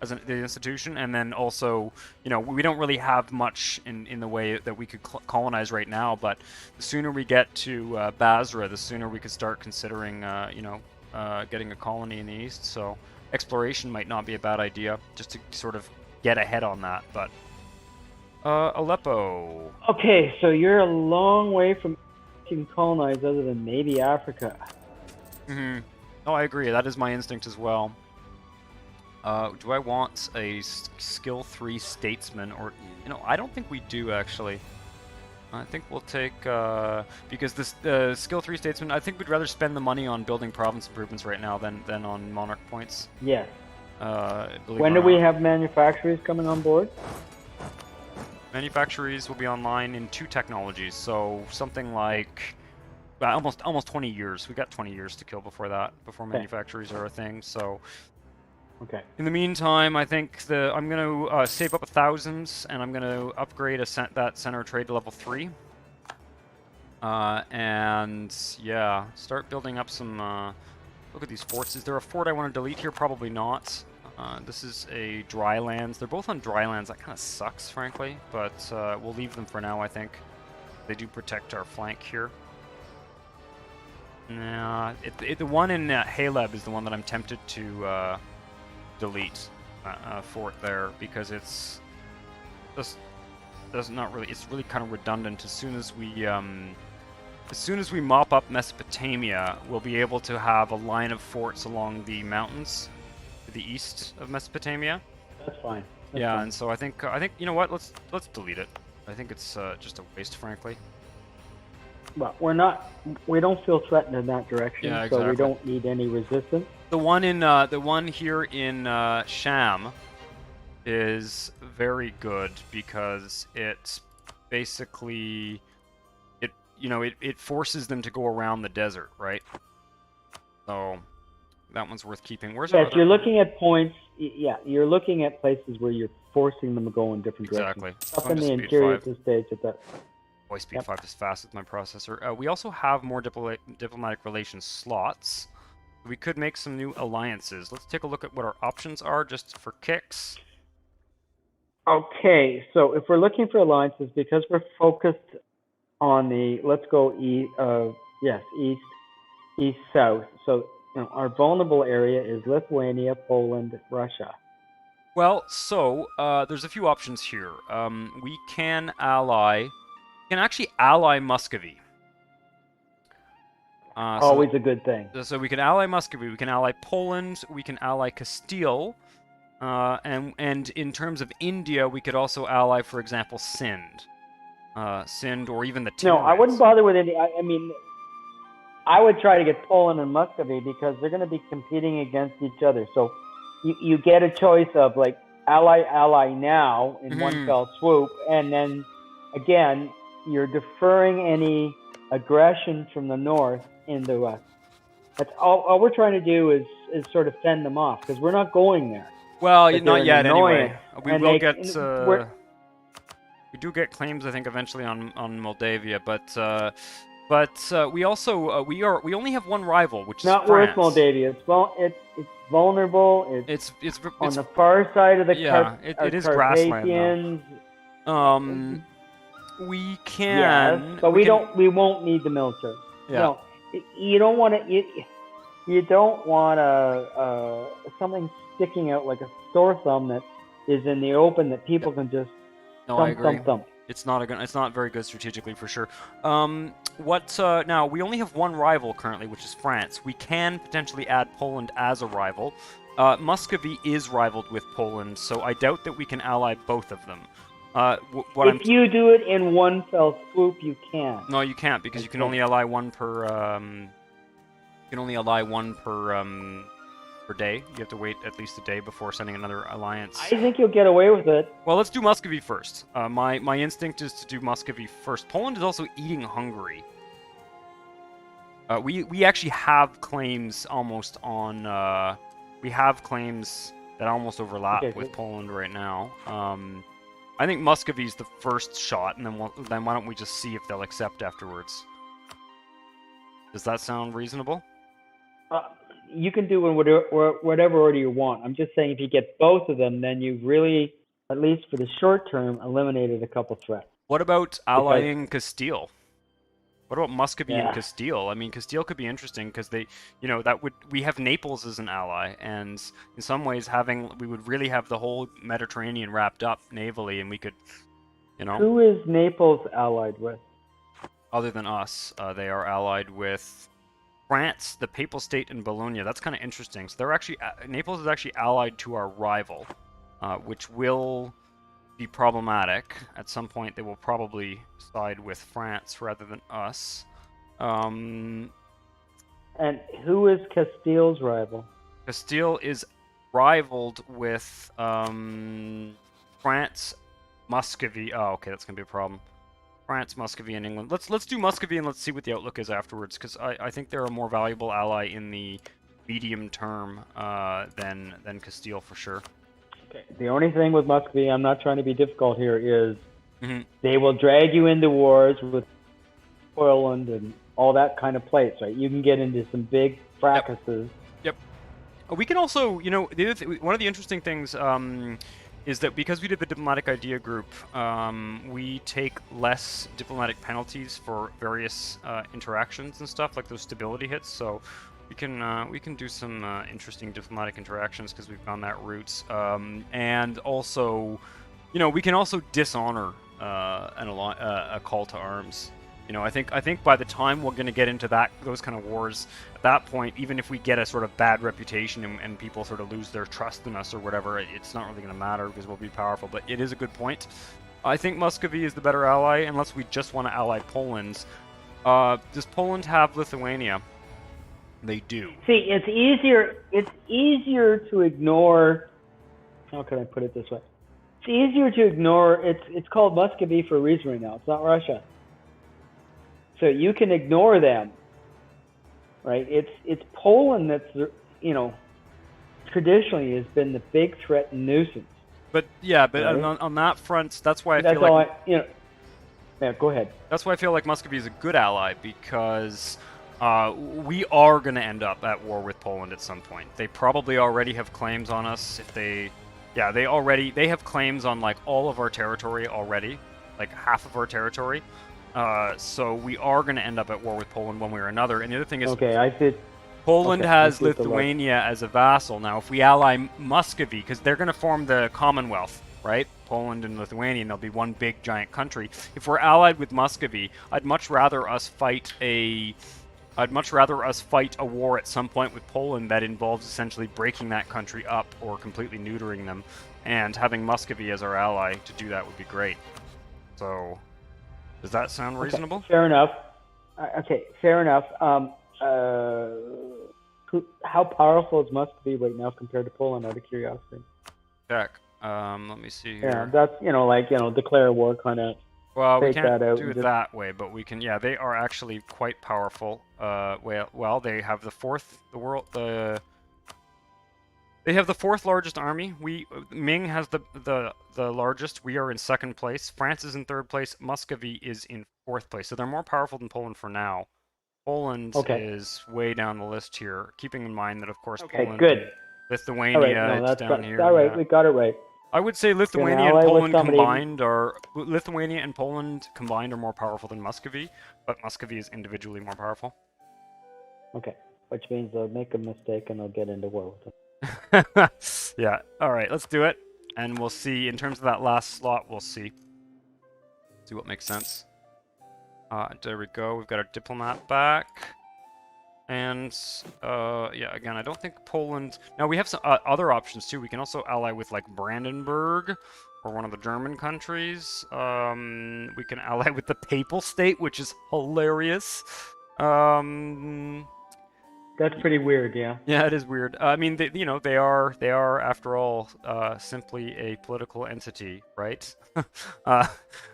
as the institution, and then also, we don't really have much in the way that we could colonize right now, but the sooner we get to Basra, the sooner we could start considering, getting a colony in the east, so exploration might not be a bad idea, just to sort of get ahead on that, but... Aleppo. Okay, so you're a long way from being colonized other than maybe Africa. Mm-hmm. Oh, I agree. That is my instinct as well. Do I want a skill 3 statesman, or I don't think we do actually. I think we'll take because this skill 3 statesman. I think we'd rather spend the money on building province improvements right now than on monarch points. Yes. When do we have manufacturers coming on board? Manufactories will be online in 2 technologies, so something like almost 20 years. We got 20 years to kill before manufactories are a thing. So, okay. In the meantime, I think I'm going to save up 1,000, and I'm going to upgrade that center of trade to level 3. And yeah, start building up some. Look at these forts. Is there a fort I want to delete here? Probably not. This is a dry lands. They're both on dry lands. That kind of sucks, frankly, but we'll leave them for now, I think. They do protect our flank here. Nah, the one in Haleb is the one that I'm tempted to delete. Fort there, because it's just not really. It's really kind of redundant. As soon as we mop up Mesopotamia, we'll be able to have a line of forts along the mountains to the east of Mesopotamia. That's fine. That's yeah, fine. and so I think you know what? Let's delete it. I think it's just a waste, frankly. well, we don't feel threatened in that direction, Yeah, so we exactly. don't need any resistance. The one here in Sham is very good because it's basically it forces them to go around the desert, right? So that one's worth keeping. Where's our Yes, other you're looking at points. Yeah, you're looking at places where you're forcing them to go in different Exactly. directions. Up Going in to the speed interior 5. of the stage at that. Boy, speed Yep. 5 is fast with my processor. We also have more diplomatic relations slots. We could make some new alliances. Let's take a look at what our options are, just for kicks. Okay, so if we're looking for alliances, because we're focused on the, let's go east, south. So our vulnerable area is Lithuania, Poland, Russia. Well, so there's a few options here. We can actually ally Muscovy. Always a good thing. So we can ally Muscovy, we can ally Poland, we can ally Castile, and in terms of India, we could also ally, for example, Sind, or even the Timurids. No, I wouldn't bother with India. I mean, I would try to get Poland and Muscovy because they're going to be competing against each other. So you get a choice of like ally now in one fell swoop, and then again you're deferring any aggression from the north into us. That's all we're trying to do is sort of fend them off because we're not going there. Well, not yet anyway. We will get. We do get claims, I think, eventually on Moldavia, but we also we only have one rival, which not is France. worth Moldavia. It's vulnerable. It's on the far side of the it is grassland. We can. Yes, but we won't need the military. Yeah. No, you don't want to. You don't want something sticking out like a sore thumb that is in the open that people can just. No, I agree. It's not very good strategically for sure. Now we only have one rival currently, which is France. We can potentially add Poland as a rival. Muscovy is rivaled with Poland, so I doubt that we can ally both of them. If you do it in one fell swoop, you can. No, you can't because you can only ally one per. Per day. You have to wait at least a day before sending another alliance. I think you'll get away with it. Well, let's do Muscovy first. My instinct is to do Muscovy first. Poland is also eating Hungary. We actually have claims almost on. We have claims that almost overlap with Poland right now. I think Muscovy's the first shot, and then why don't we just see if they'll accept afterwards? Does that sound reasonable? You can do in whatever order you want. I'm just saying if you get both of them, then you've really, at least for the short term, eliminated a couple threats. What about allying Castile? What about Muscovy and Castile? I mean, Castile could be interesting because we have Naples as an ally, and in some ways we would really have the whole Mediterranean wrapped up navally, and we could, Who is Naples allied with? Other than us, they are allied with France, the Papal State, and Bologna. That's kind of interesting. So they're actually Naples is actually allied to our rival, which will be problematic. At some point, they will probably side with France rather than us. And who is Castile's rival? Castile is rivaled with France, Muscovy. Oh, okay, that's gonna be a problem. France, Muscovy, and England. Let's do Muscovy and let's see what the outlook is afterwards, because I think they're a more valuable ally in the medium term than Castile for sure. Okay. The only thing with Muscovy, I'm not trying to be difficult here, is they will drag you into wars with Poland and all that kind of place, right? You can get into some big fracases. Yep. We can also, one of the interesting things is that because we did the diplomatic idea group, we take less diplomatic penalties for various interactions and stuff, like those stability hits. So we can do some interesting diplomatic interactions because we've gone that route. And also, we can also dishonor a call to arms. I think by the time we're going to get into those kind of wars, at that point, even if we get a sort of bad reputation and people sort of lose their trust in us or whatever, it's not really going to matter because we'll be powerful. But it is a good point. I think Muscovy is the better ally, unless we just want to ally Poland. Does Poland have Lithuania? They do. See, it's easier. It's easier to ignore. How can I put it this way? It's easier to ignore. It's called Muscovy for a reason right now. It's not Russia, so you can ignore them, right? It's Poland that's traditionally has been the big threat and nuisance. But yeah, but right? on that front, that's why I that's feel like Yeah, go ahead. that's why I feel like Muscovy is a good ally, because we are going to end up at war with Poland at some point. They probably already have claims on us. If they have claims on like all of our territory already, like half of our territory. So we are going to end up at war with Poland one way or another. And the other thing is, Poland has Lithuania as a vassal. Now, if we ally Muscovy, because they're going to form the Commonwealth, right? Poland and Lithuania, and they'll be one big giant country. If we're allied with Muscovy, I'd much rather us fight a war at some point with Poland that involves essentially breaking that country up or completely neutering them, and having Muscovy as our ally to do that would be great. So, does that sound reasonable? Okay, fair enough. Fair enough. How powerful is Muscovy right now compared to Poland, out of curiosity? Check. Let me see here. Yeah, that's, declare war kind of. Well, we can't do it that way, but we can. Yeah, they are actually quite powerful. Well, they have they have the fourth largest army. Ming has the largest. We are in second place. France is in third place. Muscovy is in fourth place. So they're more powerful than Poland for now. Poland is way down the list here, keeping in mind that, of course, Poland, Lithuania, it's down here. All right, we got it right. I would say Lithuania and Poland combined are more powerful than Muscovy, but Muscovy is individually more powerful. Okay, which means they'll make a mistake and they'll get into war with them. Yeah. All right, let's do it, and we'll see. In terms of that last slot, we'll see what makes sense. There we go. We've got our diplomat back. And, yeah, again, I don't think Poland... Now, we have some other options, too. We can also ally with, like, Brandenburg, or one of the German countries. We can ally with the Papal State, which is hilarious. That's pretty weird, yeah. Yeah, it is weird. I mean, they are, after all, simply a political entity, right?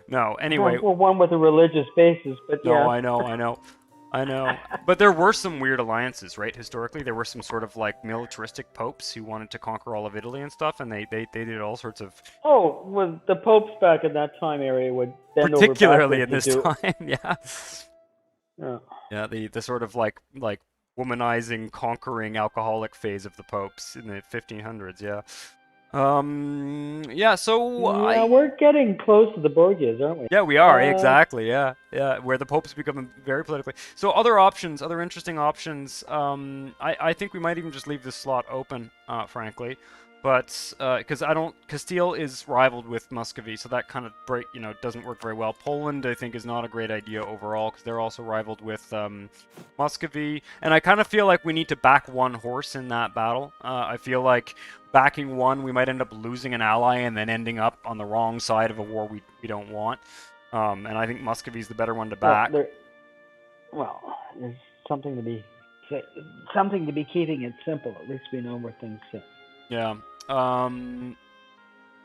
No, anyway... Well, one with a religious basis, but yeah. No, I know. But there were some weird alliances, right? Historically, there were some sort of like militaristic popes who wanted to conquer all of Italy and stuff, and they did all sorts of... Oh, well, the popes back in that time area would bend over particularly at this time, yeah. Yeah, the sort of like womanizing, conquering, alcoholic phase of the popes in the 1500s, yeah. Yeah, so yeah, we're getting close to the Borgias, aren't we? Yeah, we are, exactly, yeah, where the popes become very politically. So other interesting options, I think we might even just leave this slot open, frankly. But, because Castile is rivaled with Muscovy, so that kind of doesn't work very well. Poland, I think, is not a great idea overall, because they're also rivaled with Muscovy. And I kind of feel like we need to back one horse in that battle. I feel like backing one, we might end up losing an ally and then ending up on the wrong side of a war we don't want. And I think Muscovy's the better one to back. Well, there's something to be keeping it simple. At least we know where things sit. Yeah.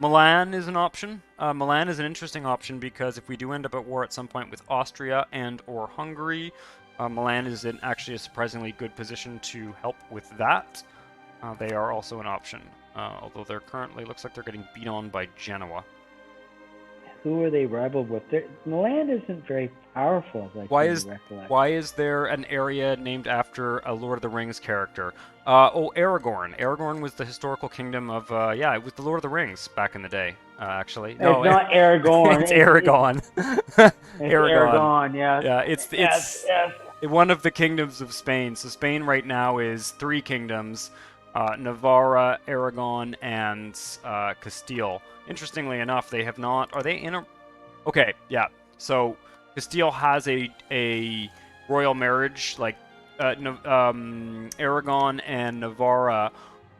Milan is an option. Milan is an interesting option because if we do end up at war at some point with Austria and or Hungary, Milan is in actually a surprisingly good position to help with that. They are also an option, although they're currently, looks like they're getting beat on by Genoa. Who are they rivaled with? Milan isn't very powerful, as I recollect. Why is there an area named after a Lord of the Rings character? Aragorn. Aragorn was the historical kingdom of, it was the Lord of the Rings back in the day, actually. No, it's not Aragorn. It's Aragon. Aragon, yeah. Yeah, it's one of the kingdoms of Spain. So Spain right now is 3 kingdoms, Navarra, Aragon, and Castile. Interestingly enough, they have not... Are they in a... Okay, yeah. So, Castile has a royal marriage, like, Aragon and Navarra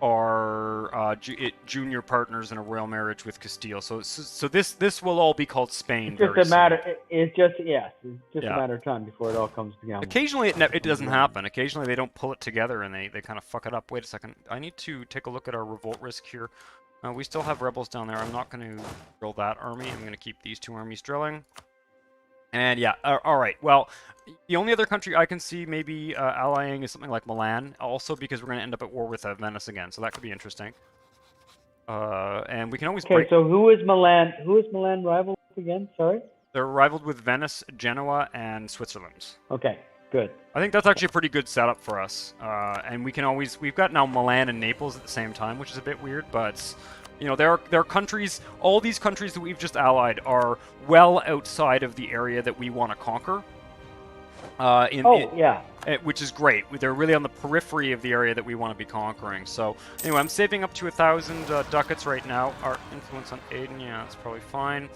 are junior partners in a royal marriage with Castile. So this will all be called Spain. It's just very a matter. soon. It's just yes. It's just Yeah. a matter of time before it all comes together. Occasionally it doesn't happen. Occasionally they don't pull it together and they kind of fuck it up. Wait a second. I need to take a look at our revolt risk here. We still have rebels down there. I'm not going to drill that army. I'm going to keep these 2 armies drilling. And yeah, all right. Well, the only other country I can see maybe allying is something like Milan, also because we're going to end up at war with Venice again, so that could be interesting. And we can always Okay, so who is Milan? Who is Milan rival with again? Sorry. They're rivaled with Venice, Genoa, and Switzerland. Okay, good. I think that's actually a pretty good setup for us. And we've got now Milan and Naples at the same time, which is a bit weird, but you know, there are countries, all these countries that we've just allied are well outside of the area that we want to conquer. Which is great. They're really on the periphery of the area that we want to be conquering. So anyway, I'm saving up to 1,000 ducats right now. Our influence on Aden, yeah, that's probably fine.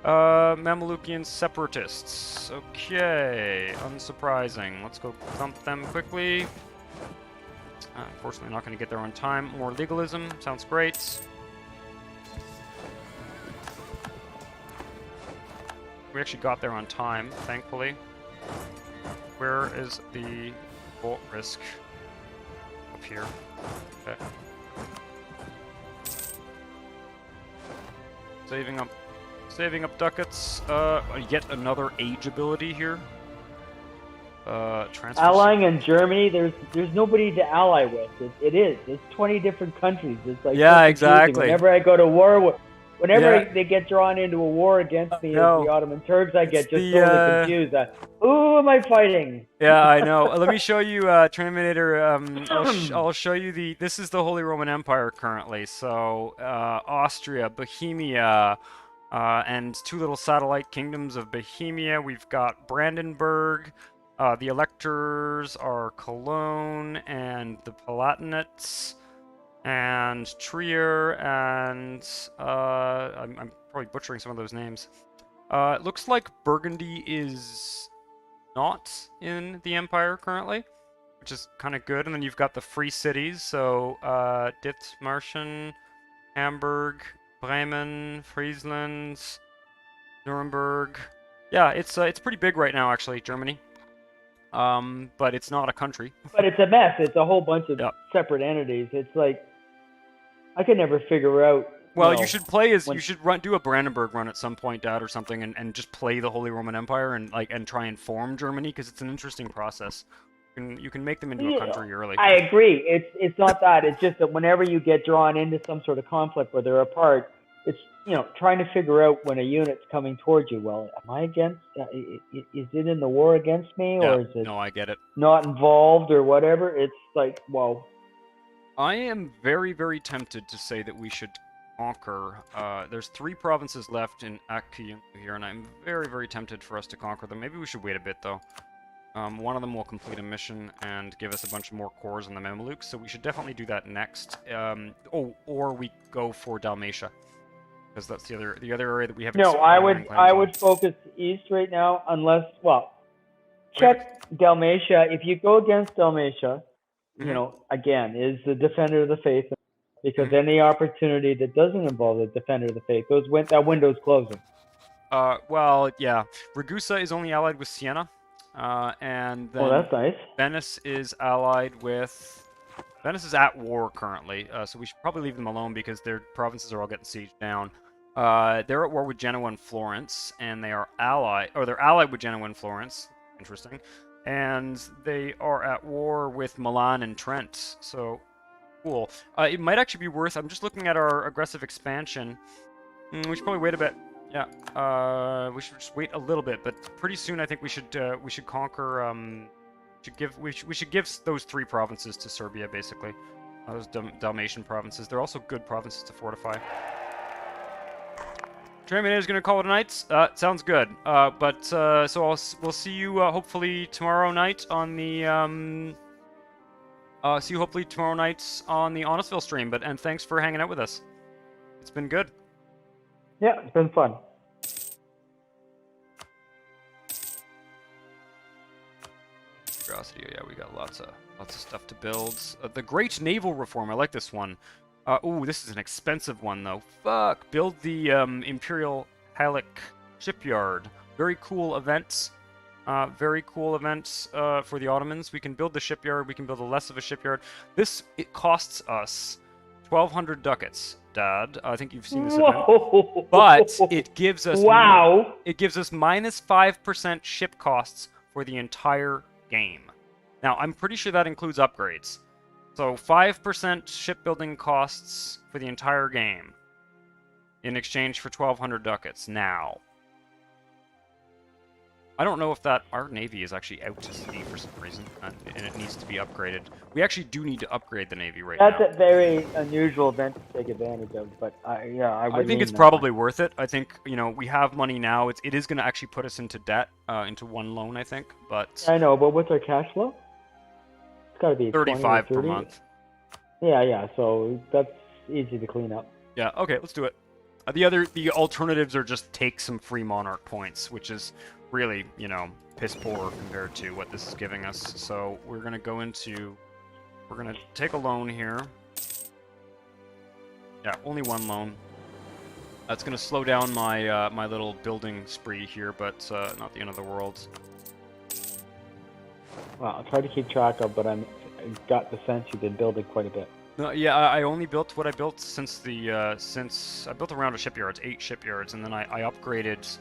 Mamelukian separatists. Okay, unsurprising. Let's go thump them quickly. Unfortunately, not going to get there on time. More legalism. Sounds great. We actually got there on time, thankfully. Where is the bolt risk? Up here. Okay. Saving up ducats. Yet another age ability here. Transfer. Allying in Germany, there's nobody to ally with. It's 20 different countries. It's like yeah, so exactly. Whenever I go to war, whenever they get drawn into a war against me as the Ottoman Turks, I get just totally confused. Who am I fighting? Yeah, I know. Let me show you, Terminator. I'll show you this is the Holy Roman Empire currently. So, Austria, Bohemia, and 2 little satellite kingdoms of Bohemia. We've got Brandenburg. The electors are Cologne and the Palatinates. And Trier, and I'm probably butchering some of those names. It looks like Burgundy is not in the Empire currently, which is kind of good. And then you've got the free cities, so Dithmarschen, Hamburg, Bremen, Friesland, Nuremberg. Yeah, it's pretty big right now, actually, Germany. But it's not a country. But it's a mess. It's a whole bunch of separate entities. It's like I could never figure out. Well, you should do a Brandenburg run at some point, Dad, or something, and just play the Holy Roman Empire and try and form Germany, because it's an interesting process. You can make them into a country early. I agree. It's not that. It's just that whenever you get drawn into some sort of conflict where they're apart, it's trying to figure out when a unit's coming towards you. Well, am I against? Is it in the war against me, or is it? No, I get it. Not involved or whatever. It's like, well. I am very, very tempted to say that we should conquer. There's 3 provinces left in Akiyun here, and I'm very, very tempted for us to conquer them. Maybe we should wait a bit, though. One of them will complete a mission and give us a bunch more cores in the Mamelukes, so we should definitely do that next. Or we go for Dalmatia, because that's the other area that we haven't. No, I would focus east right now, unless check Dalmatia. If you go against Dalmatia, again, is the defender of the faith, because any opportunity that doesn't involve the defender of the faith, that window's closing. Well, yeah, Ragusa is only allied with Siena. And then that's nice. Venice is allied with... Venice is at war currently, so we should probably leave them alone because their provinces are all getting sieged down. They're at war with Genoa and Florence, and they're allied with Genoa and Florence. Interesting. And they are at war with Milan and Trent, so cool. It might actually be worth... I'm just looking at our aggressive expansion. We should probably wait a bit. Yeah, we should just wait a little bit, but pretty soon I think we should conquer. We should give those 3 provinces to Serbia, basically. Those Dalmatian provinces. They're also good provinces to fortify. Terminator is going to call it a night. Sounds good. So we'll see you hopefully tomorrow night on the Honestville stream. And thanks for hanging out with us. It's been good. Yeah, it's been fun. curiosity. Yeah, we got lots of stuff to build. The Great Naval Reform. I like this one. Ooh, this is an expensive one though. Fuck. Build the Imperial Halleck Shipyard. Very cool events. Very cool events for the Ottomans. We can build the shipyard. We can build a less of a shipyard. It costs us 1,200 ducats, Dad. I think you've seen this event. But it gives us it gives us minus 5% ship costs for the entire game. Now, I'm pretty sure that includes upgrades. So 5% shipbuilding costs for the entire game in exchange for 1,200 ducats. Now, I don't know if our navy is actually out to sea for some reason, and it needs to be upgraded. We actually do need to upgrade the navy right now. That's a very unusual event to take advantage of, but I think it's probably worth it. I think, we have money now. It is going to actually put us into debt, into one loan, I think. But I know, but what's our cash flow? It's got to be 35 per month. Yeah. So that's easy to clean up. Yeah. Okay, let's do it. The alternatives are just take some free monarch points, which is really, piss poor compared to what this is giving us. So we're gonna take a loan here. Yeah, only one loan. That's gonna slow down my my little building spree here, but not the end of the world. Well, I'll try to keep track of, but I got the sense you've been building quite a bit. Yeah, I only built what I built since I built a round of shipyards, 8 shipyards, and then I upgraded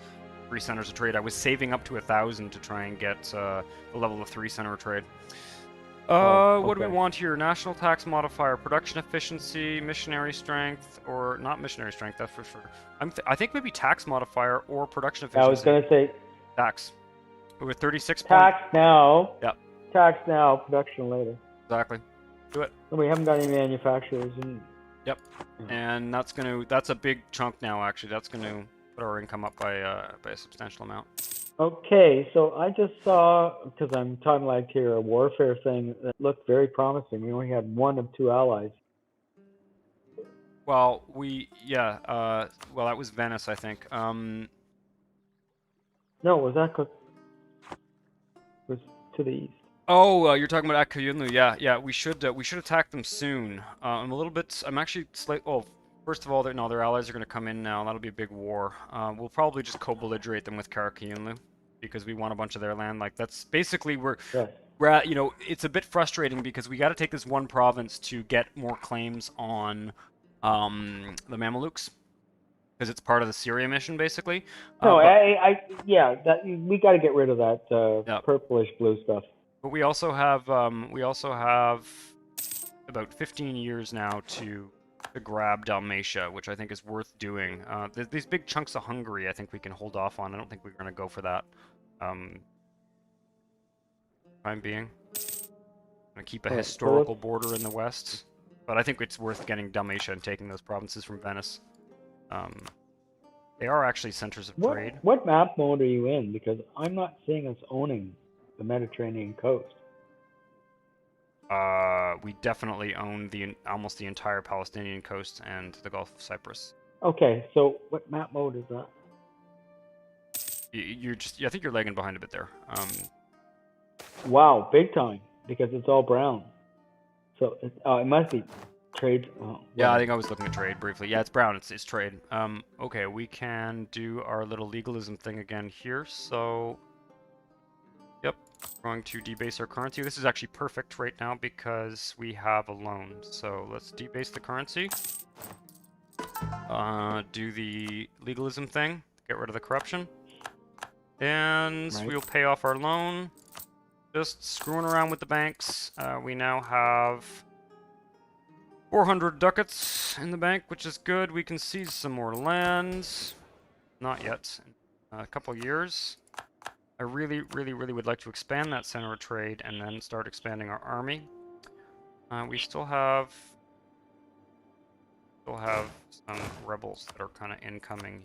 3 centers of trade. I was saving up to 1,000 to try and get the level of 3 center of trade. What do we want here? National tax modifier, production efficiency, missionary strength, or not missionary strength, that's for sure. I think maybe tax modifier or production efficiency. I was going to say tax. With 36 tax now. Yep. Tax now, production later. Exactly. Do it. And we haven't got any manufacturers. Yep. And that's a big chunk now, actually. That's going to put our income up by a substantial amount. Okay, so I just saw, because I'm time lagged here, a warfare thing that looked very promising. We only had 1 of 2 allies. Well, well, that was Venice, I think. No, was that was to the east? Oh, you're talking about Akuyunlu. Yeah. We should attack them soon. I'm actually slightly. Oh, first of all, their allies are going to come in now. That'll be a big war. We'll probably just co-belligerate them with Karakuyunlu because we want a bunch of their land. Like that's basically we're at, it's a bit frustrating because we got to take this one province to get more claims on the Mamelukes. Because it's part of the Syria mission, basically. No, we got to get rid of that purplish blue stuff. But we also have about 15 years now to grab Dalmatia, which I think is worth doing. These big chunks of Hungary, I think we can hold off on. I don't think we're going to go for that. Time being, I'm going to keep a historical border in the west, but I think it's worth getting Dalmatia and taking those provinces from Venice. They are actually centers of trade. What map mode are you in? Because I'm not seeing us owning the Mediterranean coast. We definitely own almost the entire Palestinian coast and the Gulf of Cyprus. Okay, so what map mode is that? I think you're lagging behind a bit there. Wow, big time, because it's all brown. So it must be trade. Yeah, I think I was looking at trade briefly. Yeah, it's brown. It's trade. Okay, we can do our little legalism thing again here. So, yep, going to debase our currency. This is actually perfect right now because we have a loan. So let's debase the currency. Do the legalism thing. Get rid of the corruption. And we'll pay off our loan. Just screwing around with the banks. We now have 400 ducats in the bank, which is good. We can seize some more lands. Not yet. In a couple years. I really would like to expand that center of trade and then start expanding our army. We still have some rebels that are kind of incoming.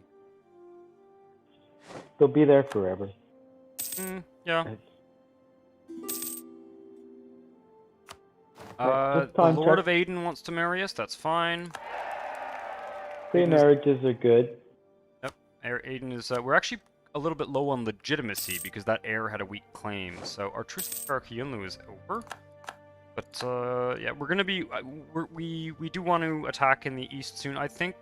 They'll be there forever. Yeah. The Lord of Aden wants to marry us. That's fine. Free marriages are good. Yep. Aden is. We're actually a little bit low on legitimacy because that heir had a weak claim. So our truce with Karakayunlu is over. But yeah, we're gonna be we do want to attack in the east soon. I think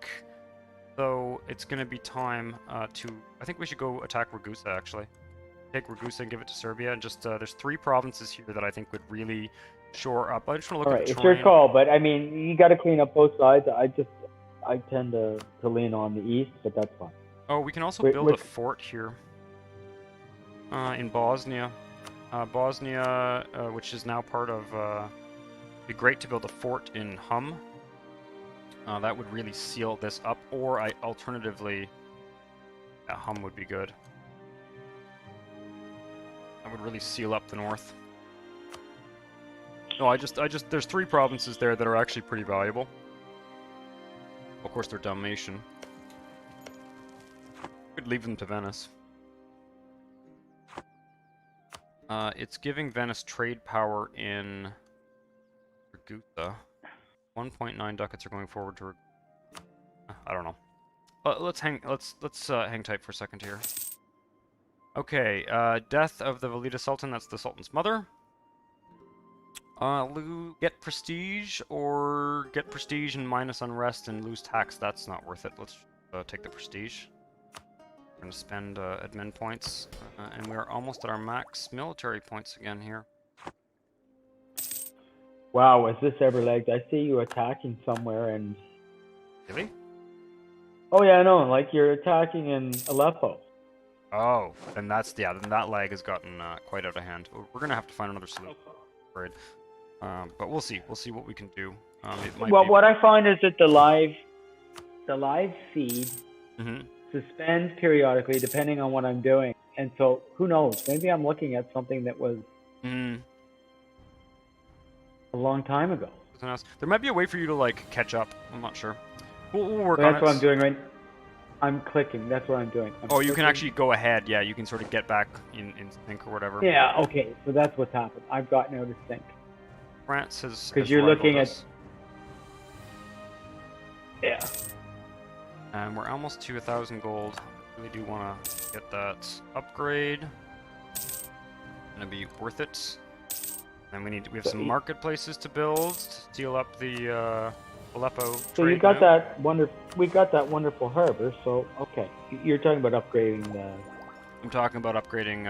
though it's gonna be time to. I think we should go attack Ragusa actually. Take Ragusa and give it to Serbia. And just there's 3 provinces here that I think would really shore up. I just want to look at the it's terrain. your call, but I mean, you got to clean up both sides. I tend to lean on the east, but that's fine. Oh, we can also build a fort here in Bosnia. Bosnia, which is now part of. It'd be great to build a fort in Hum. That would really seal this up. Or alternatively, Hum would be good. That would really seal up the north. No, there's 3 provinces there that are actually pretty valuable. Of course, they're Dalmatian. Could leave them to Venice. It's giving Venice trade power in Ragusa. 1.9 ducats are going forward to. I don't know. Let's hang tight for a second here. Okay. Death of the Valida Sultan. That's the Sultan's mother. Get prestige or get prestige and minus unrest and lose tax. That's not worth it. Let's take the prestige. We're gonna spend admin points, and we're almost at our max military points again here. Wow, is this ever legged? I see you attacking somewhere and. Really? Oh yeah, I know. Like you're attacking in Aleppo. Oh, then then that lag has gotten quite out of hand. We're gonna have to find another solution. Right. But we'll see. We'll see what we can do. Well, what I find is that the live feed suspends periodically depending on what I'm doing, and so who knows? Maybe I'm looking at something that was a long time ago. There might be a way for you to like catch up. I'm not sure. We'll work on it. That's what I'm doing right. I'm clicking. That's what I'm doing. You can actually go ahead. Yeah, you can sort of get back in sync or whatever. Yeah. Okay. So that's what's happened. I've gotten out of sync. France has. Because you're looking at. Yeah. And we're almost to 1,000 gold. Really do want to get that upgrade. Gonna be worth it. And we have some marketplaces to build to seal up the Aleppo. So you got that we got that wonderful harbor. So okay, you're talking about upgrading the. I'm talking about upgrading.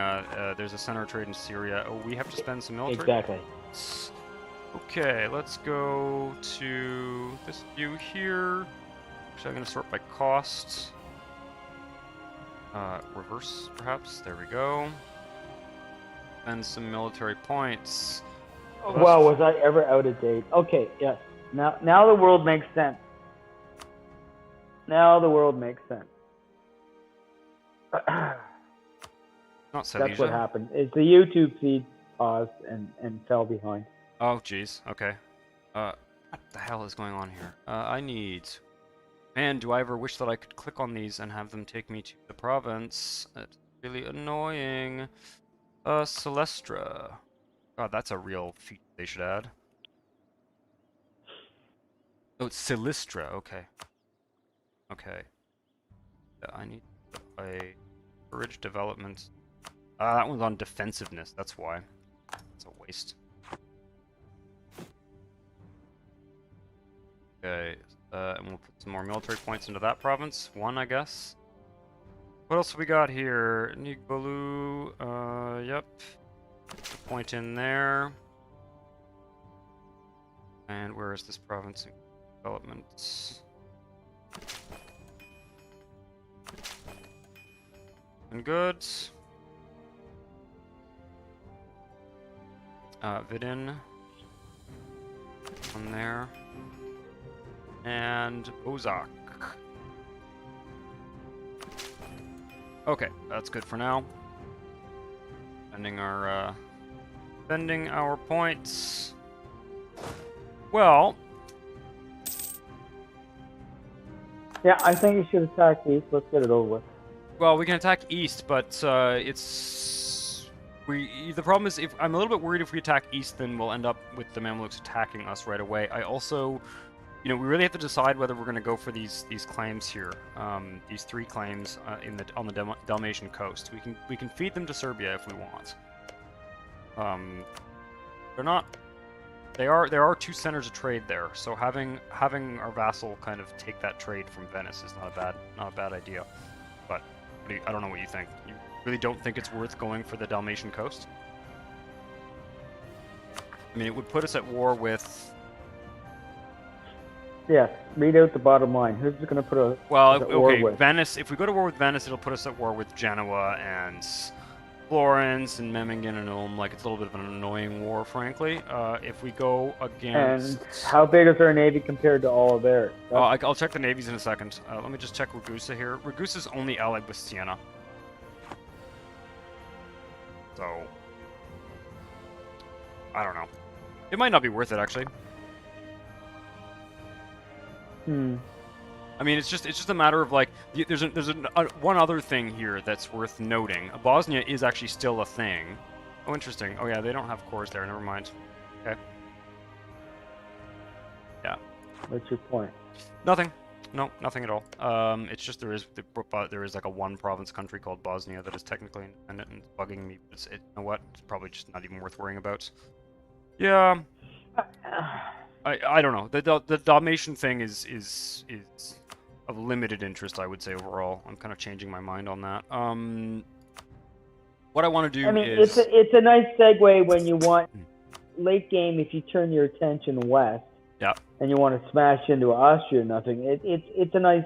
There's a center trade in Syria. Oh, we have to spend some military. Exactly. Okay, let's go to this view here. Actually, I'm going to sort by cost. Reverse, perhaps. There we go. And some military points. Oh, wow, was I ever out of date? Okay, yes. Now the world makes sense. Now the world makes sense. Not Silesia. That's what happened. It's the YouTube feed paused and fell behind. Oh, jeez. Okay. What the hell is going on here? I need... Man, do I ever wish that I could click on these and have them take me to the province. It's really annoying. Celestra. God, that's a real feat they should add. Oh, it's Silistra. Okay. Okay. I need a courage development. That one's on defensiveness. That's why. It's a waste. Okay. And we'll put some more military points into that province. 1, I guess. What else have we got here? Nigbalu. Yep. Point in there. And where is this province? Developments. And goods. Vidin. On there. And Ozak. Okay, that's good for now. Spending our points. Well. Yeah, I think you should attack east. Let's get it over with. Well, we can attack east, but the problem is I'm a little bit worried if we attack east, then we'll end up with the Mamluks attacking us right away. I also you know, we really have to decide whether we're going to go for these claims here, these 3 claims on the Dalmatian coast. We can feed them to Serbia if we want. They're not. There are 2 centers of trade there, so having our vassal kind of take that trade from Venice is not a bad idea. But I don't know what you think. You really don't think it's worth going for the Dalmatian coast? I mean, it would put us at war with. Yes, read out the bottom line. Who's going to put us at war with? Venice. If we go to war with Venice, it'll put us at war with Genoa and Florence and Memmingen and Ulm. Like, it's a little bit of an annoying war, frankly. If we go against... And how big is our navy compared to all of theirs? I'll check the navies in a second. Let me just check Ragusa here. Ragusa's only allied with Siena. So... I don't know. It might not be worth it, actually. I mean, it's just a matter of, like, there's one other thing here that's worth noting. Bosnia is actually still a thing. Oh, interesting. Oh yeah, they don't have cores there. Never mind. Okay. Yeah. What's your point? Nothing. No, nothing at all. It's just there is like a 1-province country called Bosnia that is technically independent and it's bugging me. You know what? It's probably just not even worth worrying about. Yeah. I don't know. The Dalmatian thing is of limited interest, I would say, overall. I'm kind of changing my mind on that. What I want to do is... it's a nice segue when you want late game, if you turn your attention west, yeah, and you want to smash into Austria or nothing, it's a nice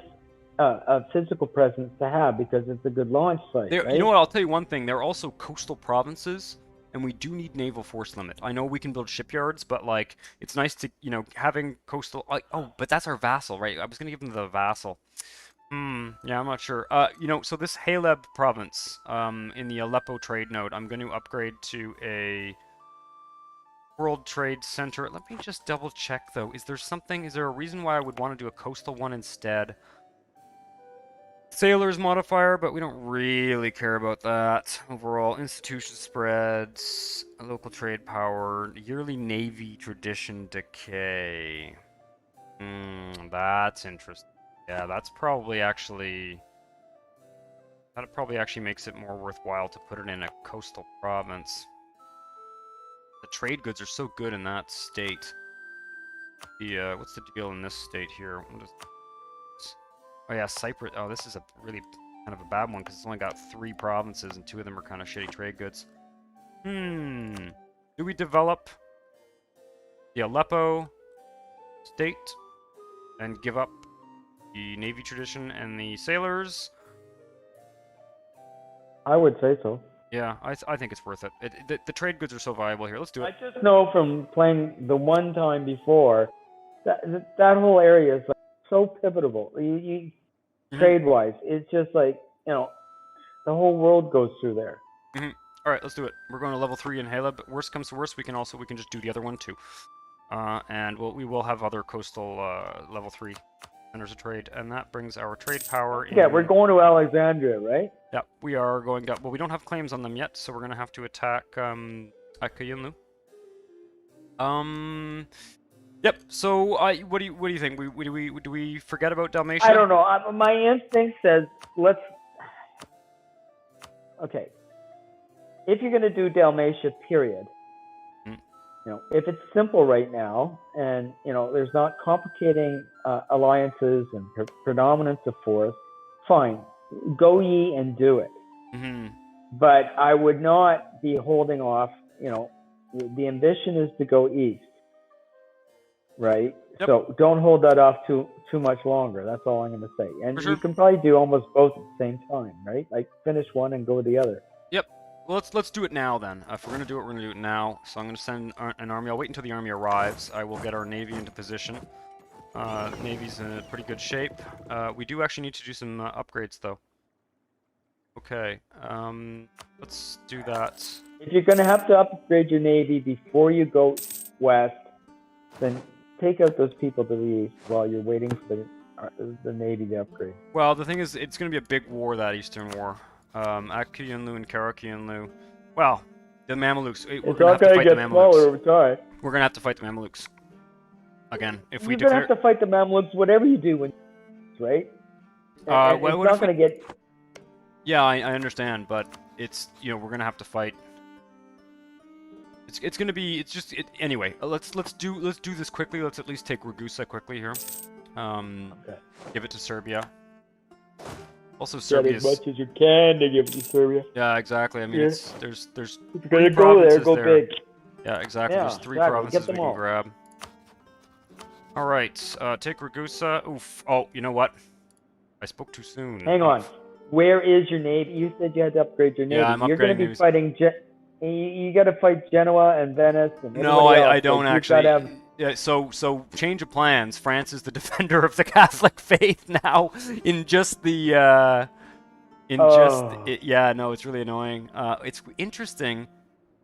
physical presence to have because it's a good launch site, right? You know what, I'll tell you one thing. They're also coastal provinces, and we do need naval force limit. I know we can build shipyards, but, like, it's nice to, you know, having coastal... Like, oh, but that's our vassal, right? I was going to give them the vassal. Yeah, I'm not sure. You know, so this Haleb province, in the Aleppo trade node, I'm going to upgrade to a World Trade Center. Let me just double check, though. Is there a reason why I would want to do a coastal one instead? Sailors modifier, but we don't really care about that. Overall, institution spreads, local trade power, yearly navy tradition decay. That's interesting. Yeah, that probably actually makes it more worthwhile to put it in a coastal province. The trade goods are so good in that state. What's the deal in this state here? Oh yeah, Cyprus. Oh, this is a really kind of a bad one because it's only got 3 provinces and 2 of them are kind of shitty trade goods. Do we develop the Aleppo state and give up the navy tradition and the sailors? I would say so. Yeah, I think it's worth it. The trade goods are so valuable here. Let's do it. I just know from playing the one time before that whole area is like so pivotal. Trade-wise, it's just like, you know, the whole world goes through there. All right, let's do it. We're going to level 3 in Haleb. Worst comes to worst, we can just do the other one too. And we will have other coastal level 3 centers of trade, and that brings our trade power in. Yeah, we're going to Alexandria, right? Yeah, we are going down. Well, we don't have claims on them yet, so we're going to have to attack Akayunlu. Yep. So, what do you think? Do we forget about Dalmatia? I don't know. My instinct says let's. Okay. If you're going to do Dalmatia, period. You know, if it's simple right now, and you know, there's not complicating alliances and predominance of force, fine. Go ye and do it. But I would not be holding off. You know, the ambition is to go east. Right? Yep. So don't hold that off too much longer. That's all I'm going to say. And you can probably do almost both at the same time, right? Like finish one and go with the other. Yep. Well, let's do it now then. If we're going to do it, we're going to do it now. So I'm going to send an army. I'll wait until the army arrives. I will get our navy into position. Navy's in pretty good shape. We do actually need to do some upgrades though. Okay. Let's do that. If you're going to have to upgrade your navy before you go west, then take out those people to the east while you're waiting for the navy to upgrade. Well, the thing is, it's going to be a big war, that Eastern War. Akuyunlu and Karakuyunlu. Well, the Mamelukes. We're going to have to fight the Mamelukes. Smaller over time. We're going to have to fight the Mamelukes. again, if we You're going to declare... have to fight the Mamluks, whatever you do, right? And well, it's what not if we... going to get... Yeah, I understand, but it's, you know, we're gonna have to fight. It's gonna be, it's just, anyway, let's do this quickly. Let's at least take Ragusa quickly here. Okay. Give it to Serbia. Also, Get Serbia's... as much as you can to give it to Serbia. Yeah, exactly. I mean, Yeah. there's If you're 3 going to go there, provinces go there. big. Yeah, exactly. Yeah, There's 3 exactly. provinces Get them we can all. grab. All right, take Ragusa. Oof. Oh, you know what? I spoke too soon. Hang on. Where is your navy? You said you had to upgrade your navy. Yeah, I'm You're going upgrading to be navies. fighting... You got to fight Genoa and Venice and No, everybody else. I don't Like, actually. You've got to have... Yeah, so change of plans. France is the defender of the Catholic faith now. In just the yeah, no, it's really annoying. It's interesting.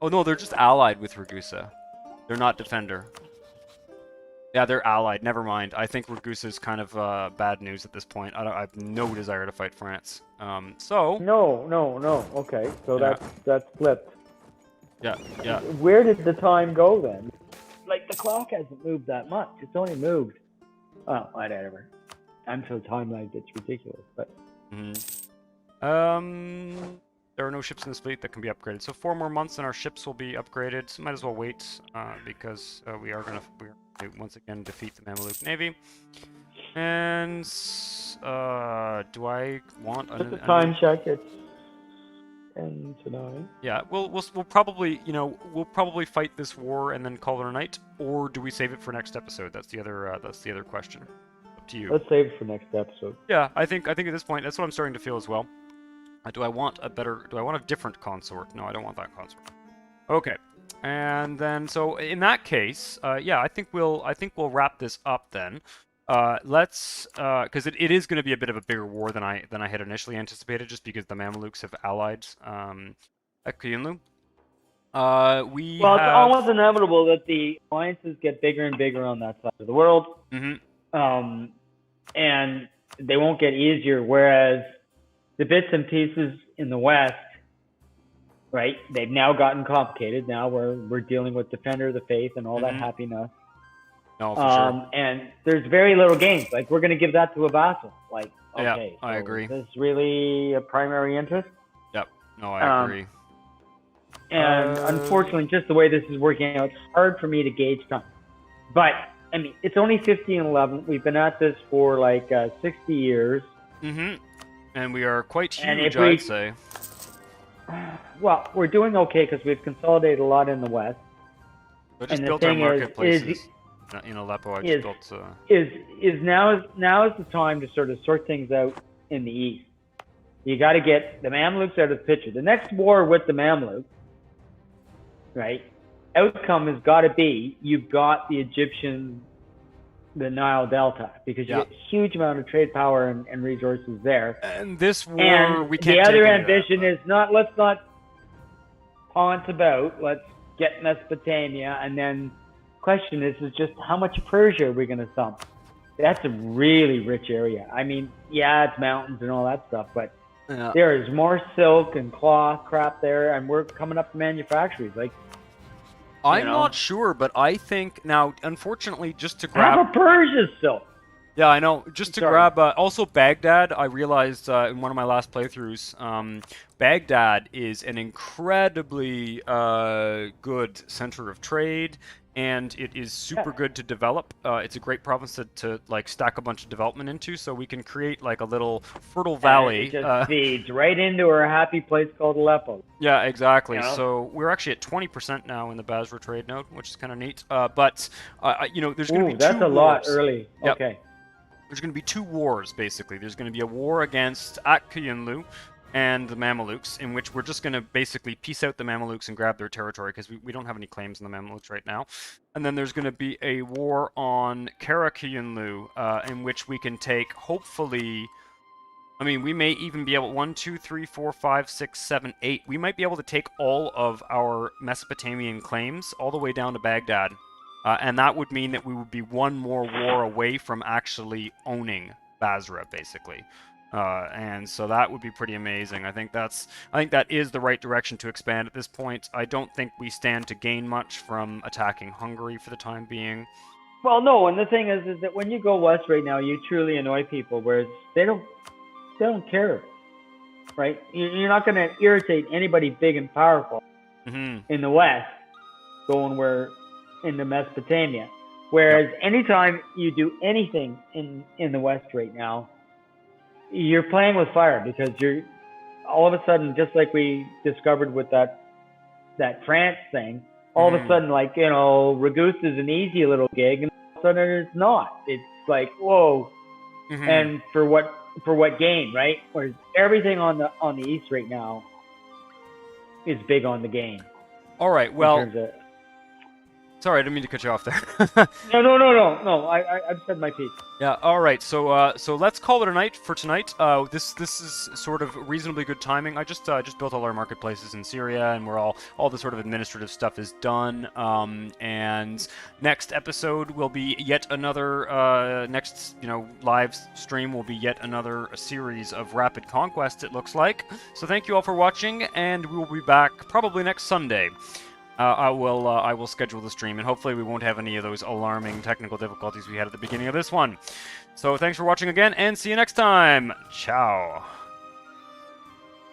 Oh no, they're just allied with Ragusa. They're not defender. Yeah, they're allied. Never mind. I think Ragusa is kind of bad news at this point. I have no desire to fight France. So. No. Okay, so Yeah. that's flipped. Yeah. Where did the time go then? Like, the clock hasn't moved that much. It's only moved. Oh, whatever. I'm so time-lagged, it's ridiculous. But there are no ships in this fleet that can be upgraded. So 4 more months and our ships will be upgraded. So might as well wait because we're gonna once again defeat the Mamluk Navy. And do I want just a time check? It's 10 to 9. Yeah, we'll probably, you know, we'll probably fight this war and then call it a night, or do we save it for next episode? That's the other question. Up to you. Let's save it for next episode. Yeah, I think at this point that's what I'm starting to feel as well. Do I want a different consort? No, I don't want that consort. Okay. And then so in that case, yeah, I think we'll wrap this up then. Let's because it is going to be a bit of a bigger war than I had initially anticipated, just because the Mamluks have allied at Kuyunlu. It's almost inevitable that the alliances get bigger and bigger on that side of the world. Mm-hmm. And they won't get easier, whereas the bits and pieces in the West, right, they've now gotten complicated. Now we're dealing with Defender of the Faith and all that happiness. No, for sure. And there's very little gains. Like, we're going to give that to a vassal. Like, okay, yeah, I agree. Is this really a primary interest? Yep. No, I agree. And unfortunately, just the way this is working out, it's hard for me to gauge time. But, I mean, it's only 1511. We've been at this for like 60 years. Mm-hmm. And we are quite huge, I'd say. Well, we're doing okay because we've consolidated a lot in the West. We just built our marketplaces. In Aleppo, I just built... Now is the time to sort of sort things out in the East. You got to get the Mamluks out of the picture. The next war with the Mamluks, right, outcome has got to be you've got the Egyptians, the Nile Delta, because you get a huge amount of trade power and resources there. And this war, and we can't the take other any of that, ambition is let's not pawn about. Let's get Mesopotamia, and then question is just how much Persia are we going to thump? That's a really rich area. I mean, yeah, it's mountains and all that stuff, but there is more silk and cloth crap there, and we're coming up to manufactories. Like, I'm not sure, but I think now, unfortunately, just to grab half of Persia's silk. Yeah, I know. Just to grab also Baghdad, I realized in one of my last playthroughs, Baghdad is an incredibly good center of trade, and it is super good to develop. It's a great province to like stack a bunch of development into, so we can create like a little fertile valley. It just feeds right into our happy place called Aleppo. Yeah, exactly. So we're actually at 20% now in the Basra trade node, which is kind of neat. But you know, there's going to be that's a lot early. Yep. Okay. There's going to be 2 wars, basically. There's going to be a war against Akyunlu and the Mamelukes, in which we're just going to basically piece out the Mamelukes and grab their territory, because we don't have any claims on the Mamelukes right now. And then there's going to be a war on Karakyunlu, in which we can take, hopefully... I mean, we may even be able... 1, 2, 3, 4, 5, 6, 7, 8. We might be able to take all of our Mesopotamian claims all the way down to Baghdad. And that would mean that we would be one more war away from actually owning Basra, basically. And so that would be pretty amazing. I think that is the right direction to expand at this point. I don't think we stand to gain much from attacking Hungary for the time being. Well, no, and the thing is that when you go west right now, you truly annoy people, whereas they don't care, right? You're not going to irritate anybody big and powerful in the west, going where into Mesopotamia. Whereas anytime you do anything in the west right now, you're playing with fire, because you're all of a sudden, just like we discovered with that France thing, all of a sudden, like, Ragusa is an easy little gig, and all of a sudden it's not. It's like, whoa. And for what gain, right? Whereas everything on the east right now is big on the game. All right. Well, sorry, I didn't mean to cut you off there. No. I've said my piece. Yeah. All right. So let's call it a night for tonight. This is sort of reasonably good timing. I just built all our marketplaces in Syria, and we're all the sort of administrative stuff is done. And next episode will be yet another next live stream will be yet another series of rapid conquest. It looks like. So thank you all for watching, and we will be back probably next Sunday. I will schedule the stream, and hopefully we won't have any of those alarming technical difficulties we had at the beginning of this one. So thanks for watching again, and see you next time. Ciao.